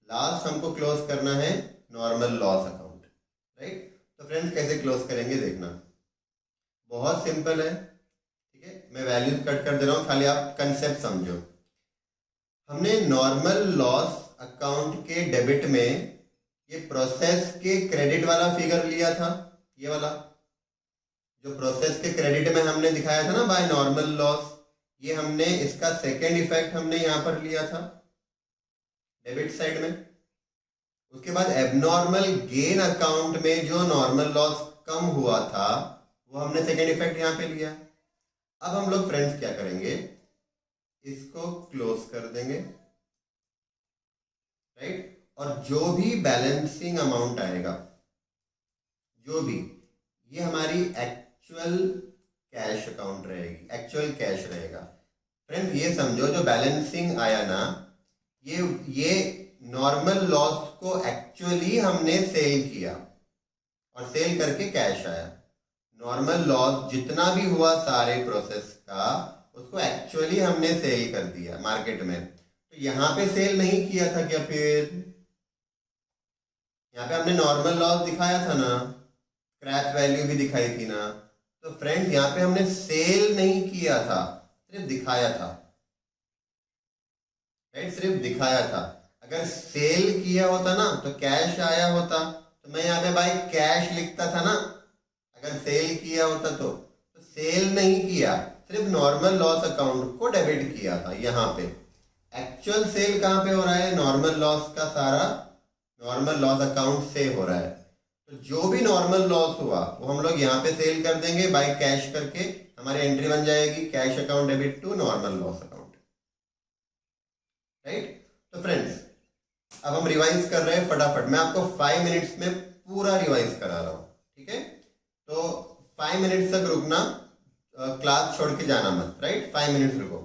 लास्ट हमको क्लोज करना है नॉर्मल लॉस अकाउंट, राइट। तो फ्रेंड्स कैसे क्लोज करेंगे देखना, बहुत सिंपल है, ठीक है। मैं वैल्यूज कट कर दे रहा हूं, खाली आप कंसेप्ट समझो। हमने नॉर्मल लॉस अकाउंट के डेबिट में ये प्रोसेस के क्रेडिट वाला फिगर लिया था, ये वाला जो प्रोसेस के क्रेडिट में हमने दिखाया था ना बाय नॉर्मल लॉस, ये हमने इसका सेकेंड इफेक्ट हमने यहां पर लिया था डेबिट साइड में। उसके बाद एबनॉर्मल गेन अकाउंट में जो नॉर्मल लॉस कम हुआ था वो हमने सेकेंड इफेक्ट यहां पे लिया। अब हम लोग फ्रेंड्स क्या करेंगे, इसको क्लोज कर देंगे, राइट। और जो भी बैलेंसिंग अमाउंट आएगा, जो भी, ये हमारी एक्चुअल कैश अकाउंट रहेगी, एक्चुअल कैश रहेगा। फ्रेंड्स ये समझो जो बैलेंसिंग आया ना, ये नॉर्मल लॉस को एक्चुअली हमने सेल किया और सेल करके कैश आया। नॉर्मल लॉस जितना भी हुआ सारे प्रोसेस का, उसको एक्चुअली हमने सेल कर दिया मार्केट में। तो यहाँ पे सेल नहीं किया था क्या, फिर यहाँ पे हमने नॉर्मल लॉस दिखाया था ना, स्क्रैप वैल्यू भी दिखाई थी ना। तो फ्रेंड्स यहाँ पे हमने सेल नहीं किया था, सिर्फ दिखाया था, राइट, सिर्फ दिखाया था। अगर सेल किया होता ना तो कैश आया होता, तो मैं यहाँ पे भाई कैश लिखता था ना, अगर सेल किया होता तो सेल नहीं किया, सिर्फ नॉर्मल लॉस अकाउंट को डेबिट किया था। यहाँ पे एक्चुअल सेल कहाँ पे हो रहा है, नॉर्मल लॉस का सारा नॉर्मल लॉस अकाउंट से हो रहा है। तो जो भी नॉर्मल लॉस हुआ वो हम लोग यहाँ पे सेल कर देंगे बाय कैश करके, हमारी एंट्री बन जाएगी cash account debit to normal loss account, right. तो फ्रेंड्स अब हम रिवाइज कर रहे हैं फटाफट, मैं आपको 5 मिनट्स में पूरा रिवाइज करा रहा हूँ, ठीक है। तो 5 मिनट्स तक रुकना, क्लास छोड़ के जाना मत, राइट, 5 मिनट्स रुको।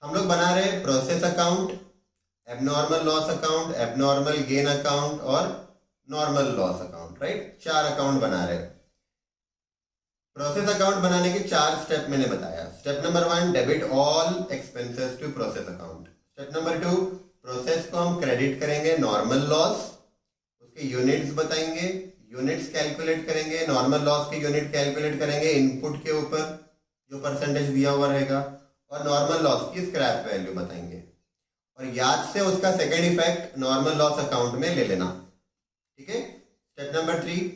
हम लोग बना रहे process account, abnormal loss account, abnormal gain account और normal loss account, right, 4 account बना रहे। प्रोसेस अकाउंट बनाने के 4 स्टेप मैंने बताया। Step number 1, debit all expenses to process account. Step number 2, process को हम क्रेडिट करेंगे नॉर्मल लॉस, उसके यूनिट्स बताएंगे, यूनिट्स कैलकुलेट करेंगे, नॉर्मल लॉस के यूनिट कैलकुलेट करेंगे इनपुट के ऊपर जो परसेंटेज दिया हुआ रहेगा, और नॉर्मल लॉस की स्क्रैप वैल्यू बताएंगे। और याद से उसका second effect normal loss account में ले लेना। ठीक है। Step number 3,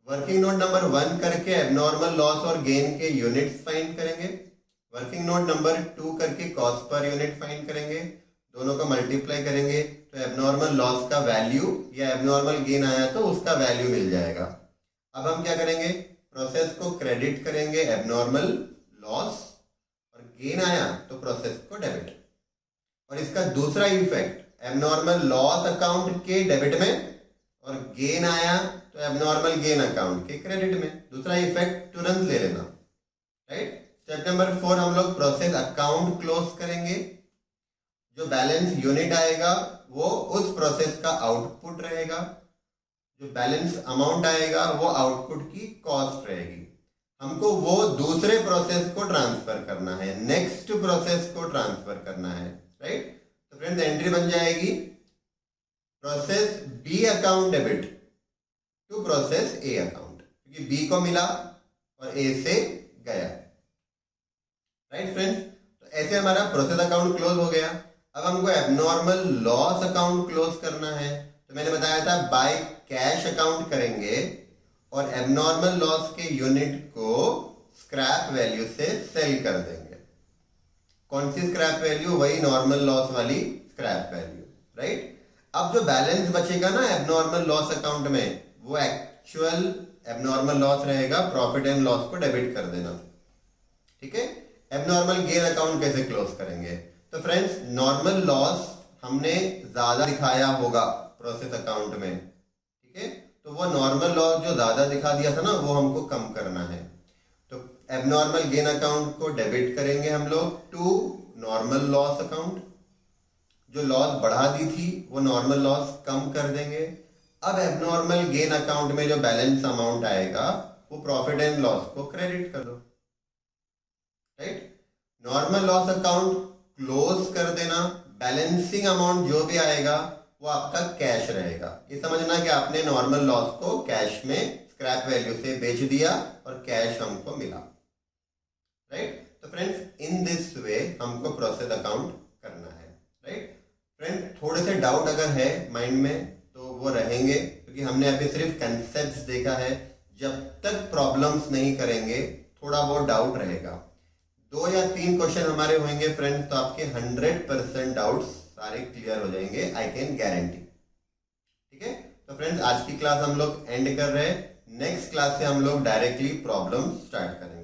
working note number 1 करके एबनॉर्मल लॉस और गेन के यूनिट्स फाइंड करेंगे। वर्किंग नोट नंबर 2 करके कॉस्ट पर यूनिट फाइंड करेंगे। दोनों को मल्टीप्लाई करेंगे तो एबनॉर्मल लॉस का वैल्यू या एबनॉर्मल गेन आया तो उसका वैल्यू मिल जाएगा। अब हम क्या करेंगे, प्रोसेस को क्रेडिट करेंगे एबनॉर्मल लॉस, और गेन आया तो प्रोसेस को डेबिट। और इसका दूसरा इफेक्ट एबनॉर्मल लॉस अकाउंट के डेबिट में और गेन आया तो एबनॉर्मल गेन अकाउंट के क्रेडिट में। दूसरा इफेक्ट तुरंत ले लेना। राइट। स्टेप नंबर 4, हम लोग प्रोसेस अकाउंट क्लोज करेंगे। जो बैलेंस यूनिट आएगा वो उस प्रोसेस का आउटपुट रहेगा, जो बैलेंस अमाउंट आएगा वो आउटपुट की कॉस्ट रहेगी। हमको वो दूसरे प्रोसेस को ट्रांसफर करना है, नेक्स्ट प्रोसेस को ट्रांसफर करना है। राइट। तो फ्रेंड्स एंट्री बन जाएगी process B account debit to process A account, क्योंकि बी को मिला और ए से गया। राइट फ्रेंड्स, तो ऐसे हमारा प्रोसेस अकाउंट क्लोज हो गया। अब हमको एबनॉर्मल लॉस अकाउंट क्लोज करना है। तो मैंने बताया था बाय कैश अकाउंट करेंगे और एबनॉर्मल लॉस के यूनिट को स्क्रैप वैल्यू से सेल कर देंगे। कौन सी स्क्रैप वैल्यू? वही नॉर्मल लॉस वाली स्क्रैप वैल्यू। राइट। अब जो बैलेंस बचेगा ना एबनॉर्मल लॉस अकाउंट में, वो एक्चुअल एबनॉर्मल लॉस रहेगा, प्रॉफिट एंड लॉस को डेबिट कर देना। ठीक है। एबनॉर्मल गेन अकाउंट कैसे क्लोज करेंगे? तो फ्रेंड्स नॉर्मल लॉस हमने ज्यादा दिखाया होगा प्रोसेस अकाउंट में। ठीक है। तो वो नॉर्मल लॉस जो ज्यादा दिखा दिया था ना, वो हमको कम करना है। तो एबनॉर्मल गेन अकाउंट को डेबिट करेंगे हम लोग टू नॉर्मल लॉस अकाउंट। जो लॉस बढ़ा दी थी वो नॉर्मल लॉस कम कर देंगे। अब एबनॉर्मल गेन अकाउंट में जो बैलेंस अमाउंट आएगा वो प्रॉफिट एंड लॉस को क्रेडिट कर दो। Right. Normal loss account close कर देना। बैलेंसिंग अमाउंट जो भी आएगा वो आपका कैश रहेगा। ये समझना कि आपने नॉर्मल लॉस को कैश में स्क्रैप वैल्यू से बेच दिया और कैश हमको मिला। राइट। तो फ्रेंड्स इन दिस वे हमको प्रोसेस अकाउंट करना है। राइट। फ्रेंड थोड़े से डाउट अगर है माइंड में तो वो रहेंगे, क्योंकि हमने अभी सिर्फ कंसेप्ट्स देखा है। जब तक प्रॉब्लम्स नहीं करेंगे थोड़ा बहुत डाउट रहेगा। 2 या 3 क्वेश्चन हमारे होंगे फ्रेंड्स, तो आपके 100% डाउट्स सारे क्लियर हो जाएंगे, आई कैन गारंटी। ठीक है। तो फ्रेंड्स आज की क्लास हम लोग एंड कर रहे हैं। नेक्स्ट क्लास से हम लोग डायरेक्टली प्रॉब्लम स्टार्ट करेंगे।